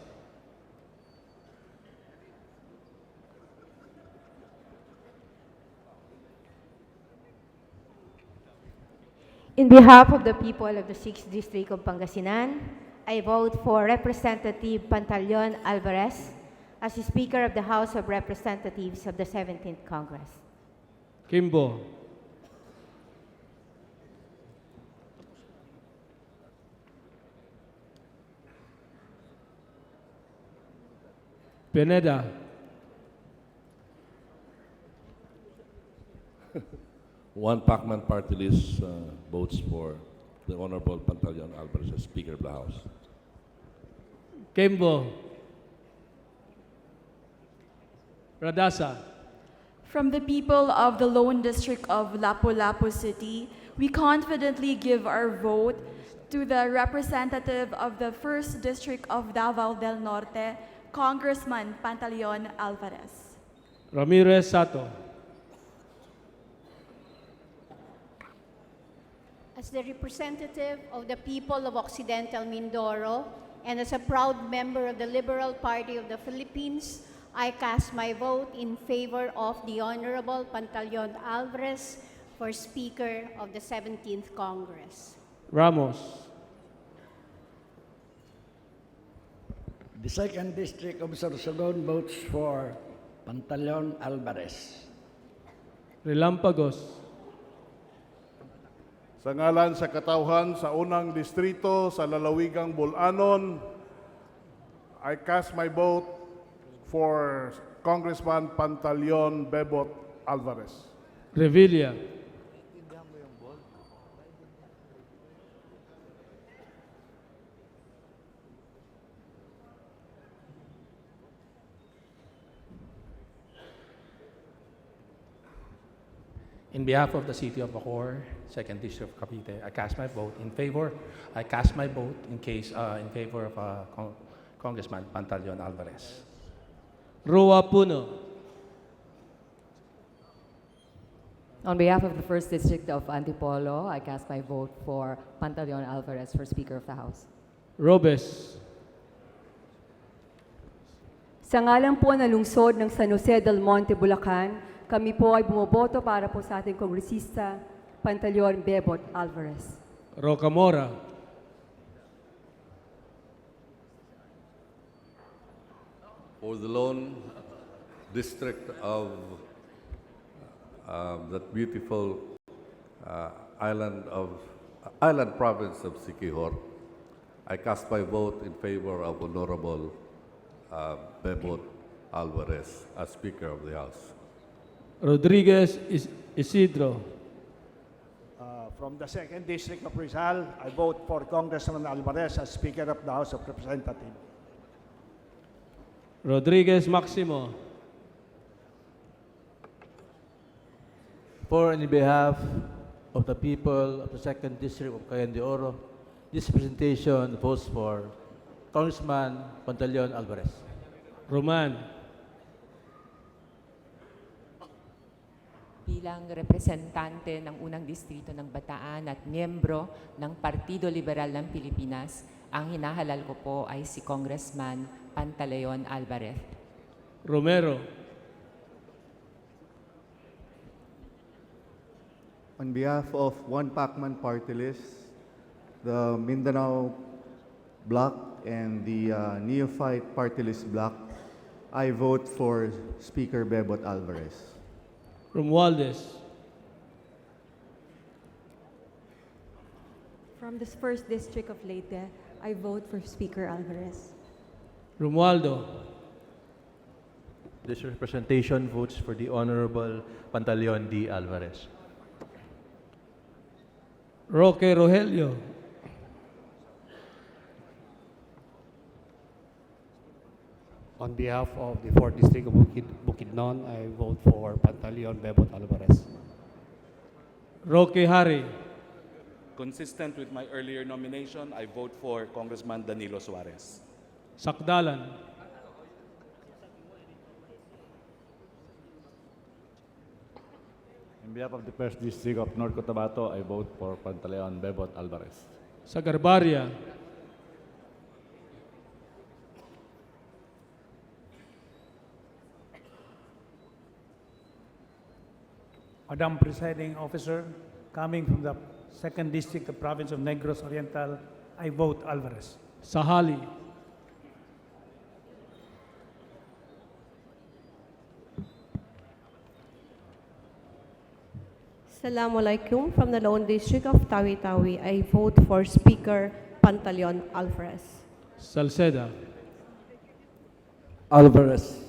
Speaker 15: In behalf of the people of the 6th District of Pangasinan, I vote for Representative Pantaleon Alvarez as Speaker of the House of Representatives of the 17th Congress.
Speaker 1: Kimbo. Pineda.
Speaker 18: One Pacman party list votes for the Honorable Pantaleon Alvarez as Speaker of the House.
Speaker 1: Kimbo. Radasa.
Speaker 19: From the people of the Lone District of Lapu-Lapu City, we confidently give our vote to the representative of the 1st District of Davao del Norte, Congressman Pantaleon Alvarez.
Speaker 1: Ramirez Sato.
Speaker 20: As the representative of the people of Occidental Mindoro and as a proud member of the Liberal Party of the Philippines, I cast my vote in favor of the Honorable Pantaleon Alvarez for Speaker of the 17th Congress.
Speaker 1: Ramos.
Speaker 22: The 2nd District of Sorsogon votes for Pantaleon Alvarez.
Speaker 1: Relampagos.
Speaker 14: Sa ngalan sa katauhan sa unang distrito sa lalawigang Bulanon, I cast my vote for Congressman Pantaleon Bebot Alvarez.
Speaker 1: Revilla.
Speaker 35: In behalf of the City of Bacoor, 2nd District of Cavite, I cast my vote in favor. I cast my vote in favor of Congressman Pantaleon Alvarez.
Speaker 1: Rua Puno.
Speaker 23: On behalf of the 1st District of Antipolo, I cast my vote for Pantaleon Alvarez for Speaker of the House.
Speaker 1: Robes.
Speaker 31: Sa ngalan po ng lungsod ng San Jose del Monte, Bulacan, kami po ay bumoboto para po sa ating kongresista, Pantaleon Bebot Alvarez.
Speaker 1: Rocamora.
Speaker 35: For the lone district of that beautiful island province of Siquijor, I cast my vote in favor of Honorable Bebot Alvarez as Speaker of the House.
Speaker 1: Rodriguez Isidro.
Speaker 24: From the 2nd District of Rizal, I vote for Congressman Alvarez as Speaker of the House of Representatives.
Speaker 1: Rodriguez Maximo.
Speaker 34: For and in behalf of the people of the 2nd District of Cagayan de Oro, this presentation votes for Congressman Pantaleon Alvarez.
Speaker 1: Roman.
Speaker 25: Bilang representante ng unang distrito ng Bataan at miyembro ng Partido Liberal ng Pilipinas, ang hinahalal ko po ay si Congressman Pantaleon Alvarez.
Speaker 1: Romero.
Speaker 5: On behalf of One Pacman Party List, the Mindanao Bloc and the Neophyte Party List Bloc, I vote for Speaker Bebot Alvarez.
Speaker 1: Romualdez.
Speaker 31: From the 1st District of Leyte, I vote for Speaker Alvarez.
Speaker 1: Romualdo.
Speaker 34: This representation votes for the Honorable Pantaleon D. Alvarez.
Speaker 1: Roque Rogelio.
Speaker 3: On behalf of the 4th District of Bukidnon, I vote for Pantaleon Bebot Alvarez.
Speaker 1: Roque Hari.
Speaker 6: Consistent with my earlier nomination, I vote for Congressman Danilo Suarez.
Speaker 1: Sakdalan.
Speaker 38: On behalf of the 1st District of North Cotabato, I vote for Pantaleon Bebot Alvarez.
Speaker 1: Sagarbaria.
Speaker 24: Madam Presiding Officer, coming from the 2nd District of Province of Negros Oriental, I vote Alvarez.
Speaker 1: Sahali.
Speaker 7: Assalamualaikum. From the Lone District of Tawi-Tawi, I vote for Speaker Pantaleon Alvarez.
Speaker 1: Salceda.
Speaker 22: Alvarez.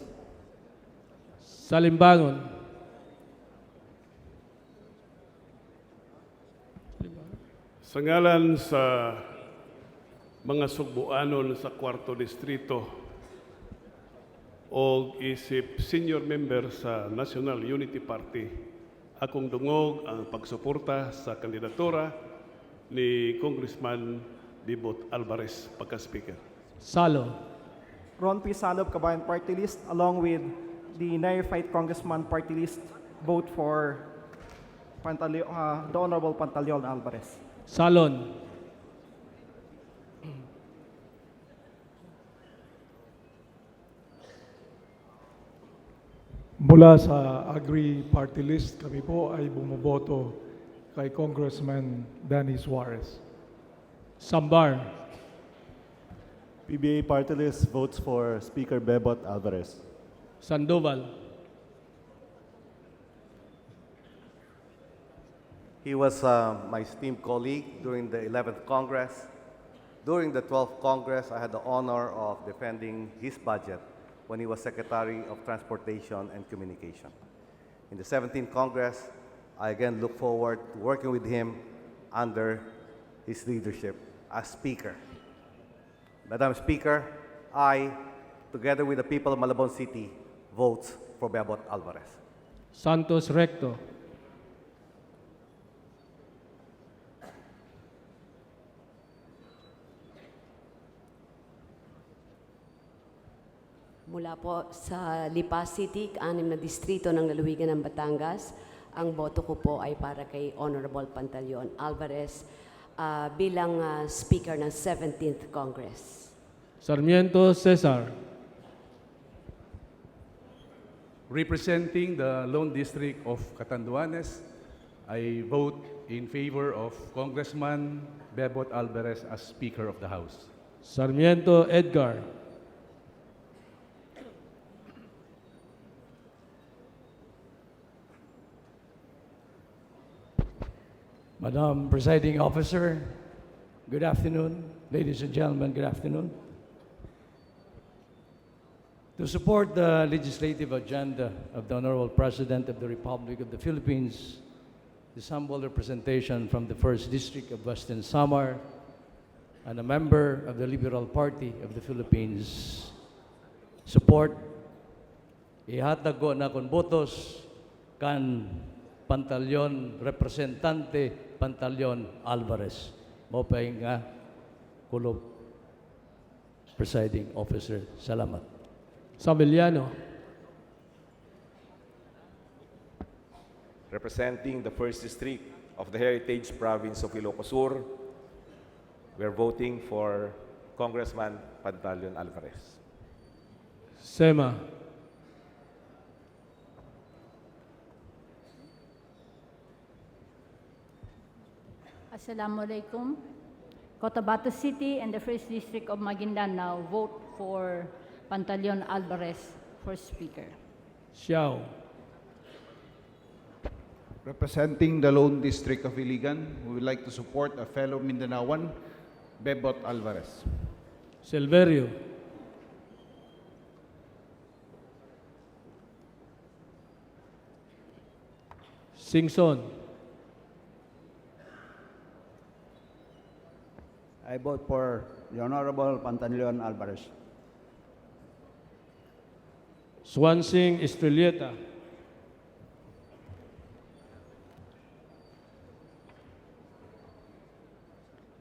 Speaker 1: Salimbangon.
Speaker 8: Sa ngalan sa mga Sugbuanon sa 4th Distrito o isip senior member sa National Unity Party, akong dungog ang pagsuporta sa kandidatura ni Congressman Bebot Alvarez pagka-speaker.
Speaker 1: Salo.
Speaker 13: Ron P. Salob, Kabayan Party List, along with the Neophyte Congressman Party List, vote for the Honorable Pantaleon Alvarez.
Speaker 1: Salon.
Speaker 9: Mula sa Agri Party List, kami po ay bumoboto kay Congressman Danny Suarez.
Speaker 1: Sambar.
Speaker 38: PBA Party List votes for Speaker Bebot Alvarez.
Speaker 1: Sandoval.
Speaker 10: He was my esteemed colleague during the 11th Congress. During the 12th Congress, I had the honor of defending his budget when he was Secretary of Transportation and Communication. In the 17th Congress, I again look forward to working with him under his leadership as Speaker. Madam Speaker, I, together with the people of Malabon City, vote for Bebot Alvarez.
Speaker 1: Santos Recto.
Speaker 16: Mula po sa Lipa City, 6 na distrito ng lalawigan ng Batangas, ang boto ko po ay para kay Honorable Pantaleon Alvarez bilang Speaker ng 17th Congress.
Speaker 1: Sarmiento Cesar.
Speaker 17: Representing the Lone District of Catanduanes, I vote in favor of Congressman Bebot Alvarez as Speaker of the House.
Speaker 1: Sarmiento Edgar.
Speaker 22: Madam Presiding Officer, good afternoon. Ladies and gentlemen, good afternoon. To support the legislative agenda of the Honorable President of the Republic of the Philippines, this humble representation from the 1st District of Western Samar and a member of the Liberal Party of the Philippines, support ihatag ko na kon botos kan Pantaleon, Representante Pantaleon Alvarez. Mopay nga, kulob, Presiding Officer. Salamat.
Speaker 1: Sabeliano.
Speaker 21: Representing the 1st District of the Heritage Province of Ilocos Sur, we're voting for Congressman Pantaleon Alvarez.
Speaker 1: Sema.
Speaker 2: Assalamualaikum. Cotabato City and the First District of Maguindanao vote for Pantaleon Alvarez for Speaker.
Speaker 1: Xiao.
Speaker 24: Representing the Lone District of Iligan, we would like to support a fellow Mindanaoan, Bebot Alvarez.
Speaker 1: Silverio. Singson.
Speaker 4: I vote for the Honorable Pantaleon Alvarez.
Speaker 1: Swansing Estrelleta.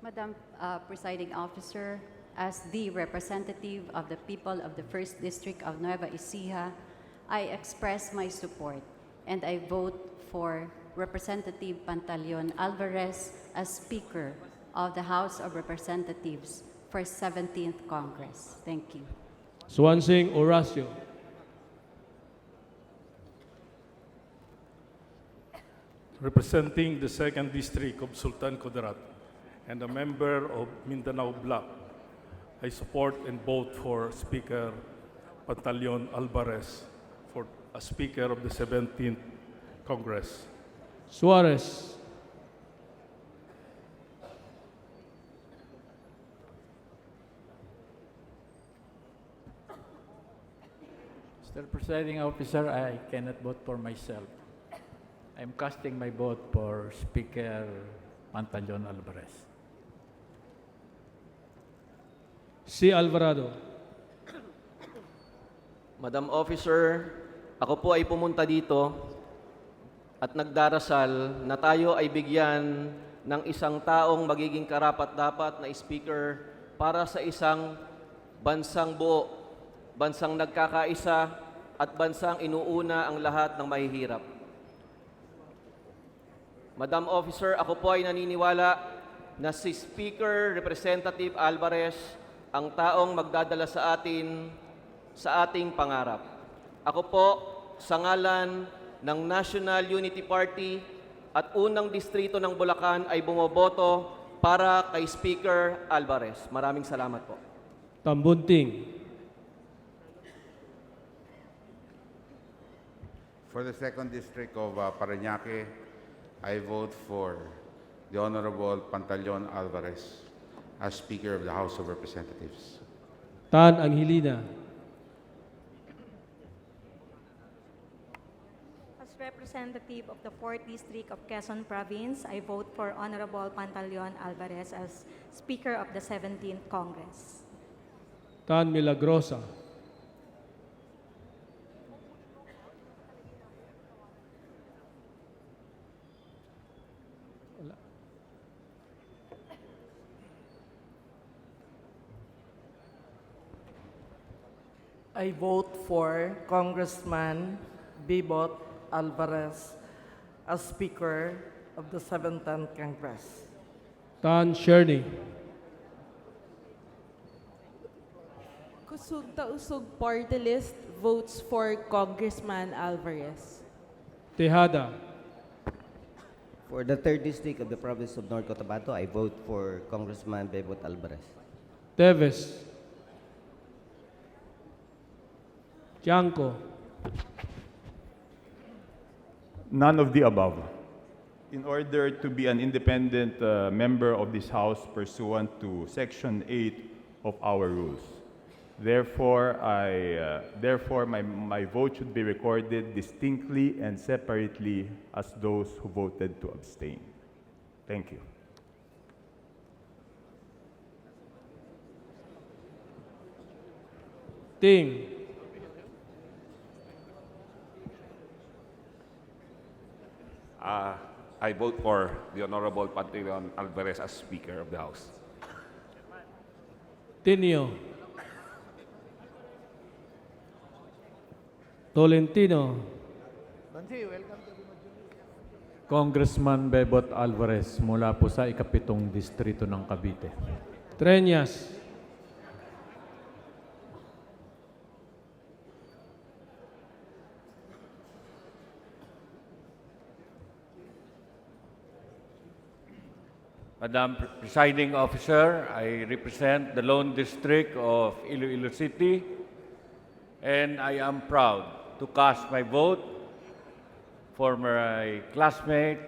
Speaker 11: Madam Presiding Officer, as the representative of the people of the First District of Nueva Ecija, I express my support and I vote for Representative Pantaleon Alvarez as Speaker of the House of Representatives for 17th Congress. Thank you.
Speaker 1: Swansing Horacio.
Speaker 12: Representing the 2nd District of Sultan Kudarat and a member of Mindanao Bloc, I support and vote for Speaker Pantaleon Alvarez for a Speaker of the 17th Congress.
Speaker 1: Suarez.
Speaker 34: Mr. Presiding Officer, I cannot vote for myself. I'm casting my vote for Speaker Pantaleon Alvarez.
Speaker 1: C. Alvarado.
Speaker 14: Madam Officer, ako po ay pumunta dito at nagdarasal na tayo ay bigyan ng isang taong magiging karapat-dapat na speaker para sa isang bansang buo, bansang nagkakaisa at bansang inuuna ang lahat ng mahihirap. Madam Officer, ako po ay naniniwala na si Speaker Representative Alvarez ang taong magdadala sa atin sa ating pangarap. Ako po, sa ngalan ng National Unity Party at unang distrito ng Bulacan ay bumoboto para kay Speaker Alvarez. Maraming salamat po.
Speaker 1: Tambunting.
Speaker 15: For the 2nd District of Parañaque, I vote for the Honorable Pantaleon Alvarez as Speaker of the House of Representatives.
Speaker 1: Tan Angelina.
Speaker 18: As representative of the 4th District of Quezon Province, I vote for Honorable Pantaleon Alvarez as Speaker of the 17th Congress.
Speaker 1: Tan Milagrosa.
Speaker 19: I vote for Congressman Bebot Alvarez as Speaker of the 17th Congress.
Speaker 1: Tan Sherney.
Speaker 20: Kusog Tausog Party List votes for Congressman Alvarez.
Speaker 1: Tejada.
Speaker 26: For the 3rd District of the Province of North Cotabato, I vote for Congressman Bebot Alvarez.
Speaker 1: Teves. Tiangco.
Speaker 27: None of the above. In order to be an independent member of this House pursuant to Section 8 of our rules. Therefore, my vote should be recorded distinctly and separately as those who voted to abstain. Thank you.
Speaker 1: Ting.
Speaker 21: I vote for the Honorable Pantaleon Alvarez as Speaker of the House.
Speaker 1: Tinio. Tolentino.
Speaker 34: Congressman Bebot Alvarez mula po sa ikapitong distrito ng Cavite.
Speaker 1: Treñas.
Speaker 3: Madam Presiding Officer, I represent the Lone District of Iloilo City, and I am proud to cast my vote for my classmate,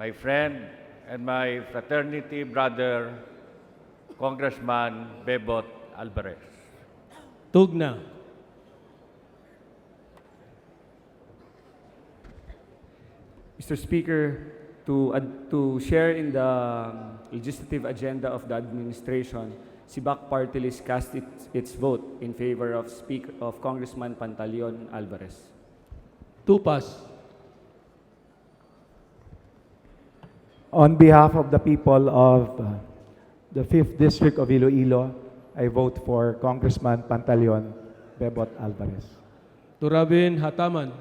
Speaker 3: my friend, and my fraternity brother, Congressman Bebot Alvarez.
Speaker 1: Tugna.
Speaker 5: Mr. Speaker, to share in the legislative agenda of the administration, SIBAC Party List cast its vote in favor of Congressman Pantaleon Alvarez.
Speaker 1: Tupas.
Speaker 6: On behalf of the people of the 5th District of Iloilo, I vote for Congressman Pantaleon Bebot Alvarez.
Speaker 1: Turabin Hataman.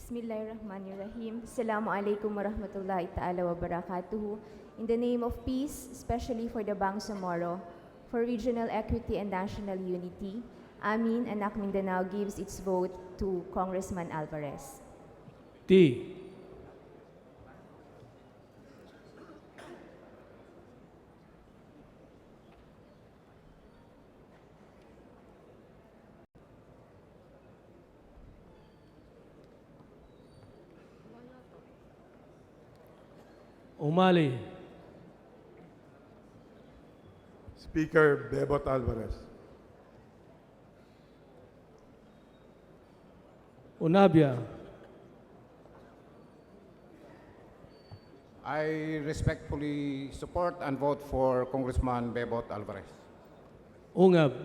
Speaker 7: Bismillahirrahmanirrahim. Assalamu alaikum warahmatullahi ta'ala wabarakatuhu. In the name of peace, especially for the Bangsamoro, for regional equity and national unity, Amin Anak Mindanao gives its vote to Congressman Alvarez.
Speaker 1: T. Umali.
Speaker 8: Speaker Bebot Alvarez.
Speaker 1: Unabia.
Speaker 9: I respectfully support and vote for Congressman Bebot Alvarez.
Speaker 1: Ungab.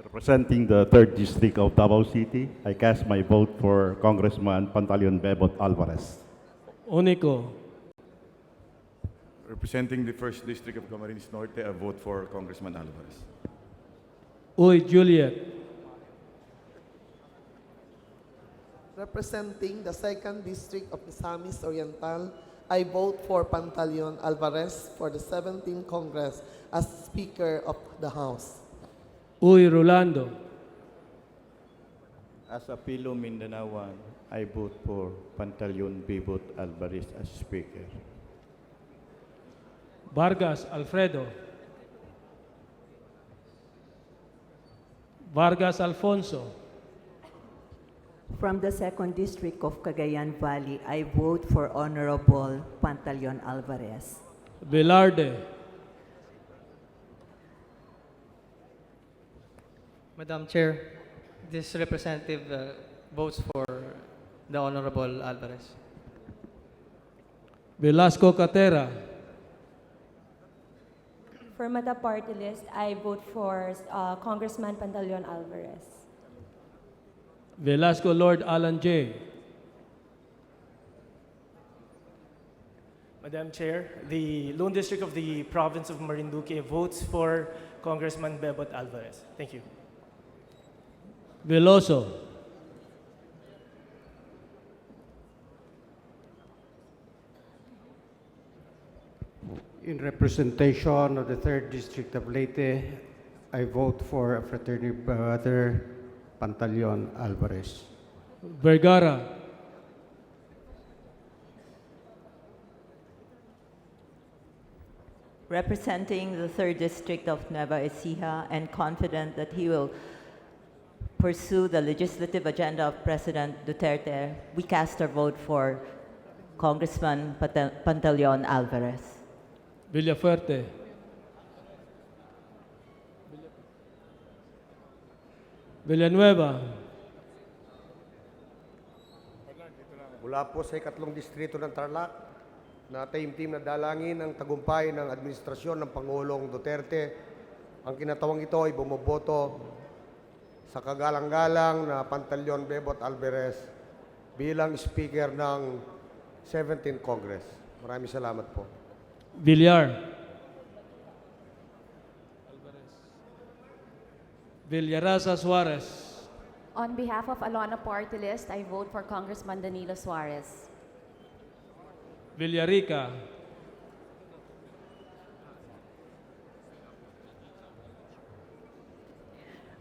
Speaker 34: Representing the 3rd District of Davao City, I cast my vote for Congressman Pantaleon Bebot Alvarez.
Speaker 1: Unico.
Speaker 27: Representing the 1st District of Camarines Norte, I vote for Congressman Alvarez.
Speaker 1: Uy Juliet.
Speaker 19: Representing the 2nd District of Misamis Oriental, I vote for Pantaleon Alvarez for the 17th Congress as Speaker of the House.
Speaker 1: Uy Rolando.
Speaker 34: As a fellow Mindanaoan, I vote for Pantaleon Bebot Alvarez as Speaker.
Speaker 1: Vargas Alfredo. Vargas Alfonso.
Speaker 13: From the 2nd District of Cagayan Valley, I vote for Honorable Pantaleon Alvarez.
Speaker 1: Velarde.
Speaker 23: Madam Chair, this representative votes for the Honorable Alvarez.
Speaker 1: Velasco Catera.
Speaker 25: For Mata Party List, I vote for Congressman Pantaleon Alvarez.
Speaker 1: Velasco Lord Alan J.
Speaker 38: Madam Chair, the Lone District of the Province of Marinduque votes for Congressman Bebot Alvarez. Thank you.
Speaker 1: Veloso.
Speaker 28: In representation of the 3rd District of Leyte, I vote for a fraternity brother, Pantaleon Alvarez.
Speaker 1: Vergara.
Speaker 13: Representing the 3rd District of Nueva Ecija and confident that he will pursue the legislative agenda of President Duterte, we cast our vote for Congressman Pantaleon Alvarez.
Speaker 1: Villafuerte. Villanueva.
Speaker 29: Mula po sa 2nd Distrito ng Tarlac, na team na dalangin ang tagumpay ng administrasyon ng Pangulong Duterte. Ang kinatawang ito ay bumoboto sa kagalang-galang na Pantaleon Bebot Alvarez bilang Speaker ng 17th Congress. Maraming salamat po.
Speaker 1: Villar. Villaraza Suarez.
Speaker 30: On behalf of Alona Party List, I vote for Congressman Danilo Suarez.
Speaker 1: Villarica.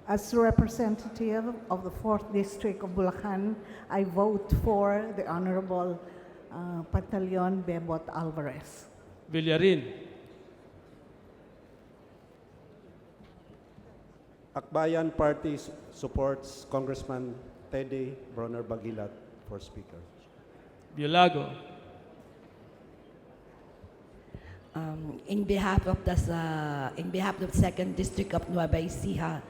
Speaker 2: As representative of the 4th District of Bulacan, I vote for the Honorable Pantaleon Bebot Alvarez.
Speaker 1: Villarin.
Speaker 28: Akbayan Party supports Congressman Teddy Bronner Bagilat for Speaker.
Speaker 1: Biolago.
Speaker 4: In behalf of the 2nd District of Nueva Ecija,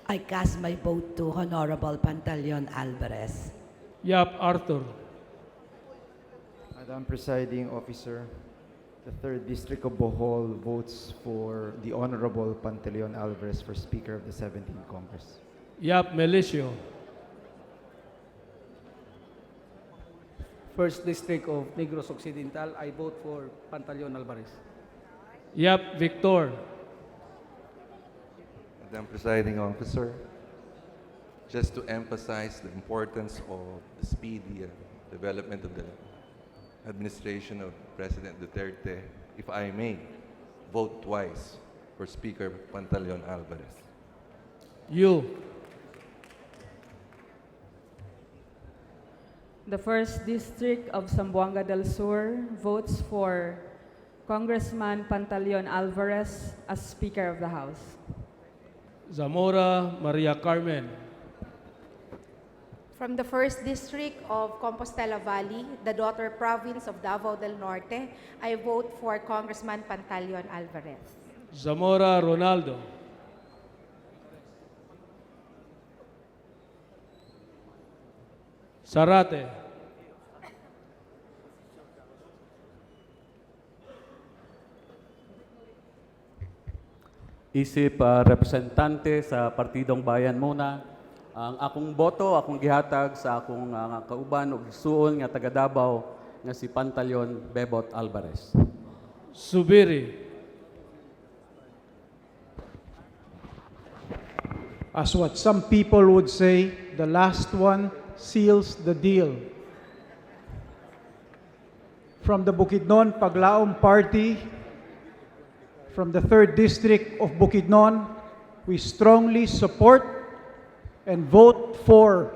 Speaker 4: I cast my vote to Honorable Pantaleon Alvarez.
Speaker 1: Yap Arthur.
Speaker 10: Madam Presiding Officer, the 3rd District of Bohol votes for the Honorable Pantaleon Alvarez for Speaker of the 17th Congress.
Speaker 1: Yap Melicio.
Speaker 11: 1st District of Negros Occidental, I vote for Pantaleon Alvarez.
Speaker 1: Yap Victor.
Speaker 12: Madam Presiding Officer, just to emphasize the importance of the speedy development of the administration of President Duterte, if I may, vote twice for Speaker Pantaleon Alvarez.
Speaker 1: You.
Speaker 14: The 1st District of Zamboanga del Sur votes for Congressman Pantaleon Alvarez as Speaker of the House.
Speaker 1: Zamora Maria Carmen.
Speaker 15: From the 1st District of Compostela Valley, the daughter province of Davao del Norte, I vote for Congressman Pantaleon Alvarez.
Speaker 1: Zamora Ronaldo. Sarate.
Speaker 16: Isip representante sa Partidong Bayan Muna, ang akong boto, akong gihatag sa akong kauban ug igsuon nga taga Davao nga si Pantaleon Bebot Alvarez.
Speaker 1: Subiri.
Speaker 17: As what some people would say, the last one seals the deal. From the Bukidnon Paglaom Party, from the 3rd District of Bukidnon, we strongly support and vote for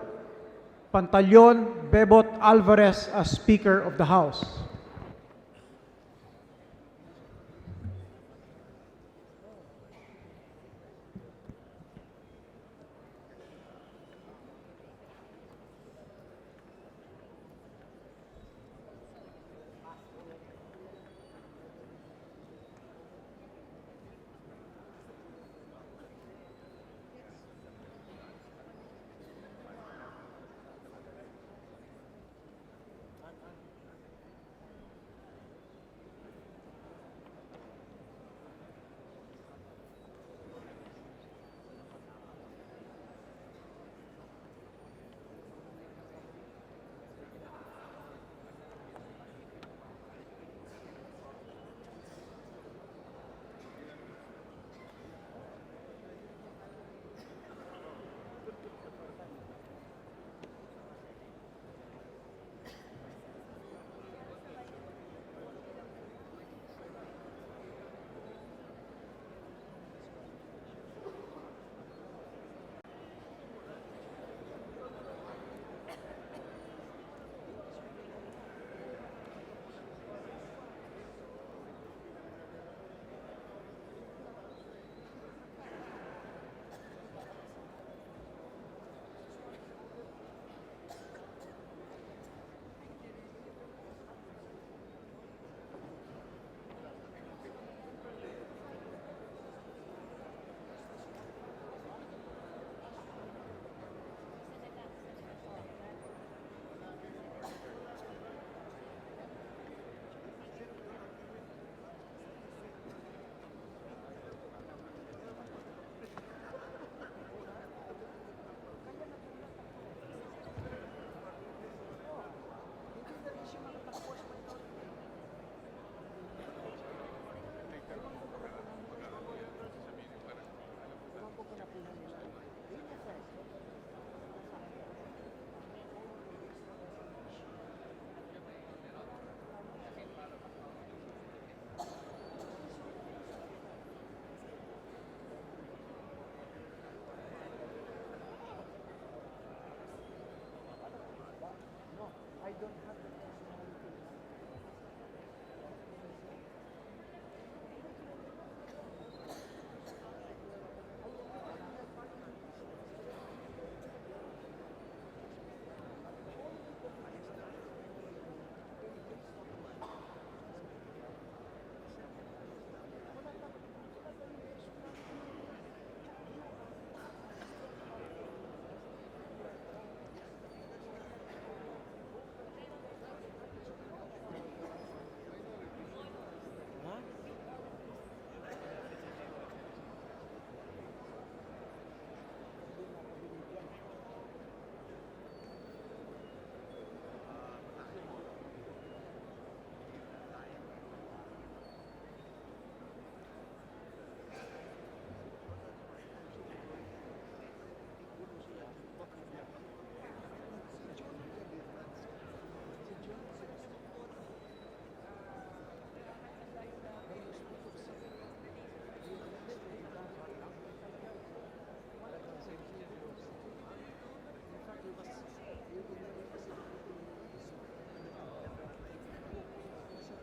Speaker 17: Pantaleon Bebot Alvarez as Speaker of the House.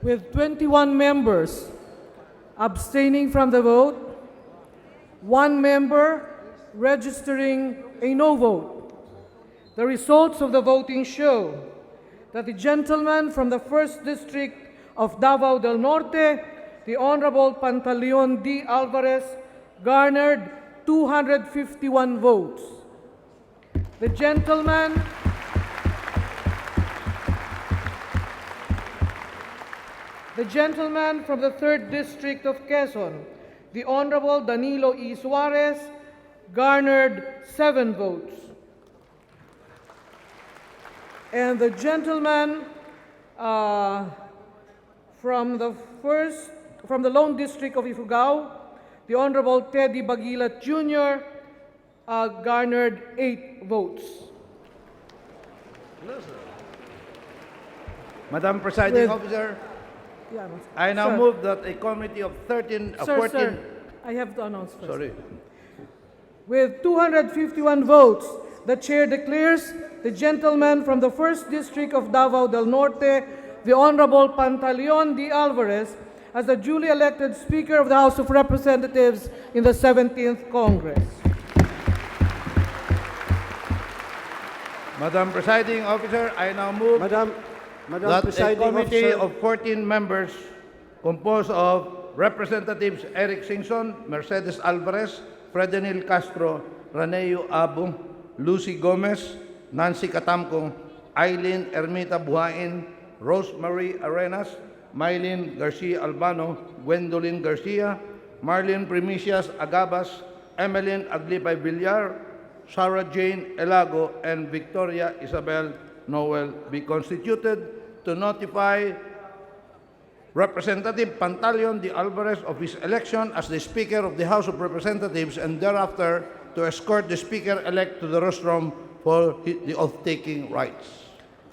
Speaker 3: With 21 members abstaining from the vote, 1 member registering a no vote. The results of the voting show that the gentleman from the 1st District of Davao del Norte, the Honorable Pantaleon D. Alvarez, garnered 251 votes. The gentleman from the 3rd District of Quezon, the Honorable Danilo E. Suarez, garnered 7 votes. And the gentleman from the Lone District of Ifugao, the Honorable Teddy Bagilat Jr., garnered 8 votes.
Speaker 5: Madam Presiding
Speaker 3: With-
Speaker 5: Officer,
Speaker 3: Yeah,
Speaker 5: I now
Speaker 3: sir.
Speaker 5: move that a committee of 14...
Speaker 3: Sir, I have to announce first.
Speaker 5: Sorry.
Speaker 3: With 251 votes, the chair declares the gentleman from the 1st District of Davao del Norte, the Honorable Pantaleon D. Alvarez, as the duly elected Speaker of the House of Representatives in the 17th Congress.
Speaker 5: Madam Presiding Officer, I now move
Speaker 28: Madam
Speaker 5: that a
Speaker 28: Presiding
Speaker 5: committee
Speaker 28: Officer,
Speaker 5: of 14 members composed of Representatives Eric Singson, Mercedes Alvarez, Fredenil Castro, Raneo Abu, Lucy Gomez, Nancy Catamco, Eileen Ermita Buhain, Rosemary Arenas, Mylene Garcia Albano, Gwendolyn Garcia, Marlene Primicias Agabas, Emeline Aglipay Villar, Sarah Jane Elago, and Victoria Isabel Noel be constituted to notify Representative Pantaleon D. Alvarez of his election as the Speaker of the House of Representatives, and thereafter to escort the Speaker-elect to the rostrum for the oath-taking rites.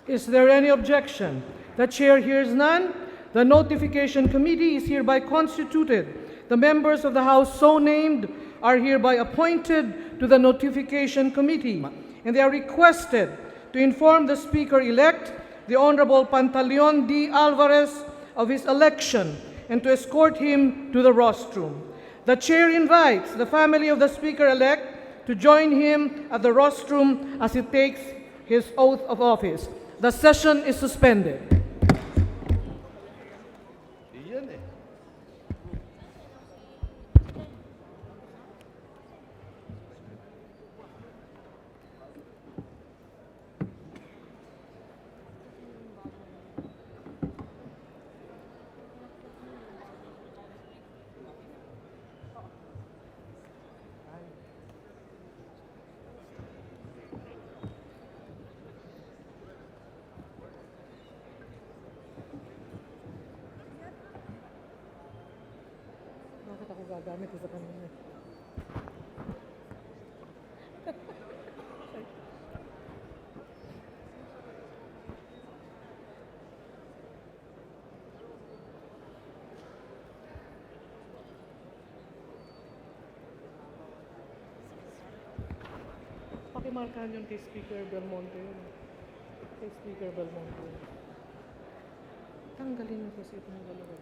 Speaker 3: Is there any objection? The chair hears none. The notification committee is hereby constituted. The members of the House so named are hereby appointed to the notification committee, and they are requested to inform the Speaker-elect, the Honorable Pantaleon D. Alvarez, of his election and to escort him to the rostrum. The chair invites the family of the Speaker-elect to join him at the rostrum as he takes his oath of office. The session is suspended. Bakit ako gagamit sa kanina? Pakimarkahan yung kay Speaker Belmonte yun. kay Speaker Belmonte. Tanggalin mo kasi itong dalawa.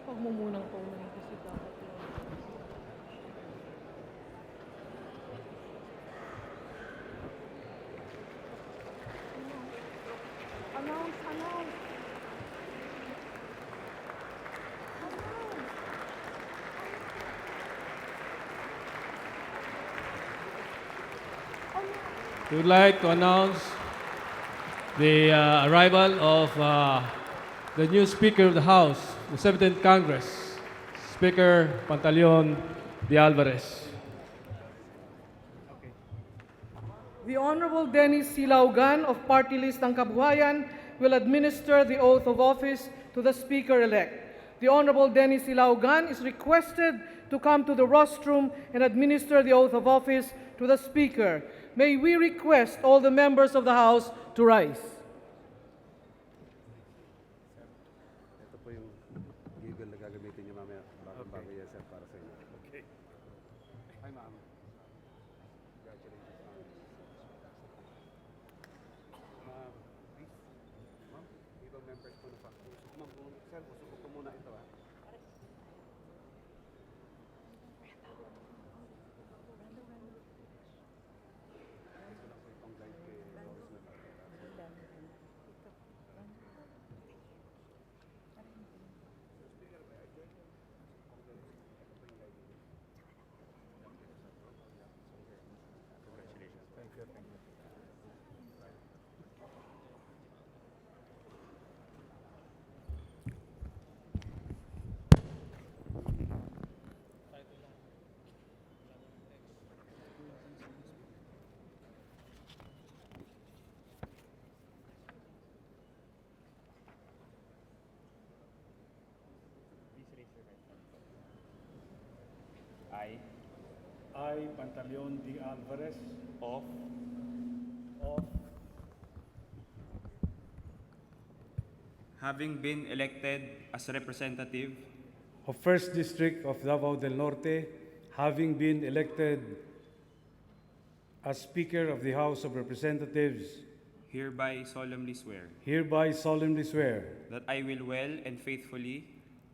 Speaker 3: Huwag mo munang paunahin kasi dapat yun. Announce, announce!
Speaker 1: We would like to announce the arrival of the new Speaker of the House, the 17th Congress, Speaker Pantaleon de Alvarez.
Speaker 3: The Honorable Dennis Silaugan of Party List ng Kabuhayan will administer the oath of office to the Speaker-elect. The Honorable Dennis Silaugan is requested to come to the rostrum and administer the oath of office to the Speaker. May we request all the members of the House to rise.
Speaker 6: Ito po yung giggle na gagamitin niyo mamaya bago yan, sir, para sa inyo. Okay. Hi, ma'am. Congratulations, ma'am. Please, ma'am, ibang members po na faculty. Ma'am, sir, usok ko muna ito, ha.
Speaker 7: I, Pantaleon D. Alvarez,
Speaker 8: of having been elected as representative
Speaker 7: of 1st District of Davao del Norte, having been elected as Speaker of the House of Representatives,
Speaker 8: hereby solemnly swear
Speaker 7: hereby solemnly swear
Speaker 8: that I will well and faithfully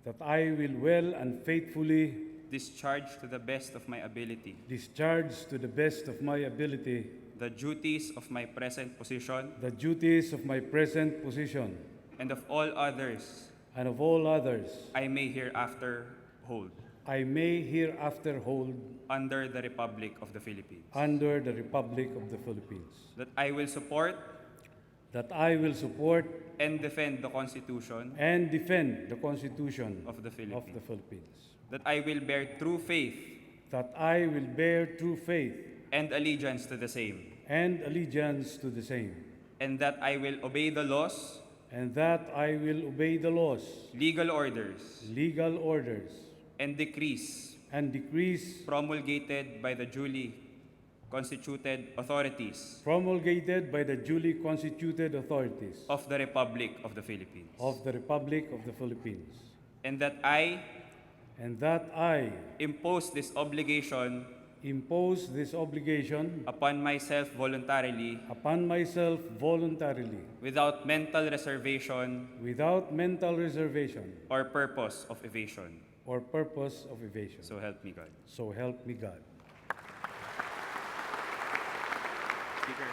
Speaker 7: that I will well and faithfully
Speaker 8: discharge to the best of my ability
Speaker 7: discharge to the best of my ability
Speaker 8: the duties of my present position
Speaker 7: the duties of my present position
Speaker 8: and of all others
Speaker 7: and of all others
Speaker 8: I may hereafter hold
Speaker 7: I may hereafter hold
Speaker 8: under the Republic of the Philippines.
Speaker 7: Under the Republic of the Philippines.
Speaker 8: That I will support
Speaker 7: and
Speaker 8: defend the Constitution
Speaker 7: the Constitution
Speaker 8: of the
Speaker 7: Philippines.
Speaker 8: That I will bear true faith and allegiance to the same. And that I will obey the laws legal orders and decrees promulgated by the duly constituted authorities of the Republic of the Philippines. And that I impose this obligation upon myself voluntarily without mental reservation or purpose of evasion. So help me God.
Speaker 7: So help me God.
Speaker 8: Speaker.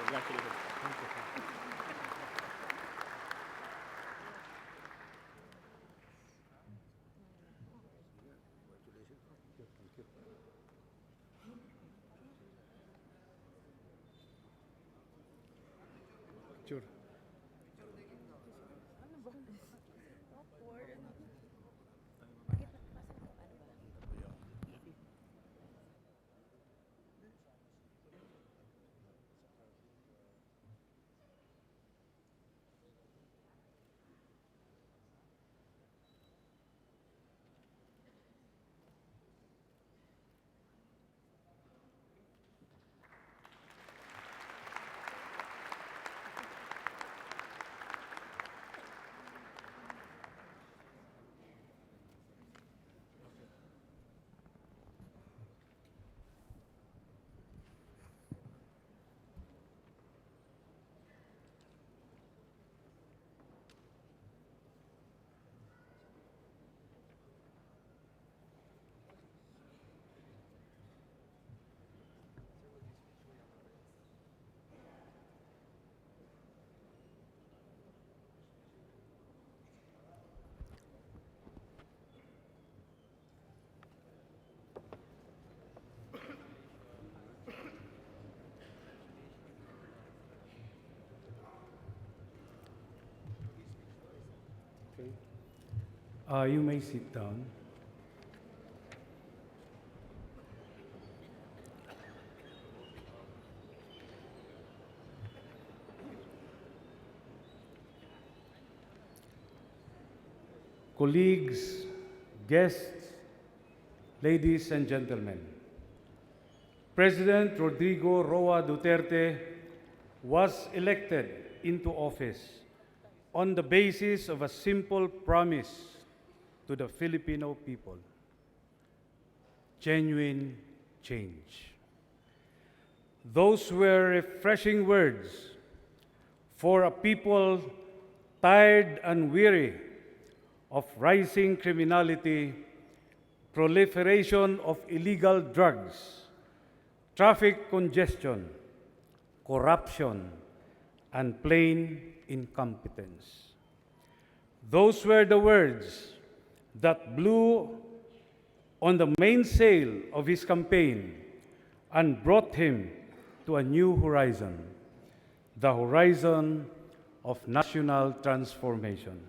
Speaker 1: Congratulations. Thank you.
Speaker 7: Sure. You may sit down. Colleagues, guests, ladies and gentlemen, President Rodrigo Roa Duterte was elected into office on the basis of a simple promise to the Filipino people: genuine change. Those were refreshing words for a people tired and weary of rising criminality, proliferation of illegal drugs, traffic congestion, corruption, and plain incompetence. Those were the words that blew on the mainsail of his campaign and brought him to a new horizon, the horizon of national transformation.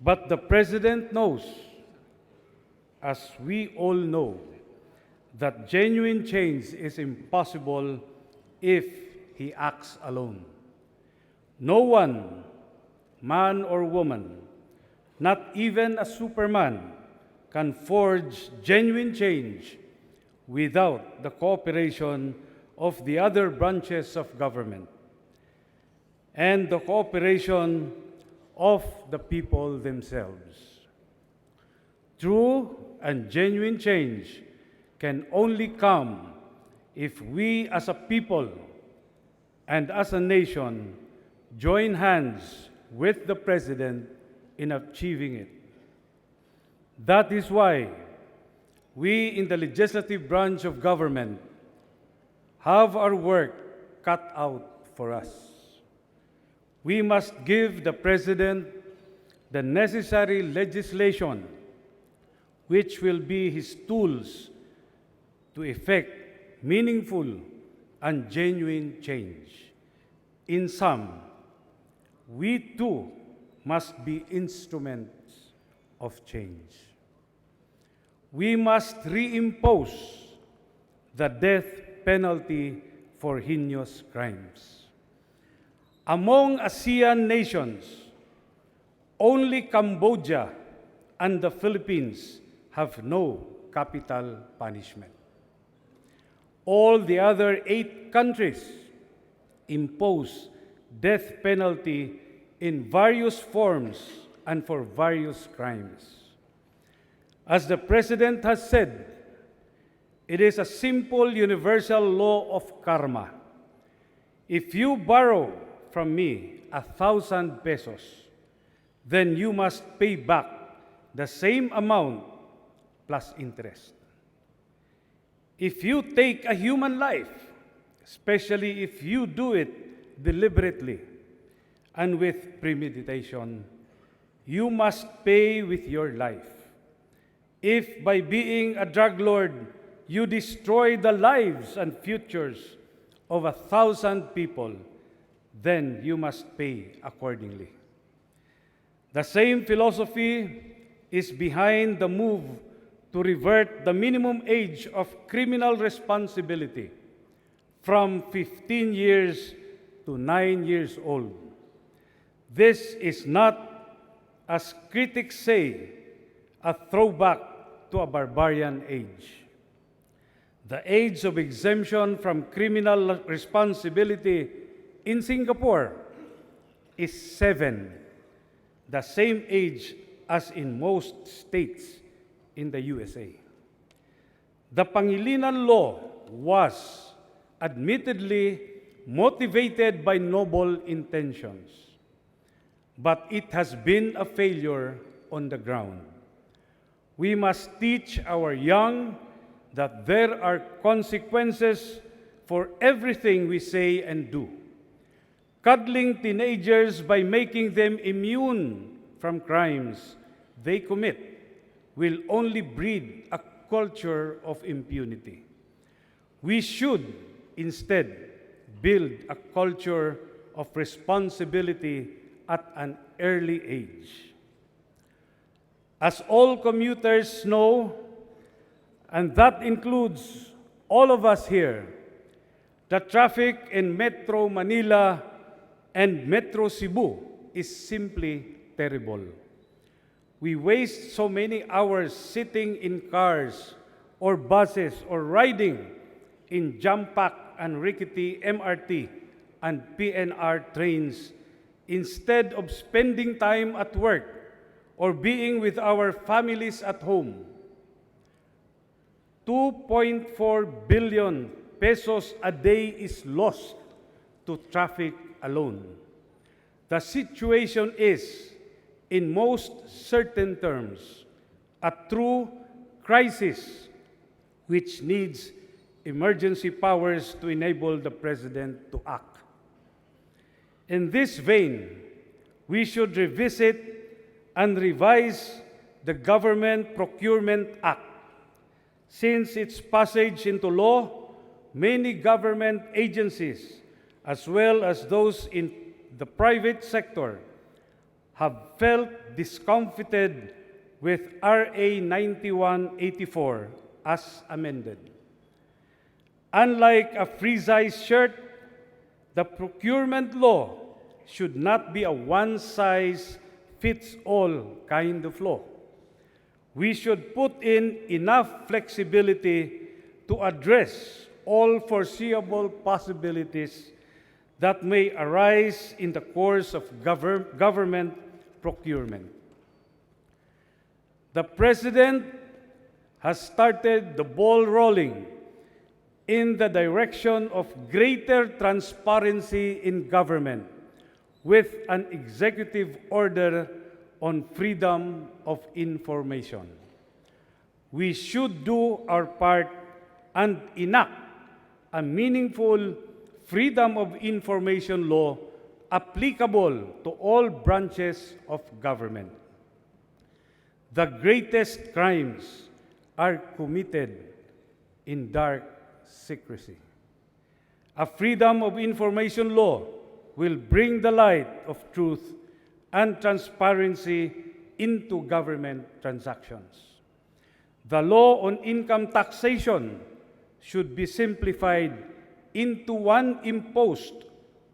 Speaker 7: But the President knows, as we all know, that genuine change is impossible if he acts alone. No one, man or woman, not even a Superman, can forge genuine change without the cooperation of the other branches of government and the cooperation of the people themselves. True and genuine change can only come if we as a people and as a nation join hands with the President in achieving it. That is why we in the legislative branch of government have our work cut out for us. We must give the President the necessary legislation which will be his tools to effect meaningful and genuine change. In sum, we too must be instruments of change. We must reimpose the death penalty for heinous crimes. Among ASEAN nations, only Cambodia and the Philippines have no capital punishment. All the other 8 countries impose death penalty in various forms and for various crimes. As the President has said, it is a simple universal law of karma. If you borrow from me 1,000 pesos, then you must pay back the same amount plus interest. If you take a human life, especially if you do it deliberately and with premeditation, you must pay with your life. If by being a drug lord, you destroy the lives and futures of 1,000 people, then you must pay accordingly. The same philosophy is behind the move to revert the minimum age of criminal responsibility from 15 years to 9 years old. This is not, as critics say, a throwback to a barbarian age. The age of exemption from criminal responsibility in Singapore is 7, the same age as in most states in the USA. The Pangilinan Law was admittedly motivated by noble intentions, but it has been a failure on the ground. We must teach our young that there are consequences for everything we say and do. Cuddling teenagers by making them immune from crimes they commit will only breed a culture of impunity. We should instead build a culture of responsibility at an early age. As all commuters know, and that includes all of us here, the traffic in Metro Manila and Metro Cebu is simply terrible. We waste so many hours sitting in cars or buses or riding in jam-packed and rickety MRT and PNR trains instead of spending time at work or being with our families at home. 2.4 billion pesos a day is lost to traffic alone. The situation is, in most certain terms, a true crisis which needs emergency powers to enable the President to act. In this vein, we should revisit and revise the Government Procurement Act. Since its passage into law, many government agencies, as well as those in the private sector, have felt discomfited with RA 9184 as amended. Unlike a free-size shirt, the procurement law should not be a one-size-fits-all kind of law. We should put in enough flexibility to address all foreseeable possibilities that may arise in the course of government procurement. The President has started the ball rolling in the direction of greater transparency in government with an executive order on freedom of information. We should do our part and enact a meaningful freedom of information law applicable to all branches of government. The greatest crimes are committed in dark secrecy. A freedom of information law will bring the light of truth and transparency into government transactions. The law on income taxation should be simplified into one imposed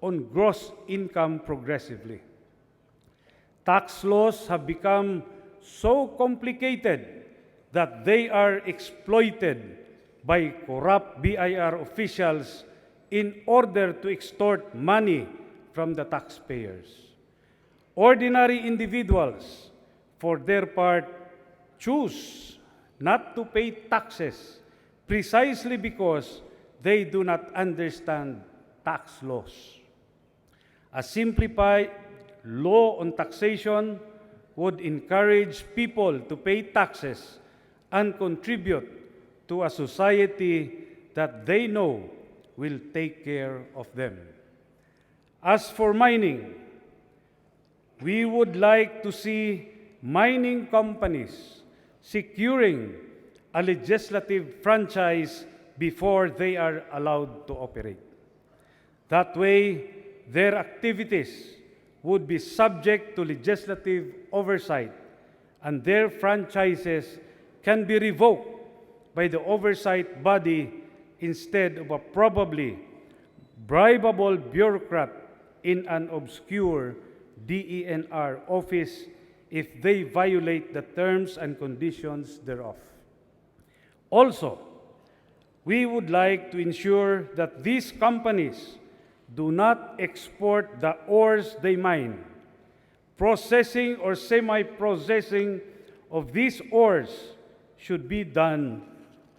Speaker 7: on gross income progressively. Tax laws have become so complicated that they are exploited by corrupt BIR officials in order to extort money from the taxpayers. Ordinary individuals, for their part, choose not to pay taxes precisely because they do not understand tax laws. A simplified law on taxation would encourage people to pay taxes and contribute to a society that they know will take care of them. As for mining, we would like to see mining companies securing a legislative franchise before they are allowed to operate. That way, their activities would be subject to legislative oversight, and their franchises can be revoked by the oversight body instead of a probably bribable bureaucrat in an obscure DENR office if they violate the terms and conditions thereof. Also, we would like to ensure that these companies do not export the ores they mine. Processing or semi-processing of these ores should be done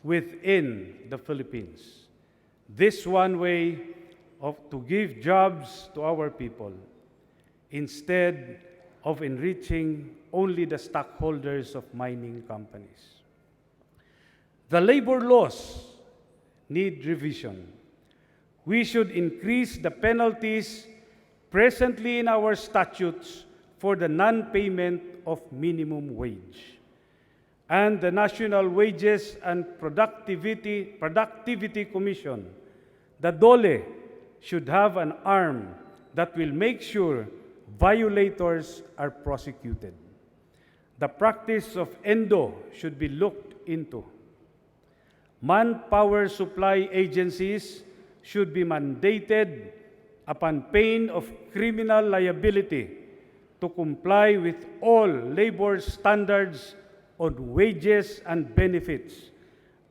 Speaker 7: within the Philippines. This one way to give jobs to our people, instead of enriching only the stockholders of mining companies. The labor laws need revision. We should increase the penalties presently in our statutes for the non-payment of minimum wage. And the National Wages and Productivity Commission, the DOLE, should have an arm that will make sure violators are prosecuted. The practice of endo should be looked into. Manpower supply agencies should be mandated upon pain of criminal liability to comply with all labor standards on wages and benefits,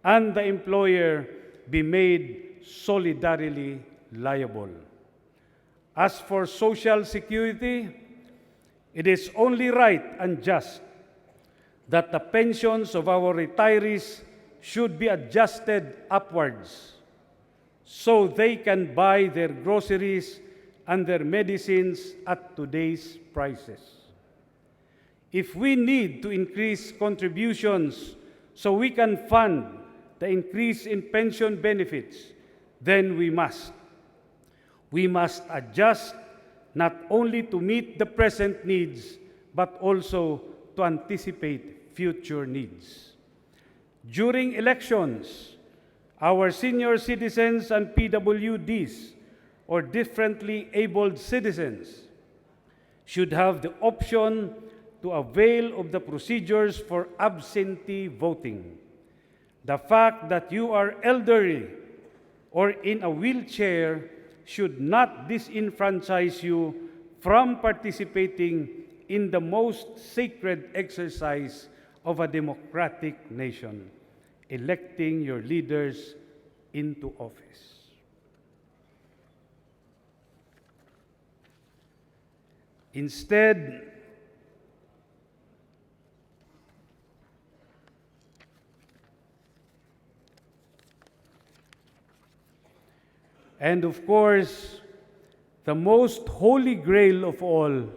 Speaker 7: and the employer be made solidarily liable. As for Social Security, it is only right and just that the pensions of our retirees should be adjusted upwards so they can buy their groceries and their medicines at today's prices. If we need to increase contributions so we can fund the increase in pension benefits, then we must. We must adjust not only to meet the present needs, but also to anticipate future needs. During elections, our senior citizens and PWDs, or differently abled citizens, should have the option to avail of the procedures for absentee voting. The fact that you are elderly or in a wheelchair should not disenfranchise you from participating in the most sacred exercise of a democratic nation, electing your leaders into office. Instead, and of course, the most holy grail of all,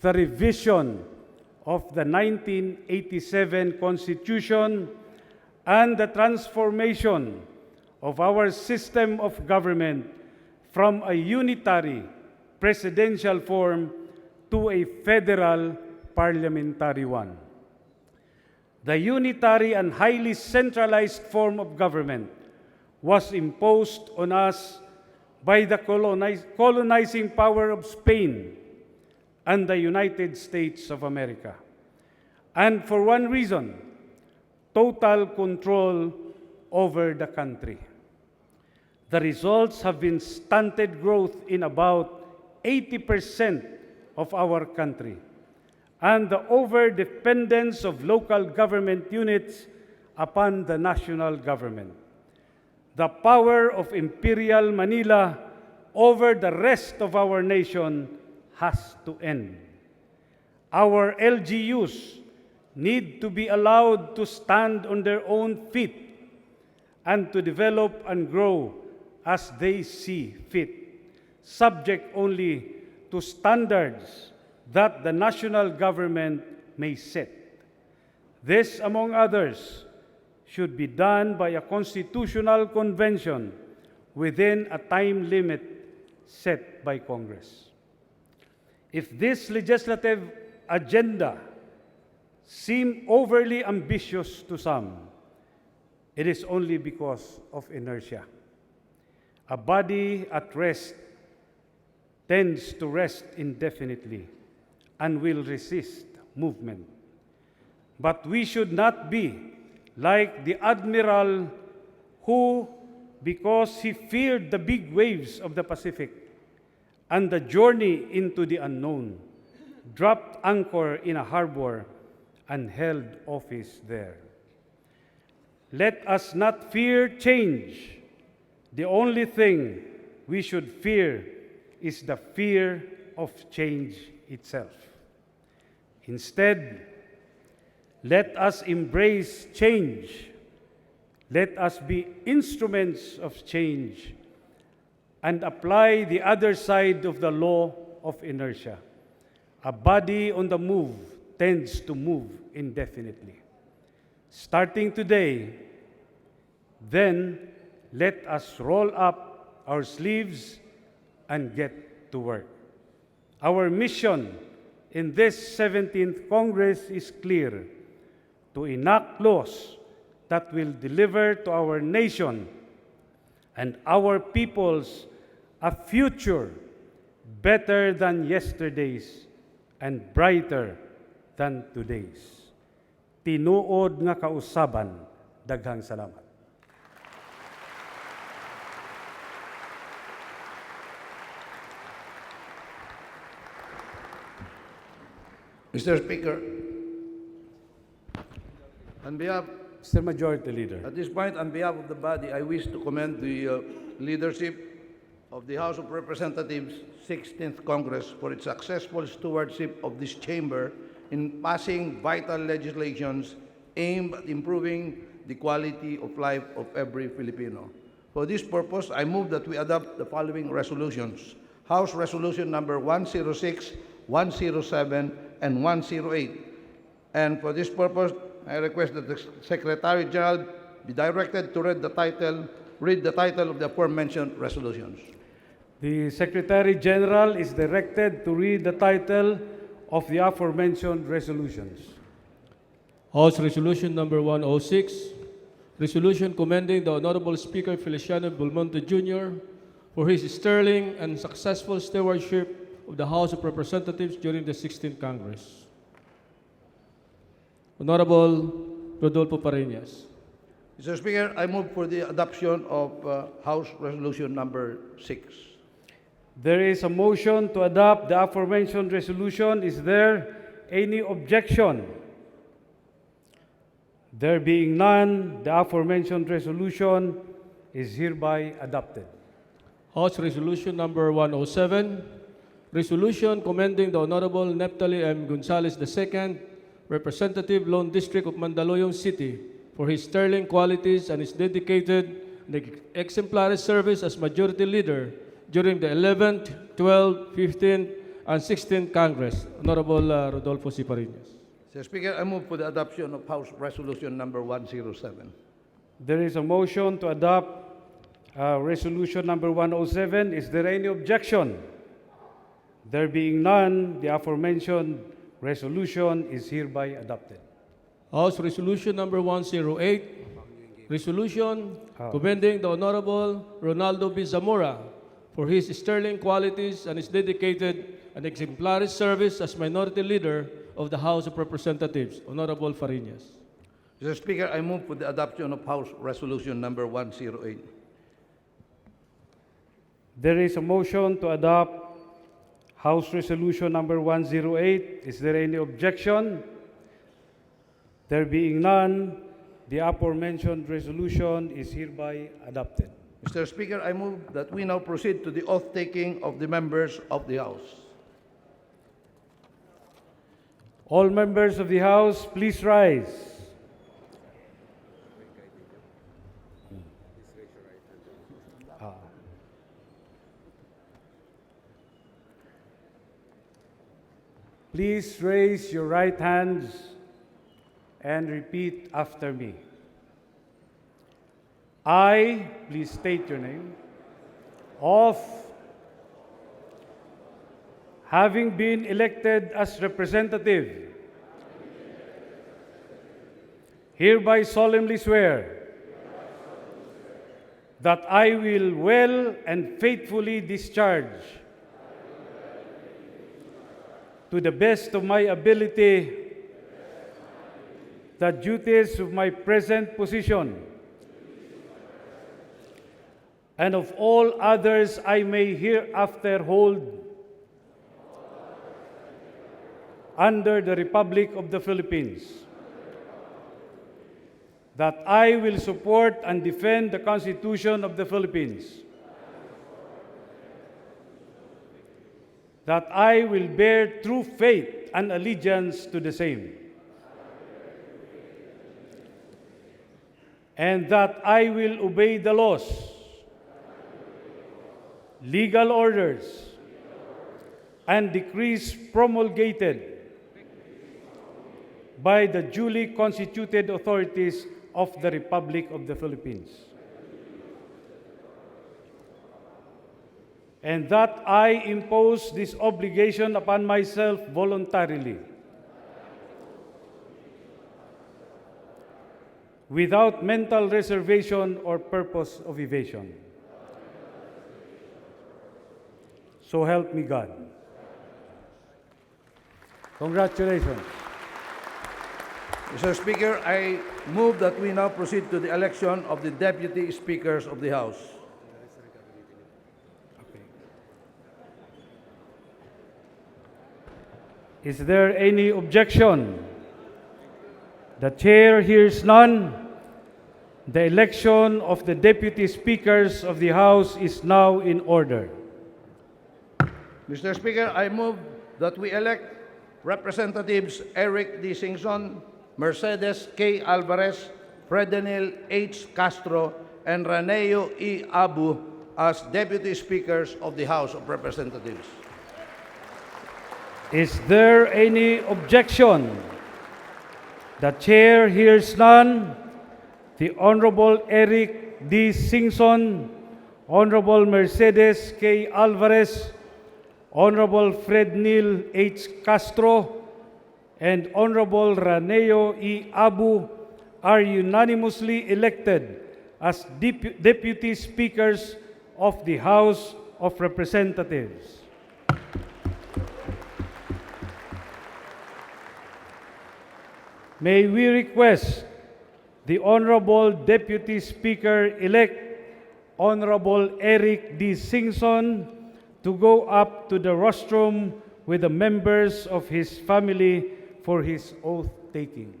Speaker 7: the revision of the 1987 Constitution and the transformation of our system of government from a unitary presidential form to a federal parliamentary one. The unitary and highly centralized form of government was imposed on us by the colonizing power of Spain and the United States of America. And for one reason, total control over the country. The results have been stunted growth in about 80% of our country, and the over-dependence of local government units upon the national government. The power of Imperial Manila over the rest of our nation has to end. Our LGUs need to be allowed to stand on their own feet and to develop and grow as they see fit, subject only to standards that the national government may set. This, among others, should be done by a constitutional convention within a time limit set by Congress. If this legislative agenda seem overly ambitious to some, it is only because of inertia. A body at rest tends to rest indefinitely and will resist movement. But we should not be like the admiral who, because he feared the big waves of the Pacific and the journey into the unknown, dropped anchor in a harbor and held office there. Let us not fear change. The only thing we should fear is the fear of change itself. Instead, let us embrace change. Let us be instruments of change and apply the other side of the law of inertia. A body on the move tends to move indefinitely. Starting today, then let us roll up our sleeves and get to work. Our mission in this 17th Congress is clear: to enact laws that will deliver to our nation and our peoples a future better than yesterday's and brighter than today's. Tinuod nga kausaban, daghang salamat.
Speaker 5: Mr. Speaker, on behalf,
Speaker 7: Mr. Majority Leader.
Speaker 5: at this point, on behalf of the body, I wish to commend the leadership of the House of Representatives 16th Congress for its successful stewardship of this chamber in passing vital legislations aimed at improving the quality of life of every Filipino. For this purpose, I move that we adopt the following resolutions: House Resolution number 106, 107, and 108. And for this purpose, I request that the Secretary General be directed to read the title of the aforementioned resolutions.
Speaker 7: The Secretary General is directed to read the title of the aforementioned resolutions.
Speaker 1: House Resolution number 106, resolution commending the Honorable Speaker Feliciano Belmonte Jr. for his sterling and successful stewardship of the House of Representatives during the 16th Congress. Honorable Rodolfo Parinas.
Speaker 5: Mr. Speaker, I move for the adoption of House Resolution number 6.
Speaker 7: There is a motion to adopt the aforementioned resolution. Is there any objection? There being none, the aforementioned resolution is hereby adopted.
Speaker 1: House Resolution number 107, resolution commending the Honorable Neptali M. Gonzales II, Representative Lone District of Mandaluyong City, for his sterling qualities and his dedicated and exemplary service as Majority Leader during the 11th, 12th, 15th, and 16th Congress. Honorable Rodolfo C. Parinas.
Speaker 5: Mr. Speaker, I move for the adoption of House Resolution number 107.
Speaker 7: There is a motion to adopt resolution number 107. Is there any objection? There being none, the aforementioned resolution is hereby adopted.
Speaker 1: House Resolution number 108, resolution commending the Honorable Ronaldo B. Zamora for his sterling qualities and his dedicated and exemplary service as Minority Leader of the House of Representatives. Honorable Farinas.
Speaker 5: Mr. Speaker, I move for the adoption of House Resolution number 108.
Speaker 7: There is a motion to adopt House Resolution number 108. Is there any objection? There being none, the aforementioned resolution is hereby adopted.
Speaker 5: Mr. Speaker, I move that we now proceed to the oath-taking of the members of the House.
Speaker 7: All members of the House, please rise. Please raise your right hands and repeat after me. I, please state your name, of having been elected as representative, hereby solemnly swear that I will well and faithfully discharge to the best of my ability the duties of my present position and of all others I may hereafter hold under the Republic of the Philippines, that I will support and defend the Constitution of the Philippines, that I will bear true faith and allegiance to the same, and that I will obey the laws, legal orders, and decrees promulgated by the duly constituted authorities of the Republic of the Philippines, and that I impose this obligation upon myself voluntarily, without mental reservation or purpose of evasion. So help me God. Congratulations.
Speaker 5: Mr. Speaker, I move that we now proceed to the election of the Deputy Speakers of the House.
Speaker 7: Is there any objection? The chair hears none. The election of the Deputy Speakers of the House is now in order.
Speaker 5: Mr. Speaker, I move that we elect Representatives Eric D. Singson, Mercedes K. Alvarez, Fredenil H. Castro, and Raneo E. Abu as Deputy Speakers of the House of Representatives.
Speaker 7: Is there any objection? The chair hears none. The Honorable Eric D. Singson, Honorable Mercedes K. Alvarez, Honorable Frednil H. Castro, and Honorable Raneo E. Abu are unanimously elected as Deputy Speakers of the House of Representatives. May we request the Honorable Deputy Speaker-elect, Honorable Eric D. Singson, to go up to the rostrum with the members of his family for his oath-taking.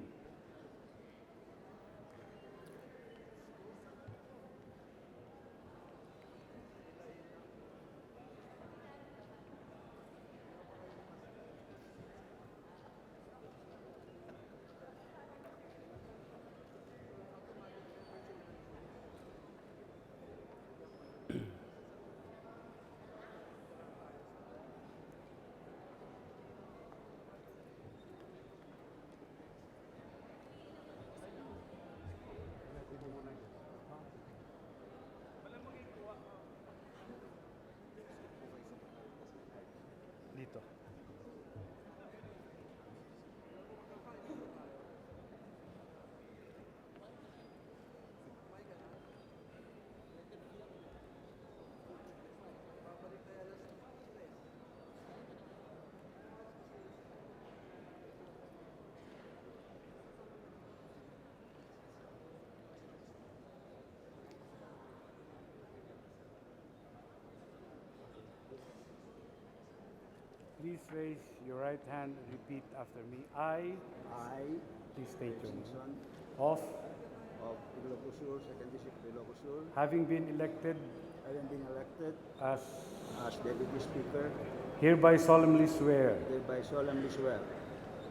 Speaker 7: Dito. Please raise your right hand and repeat after me. I, please state your name, of
Speaker 9: Ilocos Sur, 2nd District, Ilocos Sur,
Speaker 7: having been elected
Speaker 9: having been elected
Speaker 7: as
Speaker 9: as Deputy Speaker,
Speaker 7: hereby solemnly swear
Speaker 9: hereby solemnly swear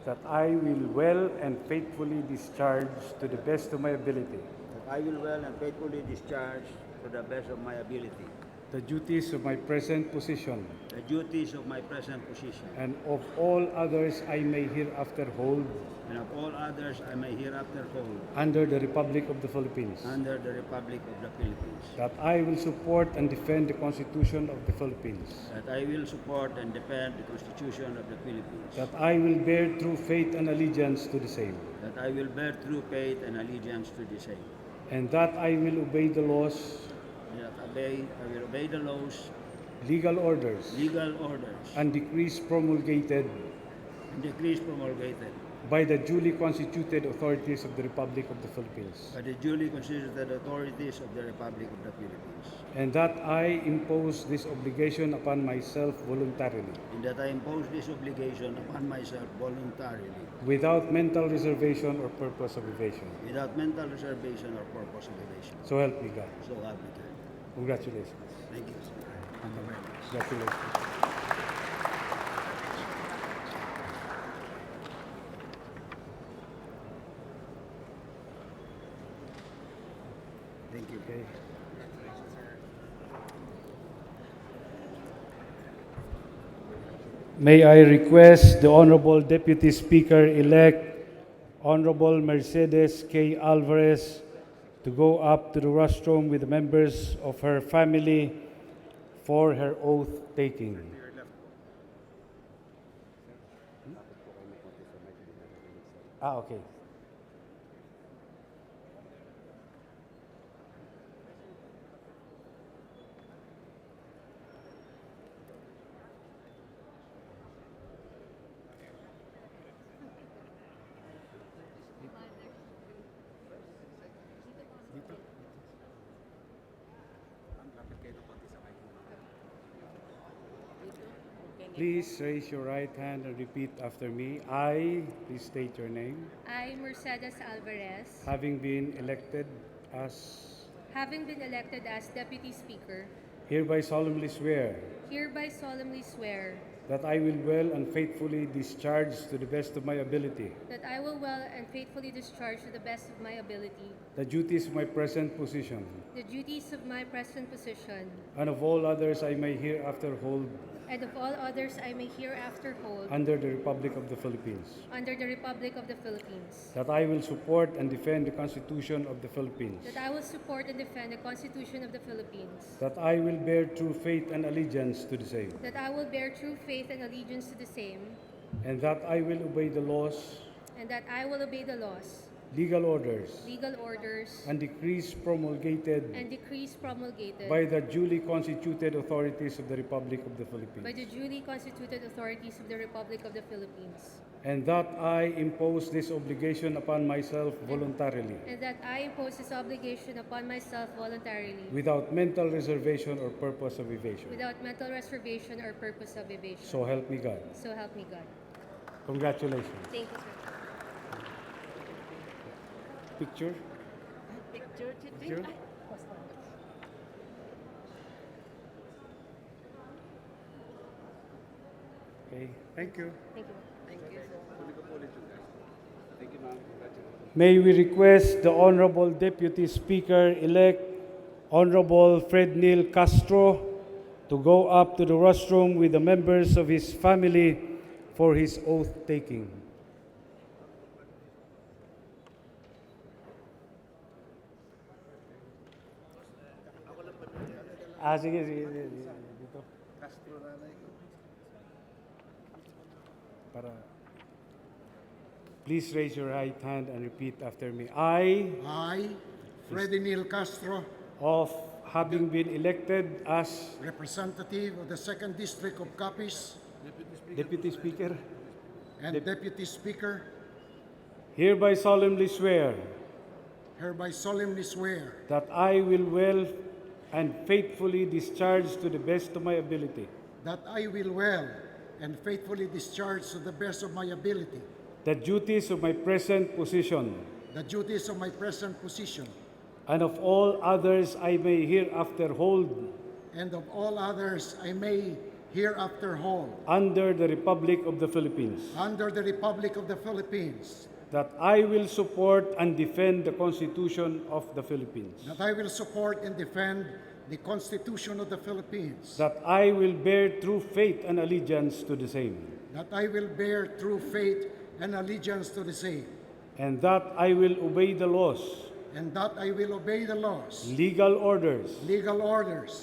Speaker 7: that I will well and faithfully discharge to the best of my ability
Speaker 9: that I will well and faithfully discharge to the best of my ability
Speaker 7: the duties of my present position
Speaker 9: the duties of my present position,
Speaker 7: and of all others I may hereafter hold
Speaker 9: and of all others I may hereafter hold
Speaker 7: under the Republic of the Philippines.
Speaker 9: under the Republic of the Philippines,
Speaker 7: That I will support and defend the Constitution of the Philippines.
Speaker 9: that I will support and defend the Constitution of the Philippines,
Speaker 7: That I will bear true faith and allegiance to the same.
Speaker 9: that I will bear true faith and allegiance to the same,
Speaker 7: And that I will obey the laws,
Speaker 9: and that I will obey the laws,
Speaker 7: legal orders,
Speaker 9: legal orders,
Speaker 7: and decrees promulgated
Speaker 9: and decrees promulgated
Speaker 7: by the duly constituted authorities of the Republic of the Philippines.
Speaker 9: by the duly constituted authorities of the Republic of the Philippines,
Speaker 7: And that I impose this obligation upon myself voluntarily,
Speaker 9: and that I impose this obligation upon myself voluntarily,
Speaker 7: without mental reservation or purpose of evasion.
Speaker 9: without mental reservation or purpose of evasion.
Speaker 7: So help me God.
Speaker 9: So help me God.
Speaker 7: Congratulations.
Speaker 9: Thank you, sir. Thank you very much.
Speaker 7: Congratulations.
Speaker 9: Thank you.
Speaker 7: Okay. May I request the Honorable Deputy Speaker-elect, Honorable Mercedes K. Alvarez, to go up to the rostrum with the members of her family for her oath taking. Okay. Please raise your right hand and repeat after me. I, please state your name,
Speaker 18: I, Mercedes Alvarez,
Speaker 7: having been elected as,
Speaker 18: Deputy Speaker,
Speaker 7: hereby solemnly swear
Speaker 18: hereby solemnly swear
Speaker 7: that I will well and faithfully discharge to the best of my ability
Speaker 18: that I will well and faithfully discharge to the best of my ability
Speaker 7: the duties of my present position,
Speaker 18: the duties of my present position,
Speaker 7: and of all others I may hereafter hold
Speaker 18: and of all others I may hereafter hold
Speaker 7: under the Republic of the Philippines.
Speaker 18: under the Republic of the Philippines,
Speaker 7: That I will support and defend the Constitution of the Philippines.
Speaker 18: that I will support and defend the Constitution of the Philippines,
Speaker 7: That I will bear true faith and allegiance to the same.
Speaker 18: that I will bear true faith and allegiance to the same,
Speaker 7: And that I will obey the laws,
Speaker 18: and that I will obey the laws,
Speaker 7: legal orders,
Speaker 18: legal orders,
Speaker 7: and decrees promulgated
Speaker 18: and decrees promulgated
Speaker 7: by the duly constituted authorities of the Republic of the
Speaker 18: by
Speaker 7: Philippines.
Speaker 18: the duly constituted authorities of the Republic of the Philippines,
Speaker 7: And that I impose this obligation upon myself voluntarily,
Speaker 18: and that I impose this obligation upon myself voluntarily,
Speaker 7: without mental reservation or purpose of evasion.
Speaker 18: without mental reservation or purpose of evasion.
Speaker 7: So help me God.
Speaker 18: So help me God.
Speaker 7: Congratulations.
Speaker 18: Thank you, sir.
Speaker 7: Picture? Picture? Okay, thank you.
Speaker 18: Thank you.
Speaker 7: May we request the Honorable Deputy Speaker-elect, Honorable Fred Neil Castro, to go up to the rostrum with the members of his family for his oath taking. Sige, sige, sige. Dito. Para. Please raise your right hand and repeat after me. I,
Speaker 19: Freddy Neil Castro,
Speaker 7: of having been elected as
Speaker 19: representative of the 2nd District of Capiz
Speaker 7: Deputy Speaker,
Speaker 19: and Deputy Speaker,
Speaker 7: hereby solemnly swear
Speaker 19: hereby solemnly swear
Speaker 7: that I will well and faithfully discharge to the best of my ability
Speaker 19: that I will well and faithfully discharge to the best of my ability
Speaker 7: the duties of my present position,
Speaker 19: the duties of my present position,
Speaker 7: and of all others I may hereafter hold
Speaker 19: and of all others I may hereafter hold
Speaker 7: under the Republic of the Philippines.
Speaker 19: under the Republic of the Philippines,
Speaker 7: That I will support and defend the Constitution of the Philippines.
Speaker 19: that I will support and defend the Constitution of the Philippines,
Speaker 7: that I will bear true faith and allegiance to the same,
Speaker 19: that I will bear true faith and allegiance to the same,
Speaker 7: and that I will obey the laws,
Speaker 19: and that I will obey the laws,
Speaker 7: legal orders,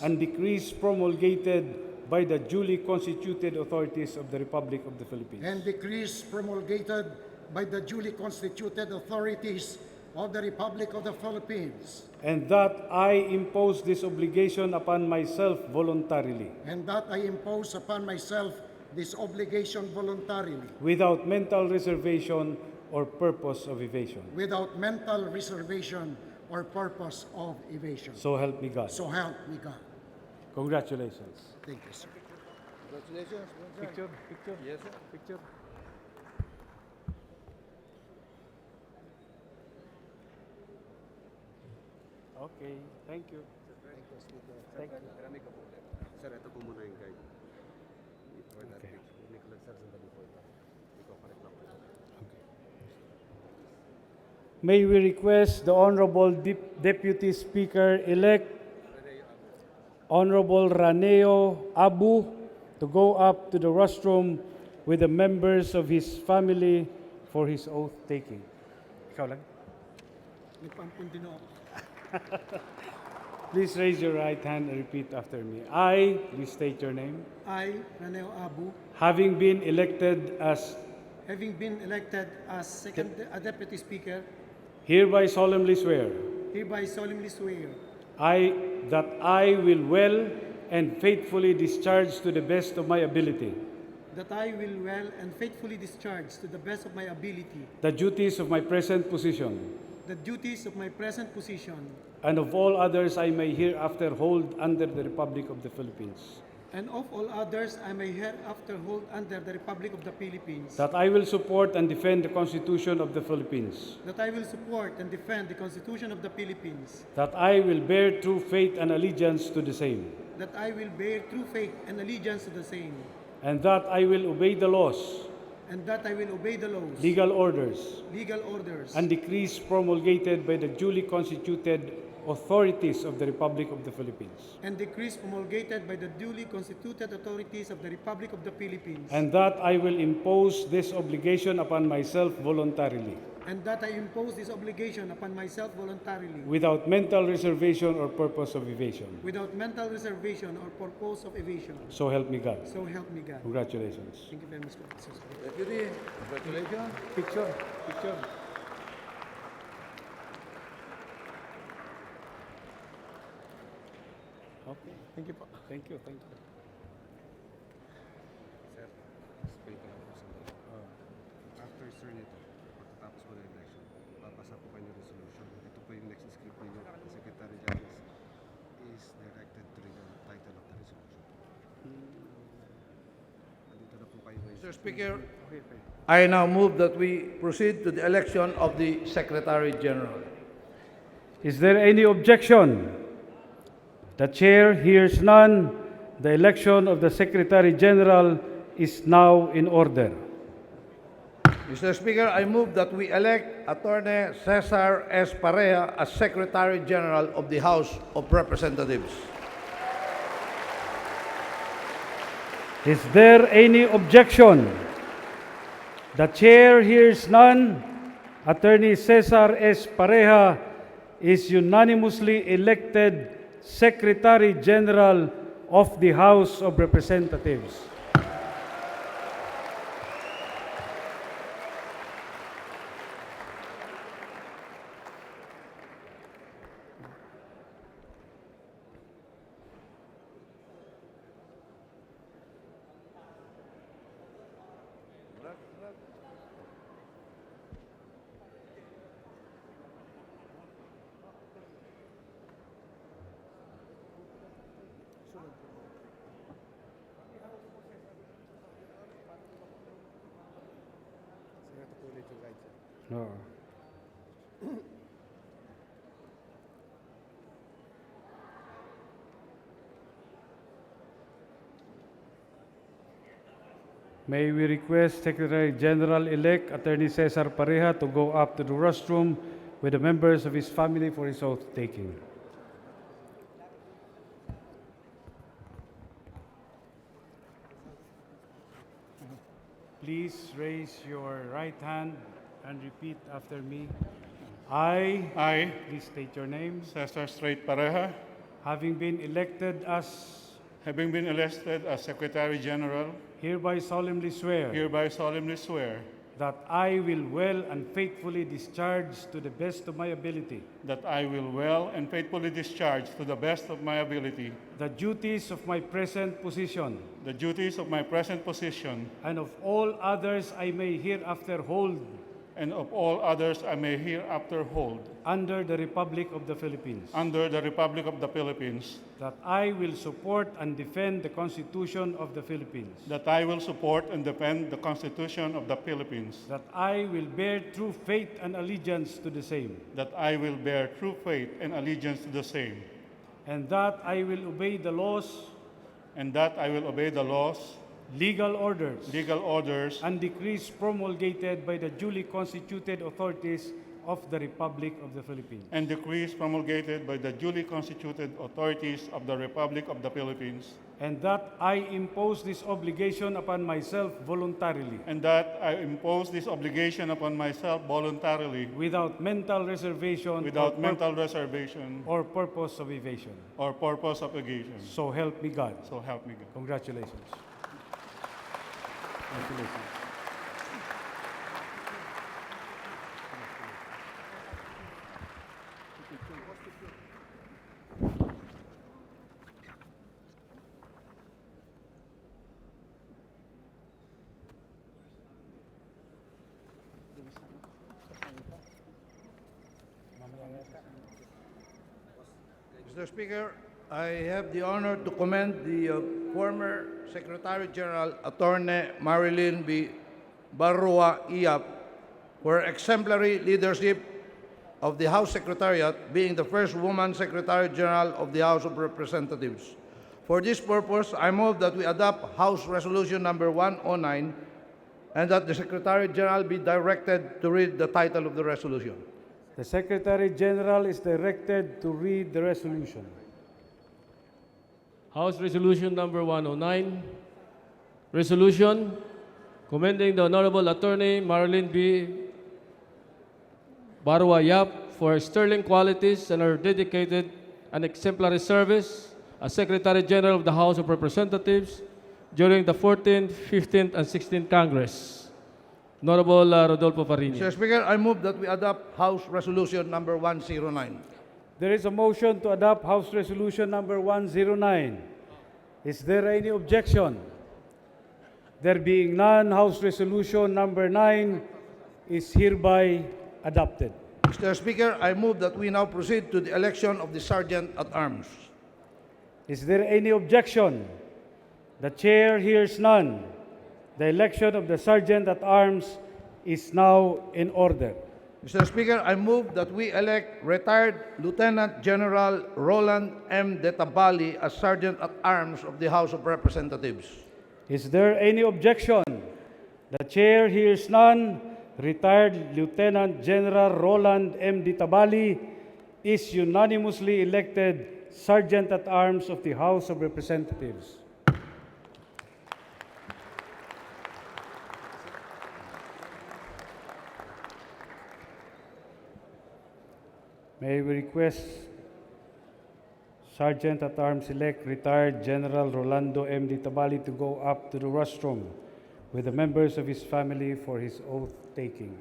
Speaker 19: and
Speaker 7: decrees promulgated by the duly constituted authorities of the Republic of the Philippines.
Speaker 19: decrees promulgated by the duly constituted authorities of the Republic of the Philippines,
Speaker 7: And that I impose this obligation upon myself voluntarily,
Speaker 19: and that I impose upon myself this obligation voluntarily,
Speaker 7: without mental reservation or purpose of evasion.
Speaker 19: without mental reservation or purpose of evasion.
Speaker 7: So help me God.
Speaker 19: So help me God.
Speaker 7: Congratulations.
Speaker 19: Thank you, sir.
Speaker 9: Congratulations.
Speaker 1: Picture, picture.
Speaker 9: Yes, sir.
Speaker 1: Picture. Okay, thank you.
Speaker 9: Thank you. Marami ka po ulit. Sir, ito po muna yung guide. For that
Speaker 7: Okay.
Speaker 9: picture. Nicolas, sir, sandali po ito. Ikaw correct lang po.
Speaker 7: May we request the Honorable Deputy Speaker-elect, Honorable Raneo Abu, to go up to the rostrum with the members of his family for his oath taking. Ikaw lang.
Speaker 19: Nagpampundi na ako.
Speaker 7: Please raise your right hand and repeat after me. I, please state your name,
Speaker 3: I, Raneo Abu,
Speaker 7: having been elected as
Speaker 3: having been elected as second Deputy Speaker,
Speaker 7: hereby solemnly swear
Speaker 3: hereby solemnly swear
Speaker 7: that I will well and faithfully discharge to the best of my ability
Speaker 3: that I will well and faithfully discharge to the best of my ability
Speaker 7: the duties of my present position
Speaker 3: the duties of my present position
Speaker 7: and of all others I may hereafter hold under the Republic of the Philippines.
Speaker 3: and of all others I may hereafter hold under the Republic of the Philippines,
Speaker 7: That I will support and defend the Constitution of the Philippines.
Speaker 3: that I will support and defend the Constitution of the Philippines,
Speaker 7: That I will bear true faith and allegiance to the same.
Speaker 3: that I will bear true faith and allegiance to the same,
Speaker 7: And that I will obey the laws,
Speaker 3: and that I will obey the laws,
Speaker 7: legal orders,
Speaker 3: and
Speaker 7: decrees promulgated by the duly constituted authorities of the Republic of the Philippines.
Speaker 3: and decrees promulgated by the duly constituted authorities of the Republic of the Philippines,
Speaker 7: And that I will impose this obligation upon myself voluntarily,
Speaker 3: and that I impose this obligation upon myself voluntarily,
Speaker 7: without mental reservation or purpose of evasion.
Speaker 3: without mental reservation or purpose of evasion.
Speaker 7: So help me God.
Speaker 3: So help me God.
Speaker 7: Congratulations.
Speaker 3: Thank you very much, Mr. Speaker.
Speaker 9: Deputy, congratulations.
Speaker 1: Picture, picture. Okay, thank you po. Thank you, thank you.
Speaker 9: Sir, wait lang po sandali. After sir nito, pagkatapos po ng election, babasa po kayo ng resolution. Ito po yung next script ninyo. The Secretary General is directed to read the title of the resolution. Andito na po kayo ngayon.
Speaker 5: Mr. Speaker,
Speaker 1: Okay, okay.
Speaker 5: I now move that we proceed to the election of the Secretary General.
Speaker 7: Is there any objection? The chair hears none. The election of the Secretary General is now in order.
Speaker 5: Mr. Speaker, I move that we elect Attorney Cesar S. Pareja as Secretary General of the House of Representatives.
Speaker 7: Is there any objection? The chair hears none. Attorney Cesar S. Pareja is unanimously elected Secretary General of the House of Representatives.
Speaker 9: Sir, ito po ulit yung guide, sir.
Speaker 7: No. May we request Secretary General-elect Attorney Cesar Pareja to go up to the rostrum with the members of his family for his oath taking. Please raise your right hand and repeat after me. I, please state your name,
Speaker 13: Cesar Strait Pareja,
Speaker 7: having been elected as
Speaker 13: having been elected as Secretary General,
Speaker 7: hereby solemnly swear
Speaker 13: hereby solemnly swear
Speaker 7: that I will well and faithfully discharge to the best of my ability
Speaker 13: that I will well and faithfully discharge to the best of my ability
Speaker 7: the duties of my present position
Speaker 13: the duties of my present position
Speaker 7: and of all others I may hereafter hold
Speaker 13: and of all others I may hereafter hold
Speaker 7: under the Republic of the Philippines,
Speaker 13: under the Republic of the Philippines,
Speaker 7: that I will support and defend the Constitution of the Philippines,
Speaker 13: that I will support and defend the Constitution of the Philippines,
Speaker 7: that I will bear true faith and allegiance to the same,
Speaker 13: that I will bear true faith and allegiance to the same,
Speaker 7: and that I will obey the laws,
Speaker 13: and that I will obey the laws,
Speaker 7: legal orders,
Speaker 13: and
Speaker 7: decrees promulgated by the duly constituted authorities of the Republic of the Philippines,
Speaker 13: and decrees promulgated by the duly constituted authorities of the Republic of the Philippines,
Speaker 7: and that I impose this obligation upon myself voluntarily,
Speaker 13: and that I impose this obligation upon myself voluntarily,
Speaker 7: without mental reservation,
Speaker 13: or
Speaker 7: purpose of evasion.
Speaker 13: So
Speaker 7: help me God.
Speaker 13: So help me God.
Speaker 7: Congratulations. Congratulations.
Speaker 5: Mr. Speaker, I have the honor to commend the former Secretary General, Attorney Marilyn B. Barua Iyap, for her exemplary leadership of the House Secretariat, being the first woman Secretary General of the House of Representatives. For this purpose, I move that we adopt House Resolution Number 109 and that the Secretary General be directed to read the title of the resolution.
Speaker 7: The Secretary General is directed to read the resolution.
Speaker 1: House Resolution Number 109, resolution commending the Honorable Attorney Marilyn B. Barua Yap for her sterling qualities and her dedicated and exemplary service as Secretary General of the House of Representatives during the 14th, 15th, and 16th Congress. Honorable Rodolfo Farini.
Speaker 5: Mr. Speaker, I move that we adopt House Resolution Number 109.
Speaker 7: There is a motion to adopt House Resolution Number 109. Is there any objection? There being none, House Resolution Number 9 is hereby adopted.
Speaker 5: Mr. Speaker, I move that we now proceed to the election of the Sergeant at Arms.
Speaker 7: Is there any objection? The chair hears none. The election of the Sergeant at Arms is now in order.
Speaker 5: Mr. Speaker, I move that we elect retired Lieutenant General Roland M. Detabali as Sergeant at Arms of the House of Representatives.
Speaker 7: Is there any objection? The chair hears none. Retired Lieutenant General Roland M. Detabali is unanimously elected Sergeant at Arms of the House of Representatives. May we request Sergeant at Arms-elect retired General Rolando M. Detabali to go up to the rostrum with the members of his family for his oath-taking.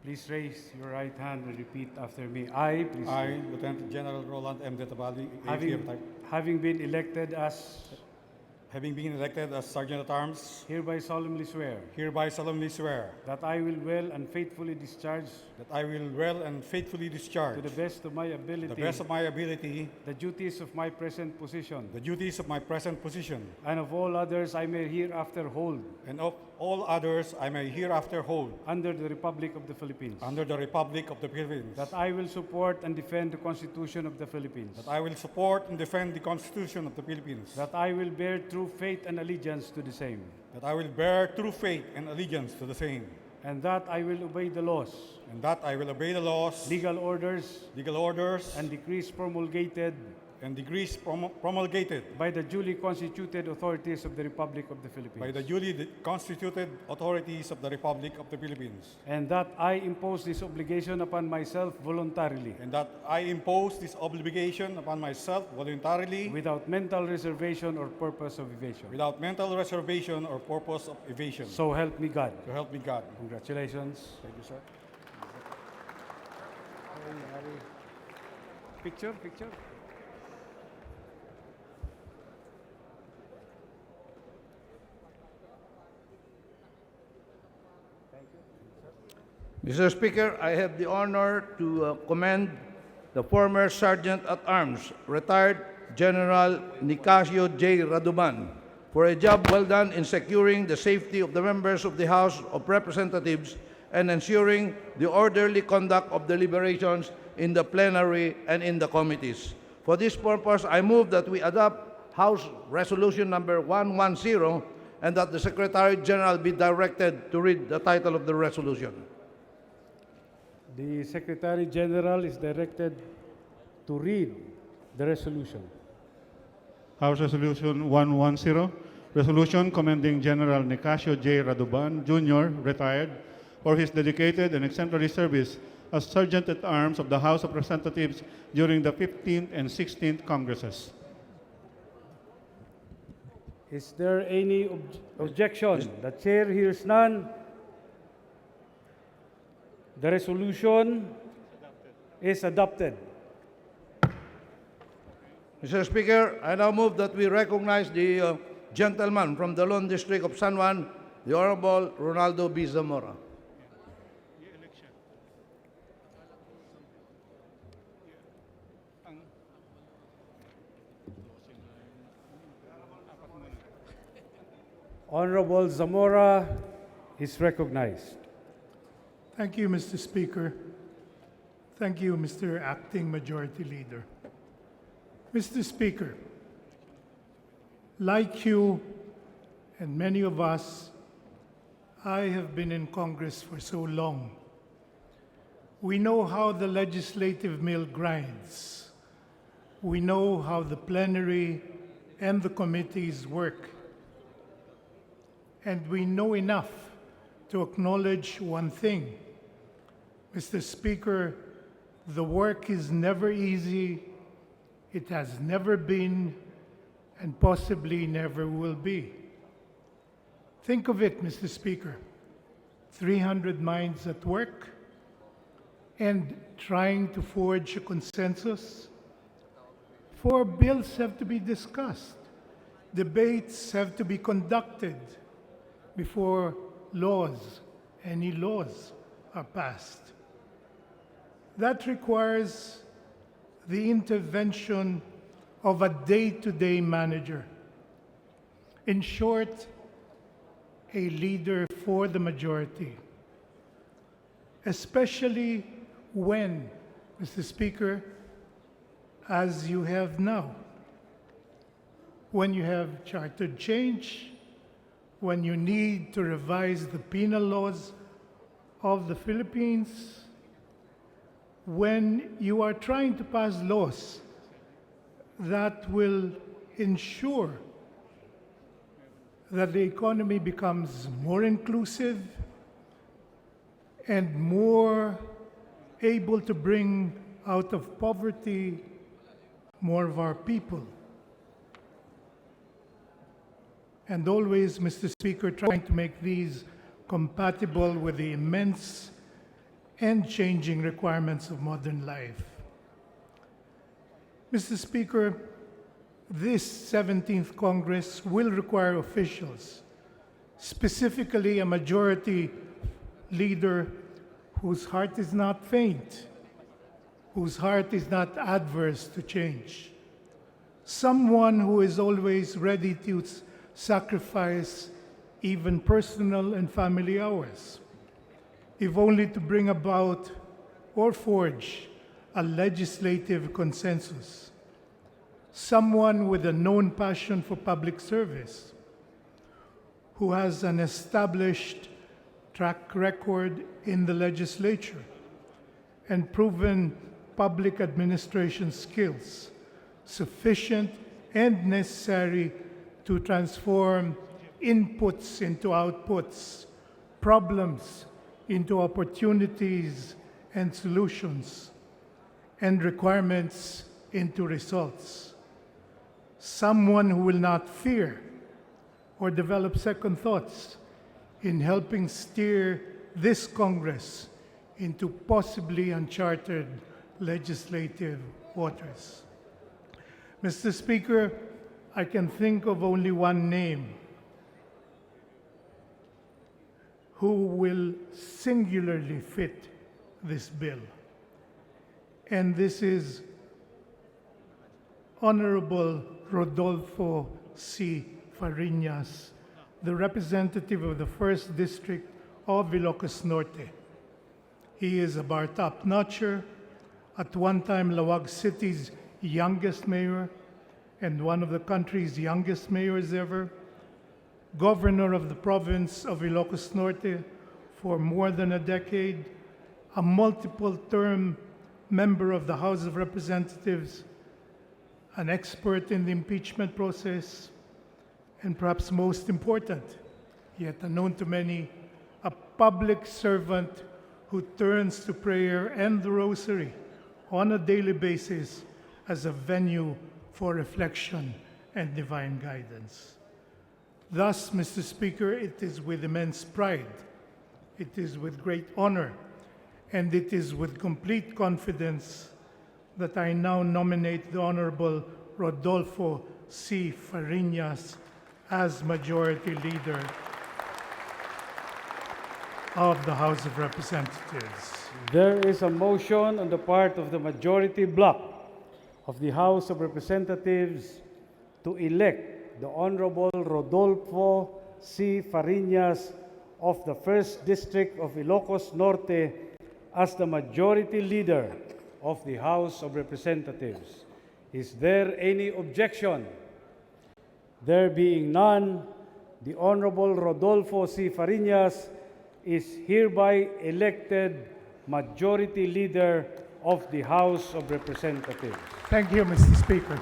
Speaker 7: Please raise your right hand and repeat after me. I, please.
Speaker 20: I, Lieutenant General Roland M. Detabali,
Speaker 7: having been elected as
Speaker 20: Sergeant at Arms,
Speaker 7: hereby solemnly swear that I will well and faithfully discharge to the best of my ability the duties of my present position and of all others I may hereafter hold under the Republic of the Philippines, that I will support and defend the Constitution of the Philippines, that I will bear true true faith and allegiance to the same,
Speaker 20: that I will bear true faith and allegiance to the same,
Speaker 7: and that I will obey the laws,
Speaker 20: and that I will obey the laws,
Speaker 7: legal orders,
Speaker 20: and
Speaker 7: decrees promulgated
Speaker 20: promulgated
Speaker 7: by the duly constituted authorities of the Republic of the Philippines,
Speaker 20: by the duly constituted authorities of the Republic of the Philippines,
Speaker 7: and that I impose this obligation upon myself voluntarily,
Speaker 20: and that I impose this obligation upon myself voluntarily,
Speaker 7: without mental reservation or purpose of evasion.
Speaker 20: without mental reservation or purpose of evasion.
Speaker 7: So help me God.
Speaker 20: So help me God.
Speaker 7: Congratulations.
Speaker 20: Thank you, sir.
Speaker 7: Picture.
Speaker 5: Mr. Speaker, I have the honor to commend the former Sergeant at Arms, retired General Nicasio J. Raduban, for a job well done in securing the safety of the members of the House of Representatives and ensuring the orderly conduct of deliberations in the plenary and in the committees. For this purpose, I move that we adopt House Resolution number 110 and that the Secretary General be directed to read the title of the resolution.
Speaker 7: The Secretary General is directed to read the resolution.
Speaker 13: House Resolution 110, resolution commending General Nicasio J. Raduban, Jr., retired, for his dedicated and exemplary service as Sergeant at Arms of the House of Representatives during the 15th and 16th Congresses.
Speaker 7: Is there any objection? The chair hears none. The resolution is adopted.
Speaker 5: Mr. Speaker, I now move that we recognize the gentleman from the Lone District of San Juan, the Honorable Ronaldo B. Zamora.
Speaker 7: Honorable Zamora is recognized.
Speaker 2: Thank you, Mr. Speaker. Thank you, Mr. Acting Majority Leader. Mr. Speaker, like you and many of us, I have been in Congress for so long. We know how the legislative mill grinds. We know how the plenary and the committees work. And we know enough to acknowledge one thing. Mr. Speaker, the work is never easy, it has never been, and possibly never will be. Think of it, Mr. Speaker, 300 minds at work and trying to forge a consensus. 4 bills have to be discussed. Debates have to be conducted before any laws are passed. That requires the intervention of a day-to-day manager. In short, a leader for the majority. Especially when, Mr. Speaker, as you have now, when you have chartered change, when you need to revise the penal laws of the Philippines, when you are trying to pass laws that will ensure that the economy becomes more inclusive and more able to bring out of poverty more of our people. And always, Mr. Speaker, trying to make these compatible with the immense and changing requirements of modern life. Mr. Speaker, this 17th Congress will require officials, specifically a majority leader whose heart is not faint, whose heart is not adverse to change, someone who is always ready to sacrifice even personal and family hours, if only to bring about or forge a legislative consensus. someone with a known passion for public service, who has an established track record in the legislature and proven public administration skills sufficient and necessary to transform inputs into outputs, problems into opportunities and solutions, and requirements into results. Someone who will not fear or develop second thoughts in helping steer this Congress into possibly uncharted legislative waters. Mr. Speaker, I can think of only one name who will singularly fit this bill, and this is Honorable Rodolfo C. Fariñas, the representative of the 1st District of Ilocos Norte. He is a bar top-notcher, at one time Lawag City's youngest mayor and one of the country's youngest mayors ever, governor of the province of Ilocos Norte for more than a decade, a multiple-term member of the House of Representatives, an expert in the impeachment process, and perhaps most important, yet unknown to many, a public servant who turns to prayer and the rosary on a daily basis as a venue for reflection and divine guidance. Thus, Mr. Speaker, it is with immense pride, it is with great honor, and it is with complete confidence that I now nominate the Honorable Rodolfo C. Fariñas as Majority Leader of the House of Representatives.
Speaker 7: There is a motion on the part of the majority bloc of the House of Representatives to elect the Honorable Rodolfo C. Fariñas of the 1st District of Ilocos Norte as the Majority Leader of the House of Representatives. Is there any objection? There being none, the Honorable Rodolfo C. Fariñas is hereby elected Majority Leader of the House of Representatives.
Speaker 2: Thank you, Mr. Speaker.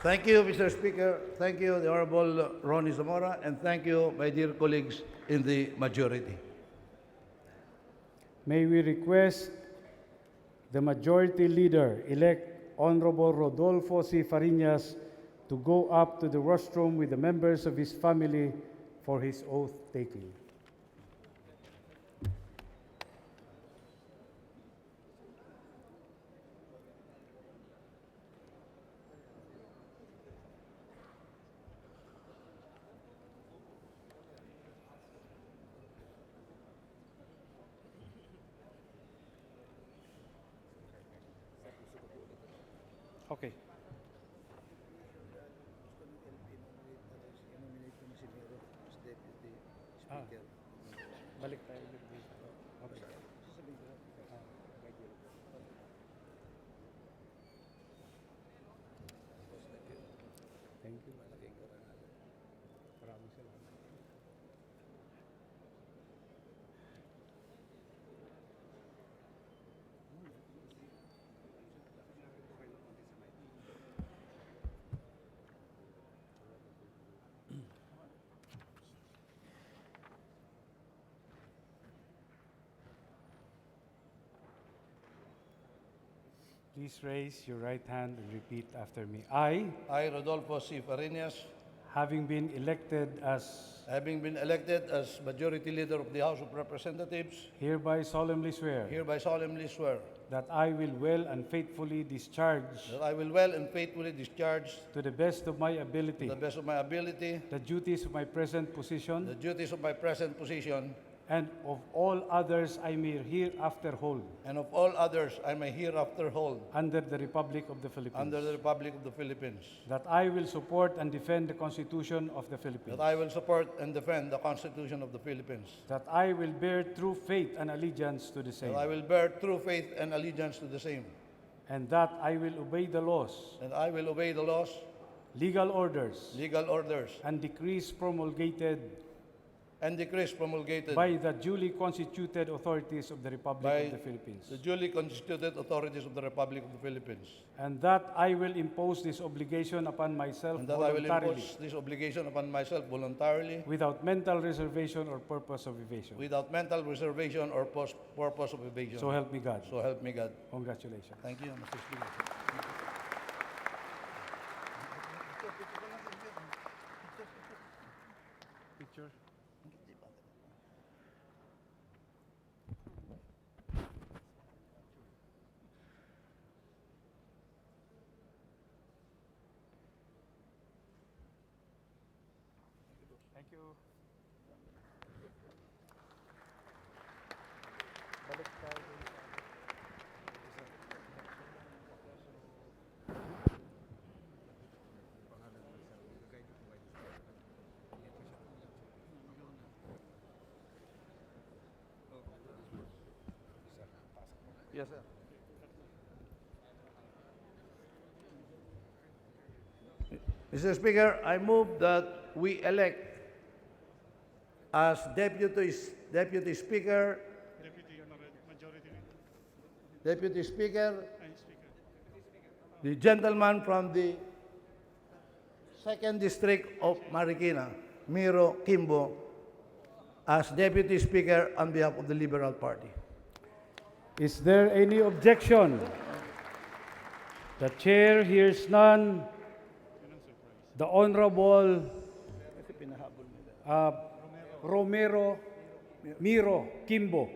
Speaker 5: Thank you, Mr. Speaker. Thank you, the Honorable Ronnie Zamora, and thank you, my dear colleagues in the majority.
Speaker 7: May we request the Majority Leader-elect Honorable Rodolfo C. Fariñas to go up to the rostrum with the members of his family for his oath-taking. Okay. Balik tayo dito. Okay. Thank you. Maraming salamat. Please raise your right hand and repeat after me. I,
Speaker 5: Rodolfo C. Fariñas,
Speaker 7: having been elected as
Speaker 5: Majority Leader of the House of Representatives,
Speaker 7: hereby solemnly swear that I will well and faithfully discharge to the best of my ability the duties of my present position and of all others I may hereafter hold under the Republic of the Philippines. That I will support and defend the Constitution of the Philippines. That I will bear true faith and allegiance to the same. and that I will obey the laws,
Speaker 5: and I will obey the laws,
Speaker 7: legal orders,
Speaker 5: and decrees promulgated
Speaker 7: by the duly constituted authorities of the Republic
Speaker 5: by
Speaker 7: of the Philippines.
Speaker 5: the duly constituted authorities of the Republic of the Philippines,
Speaker 7: And that I will impose this obligation upon myself
Speaker 5: and that I will
Speaker 7: voluntarily,
Speaker 5: impose this obligation upon myself voluntarily,
Speaker 7: without mental reservation or purpose of evasion.
Speaker 5: without mental reservation or purpose of evasion.
Speaker 7: So help me God.
Speaker 5: So help me God.
Speaker 7: Congratulations.
Speaker 5: Thank you, Mr. Speaker.
Speaker 7: Picture. Thank you.
Speaker 5: Yes, sir. Mr. Speaker, I move that we elect as Deputy Speaker, the gentleman from the 2nd District of Marikina, Miro Kimbo, as Deputy Speaker on behalf of the Liberal Party.
Speaker 7: Is there any objection? The chair hears none. The Honorable Romero Miro Kimbo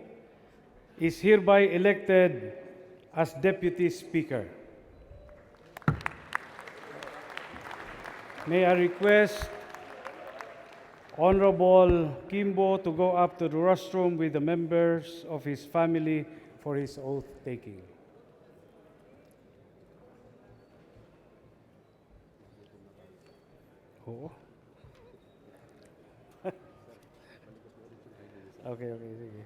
Speaker 7: is hereby elected as Deputy Speaker. May I request Honorable Kimbo to go up to the rostrum with the members of his family for his oath taking. Oh. Okay, sige.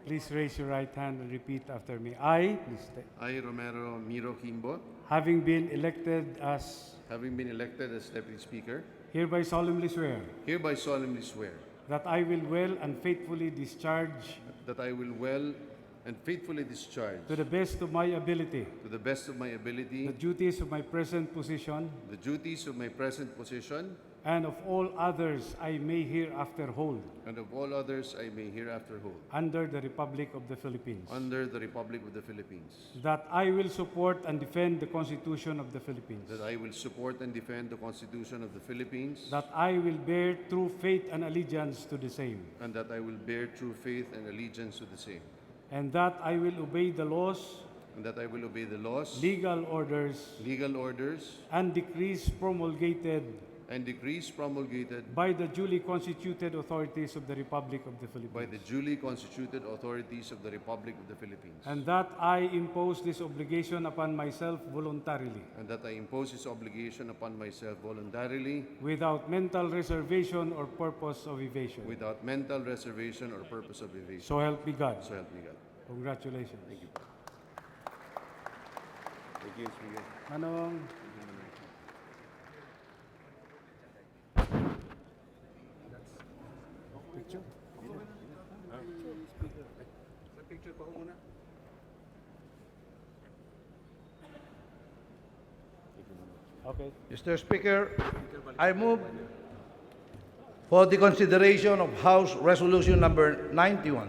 Speaker 7: Please raise your right hand and repeat after me. I,
Speaker 5: I, Romero Miro Kimbo,
Speaker 7: having been elected as,
Speaker 5: Deputy Speaker,
Speaker 7: hereby solemnly swear
Speaker 5: hereby solemnly swear
Speaker 7: that I will well and faithfully discharge
Speaker 5: that I will well and faithfully discharge
Speaker 7: to the best of my ability
Speaker 5: to the best of my ability
Speaker 7: the duties of my present position
Speaker 5: the duties of my present position
Speaker 7: and of all others I may hereafter hold
Speaker 5: and of all others I may hereafter hold
Speaker 7: under the Republic of the Philippines.
Speaker 5: under the Republic of the Philippines.
Speaker 7: That I will support and defend the Constitution of the Philippines.
Speaker 5: That I will support and defend the Constitution of the Philippines.
Speaker 7: That I will bear true faith and allegiance to the same.
Speaker 5: And that I will bear true faith and allegiance to the same.
Speaker 7: And that I will obey the laws,
Speaker 5: And that I will obey the laws,
Speaker 7: legal orders,
Speaker 5: and decrees promulgated
Speaker 7: by the duly constituted authorities of the Republic of the Philippines.
Speaker 5: by the duly constituted authorities of the Republic of the Philippines.
Speaker 7: And that I impose this obligation upon myself voluntarily,
Speaker 5: And that I impose this obligation upon myself voluntarily,
Speaker 7: without mental reservation or purpose of evasion.
Speaker 5: without mental reservation or purpose of evasion.
Speaker 7: So help me God.
Speaker 5: So help me God.
Speaker 7: Congratulations.
Speaker 5: Thank you. Thank you, Speaker.
Speaker 7: Manong.
Speaker 6: Picture? Sa picture pa ho muna.
Speaker 7: Okay.
Speaker 5: Mr. Speaker, I move for the consideration of House Resolution number 91.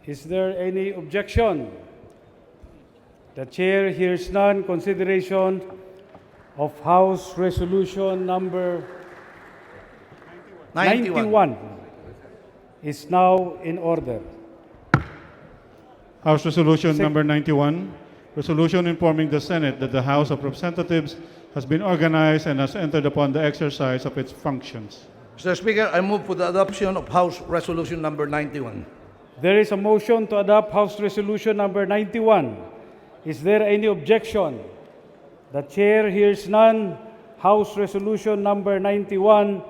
Speaker 7: Is there any objection? The chair hears none. Consideration of House Resolution number 91 is now in order.
Speaker 13: House Resolution number 91, resolution informing the Senate that the House of Representatives has been organized and has entered upon the exercise of its functions.
Speaker 5: Mr. Speaker, I move for the adoption of House Resolution number 91.
Speaker 7: There is a motion to adopt House Resolution number 91. Is there any objection? The chair hears none. House Resolution number 91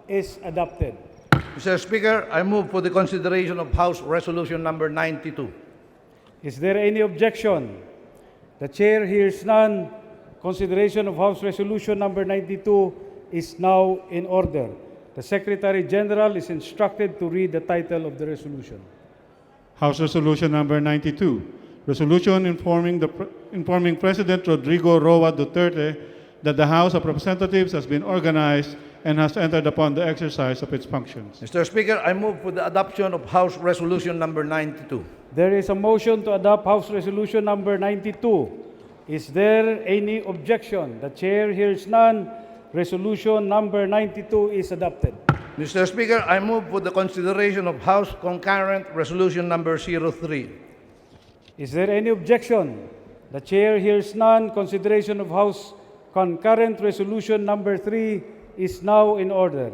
Speaker 7: is adopted.
Speaker 5: Mr. Speaker, I move for the consideration of House Resolution number 92.
Speaker 7: Is there any objection? The chair hears none. Consideration of House Resolution number 92 is now in order. The Secretary General is instructed to read the title of the resolution.
Speaker 13: House Resolution number 92, resolution informing President Rodrigo Roa Duterte that the House of Representatives has been organized and has entered upon the exercise of its functions.
Speaker 5: Mr. Speaker, I move for the adoption of House Resolution number 92.
Speaker 7: There is a motion to adopt House Resolution number 92. Is there any objection? The chair hears none. Resolution number 92 is adopted.
Speaker 5: Mr. Speaker, I move for the consideration of House Concurrent Resolution number 03.
Speaker 7: Is there any objection? The chair hears none. Consideration of House Concurrent Resolution number 3 is now in order.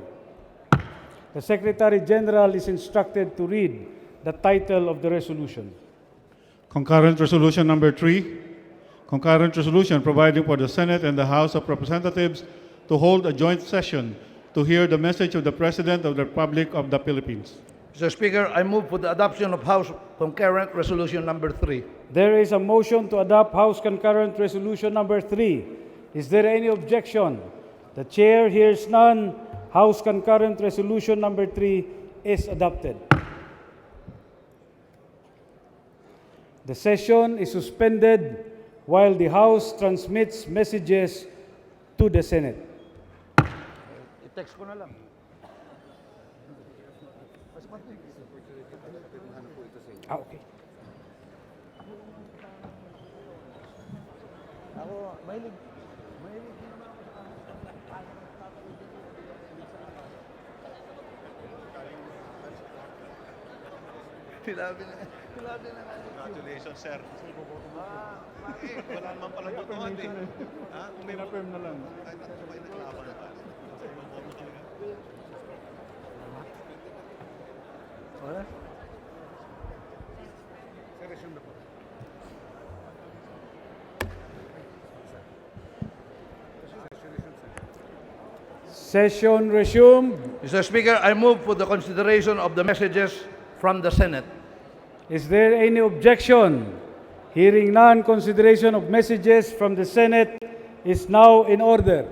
Speaker 7: The Secretary General is instructed to read the title of the resolution.
Speaker 13: Concurrent Resolution number 3, concurrent resolution providing for the Senate and the House of Representatives to hold a joint session to hear the message of the President of the Republic of the Philippines.
Speaker 5: Mr. Speaker, I move for the adoption of House Concurrent Resolution number 3.
Speaker 7: There is a motion to adopt House Concurrent Resolution number 3. Is there any objection? The chair hears none. House Concurrent Resolution number 3 is adopted. The session is suspended while the House transmits messages to the Senate.
Speaker 5: I-text ko na lang.
Speaker 7: Okay.
Speaker 5: Ako, mahilig. Tilabi na.
Speaker 13: Congratulations, sir. Wala naman pala botohan eh. Ha? Kung may affirm na lang. Kahit na sabay naglaban na tayo.
Speaker 5: Wala?
Speaker 7: Session resumed.
Speaker 5: Mr. Speaker, I move for the consideration of the messages from the Senate.
Speaker 7: Is there any objection? Hearing none, consideration of messages from the Senate is now in order.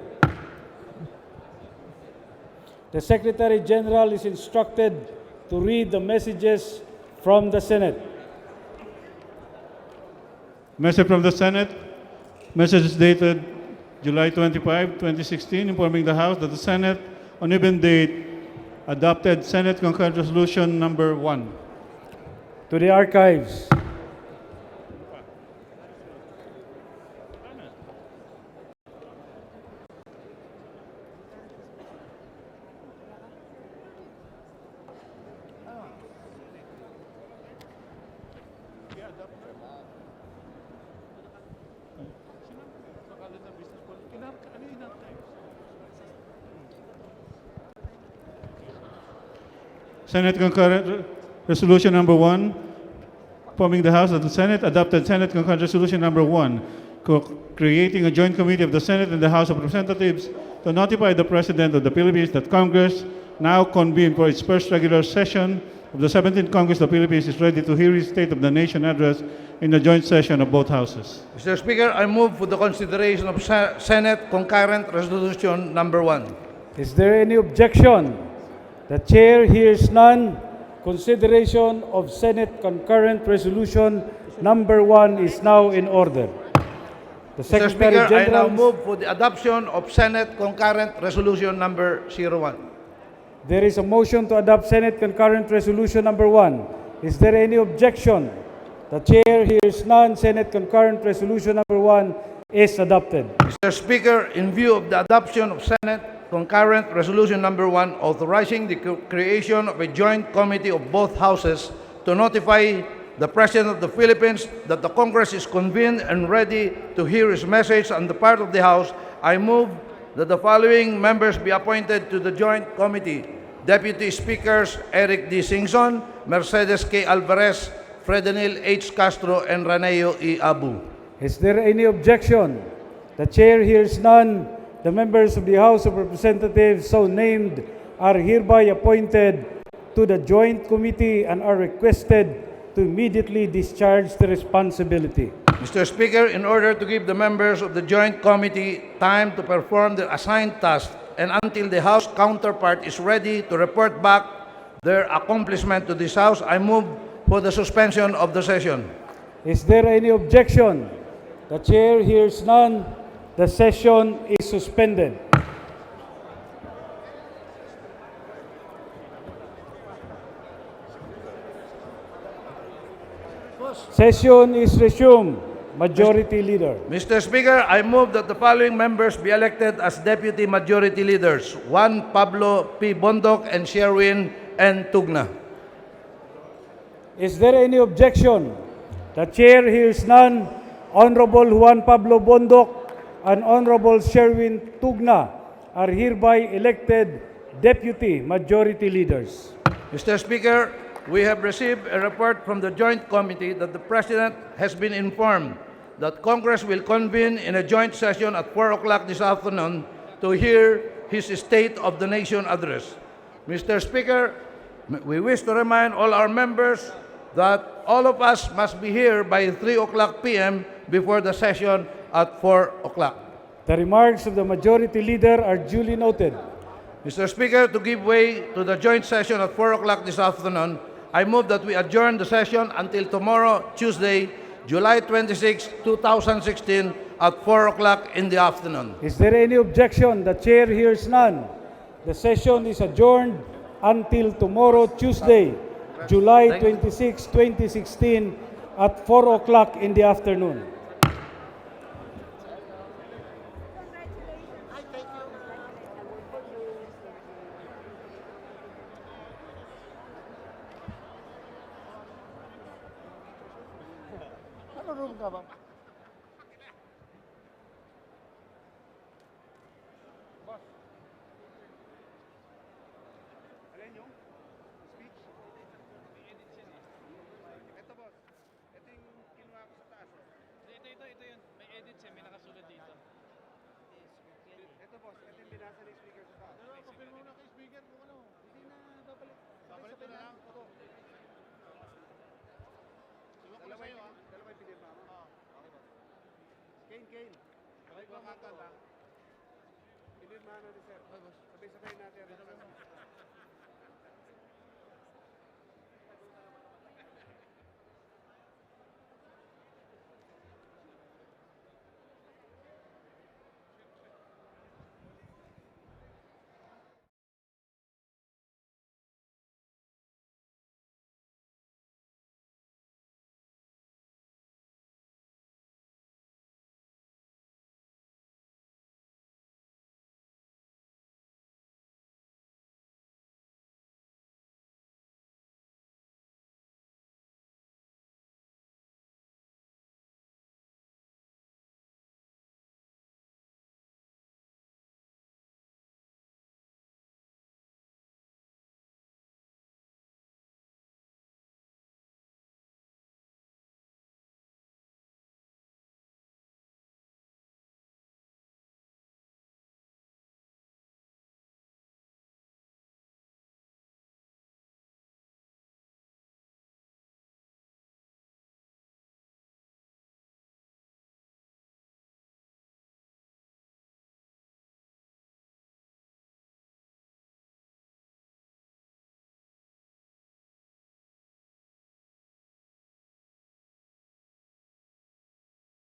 Speaker 7: The Secretary General is instructed to read the messages from the Senate.
Speaker 13: Message from the Senate. Message is dated July 25, 2016, informing the House that the Senate, on even date, adopted Senate Concurrent Resolution number 1.
Speaker 7: To the archives.
Speaker 13: Senate Concurrent Resolution number 1, informing the House that the Senate adopted Senate Concurrent Resolution number 1, creating a joint committee of the Senate and the House of Representatives to notify the President of the Philippines that Congress, now convened for its first regular session of the 17th Congress of the Philippines, is ready to hear his State of the Nation address in the joint session of both houses.
Speaker 5: Mr. Speaker, I move for the consideration of Senate Concurrent Resolution number 1.
Speaker 7: Is there any objection? The chair hears none. Consideration of Senate Concurrent Resolution number 1 is now in order. The
Speaker 5: Mr.
Speaker 7: Secretary
Speaker 5: Speaker, I now
Speaker 7: General.
Speaker 5: move for the adoption of Senate Concurrent Resolution number 01.
Speaker 7: There is a motion to adopt Senate Concurrent Resolution number 1. Is there any objection? The chair hears none. Senate Concurrent Resolution number 1 is adopted.
Speaker 5: Mr. Speaker, in view of the adoption of Senate concurrent resolution number 1 authorizing the creation of a joint committee of both houses to notify the President of the Philippines that the Congress is convened and ready to hear his message on the part of the House, I move that the following members be appointed to the joint committee: Deputy Speakers Eric D. Singson, Mercedes K. Alvarez, Fredenil H. Castro, and Raneo E. Abu.
Speaker 7: Is there any objection? The chair hears none. The members of the House of Representatives so named are hereby appointed to the joint committee and are requested to immediately discharge the responsibility.
Speaker 5: Mr. Speaker, in order to give the members of the joint committee time to perform their assigned task and until the House counterpart is ready to report back their accomplishment to this House, I move for the suspension of the session.
Speaker 7: Is there any objection? The chair hears none. The session is suspended. Session is resumed. Majority Leader.
Speaker 5: Mr. Speaker, I move that the following members be elected as Deputy Majority Leaders: Juan Pablo P. Bondoc and Sherwin N. Tugna.
Speaker 7: Is there any objection? The chair hears none. Honorable Juan Pablo Bondoc and Honorable Sherwin Tugna are hereby elected Deputy Majority Leaders.
Speaker 5: Mr. Speaker, we have received a report from the Joint Committee that the President has been informed that Congress will convene in a joint session at 4 o'clock this afternoon to hear his State of the Nation address. Mr. Speaker, we wish to remind all our members that all of us must be here by 3 o'clock p.m. before the session at 4 o'clock.
Speaker 7: The remarks of the Majority Leader are duly noted.
Speaker 5: Mr. Speaker, to give way to the joint session at 4 o'clock this afternoon, I move that we adjourn the session until tomorrow, Tuesday, July 26, 2016, at 4 o'clock in the afternoon.
Speaker 7: Is there any objection? The chair hears none. The session is adjourned until tomorrow, Tuesday, July 26, 2016, at 4 o'clock in the afternoon.
Speaker 9: Kane. Sabay natin.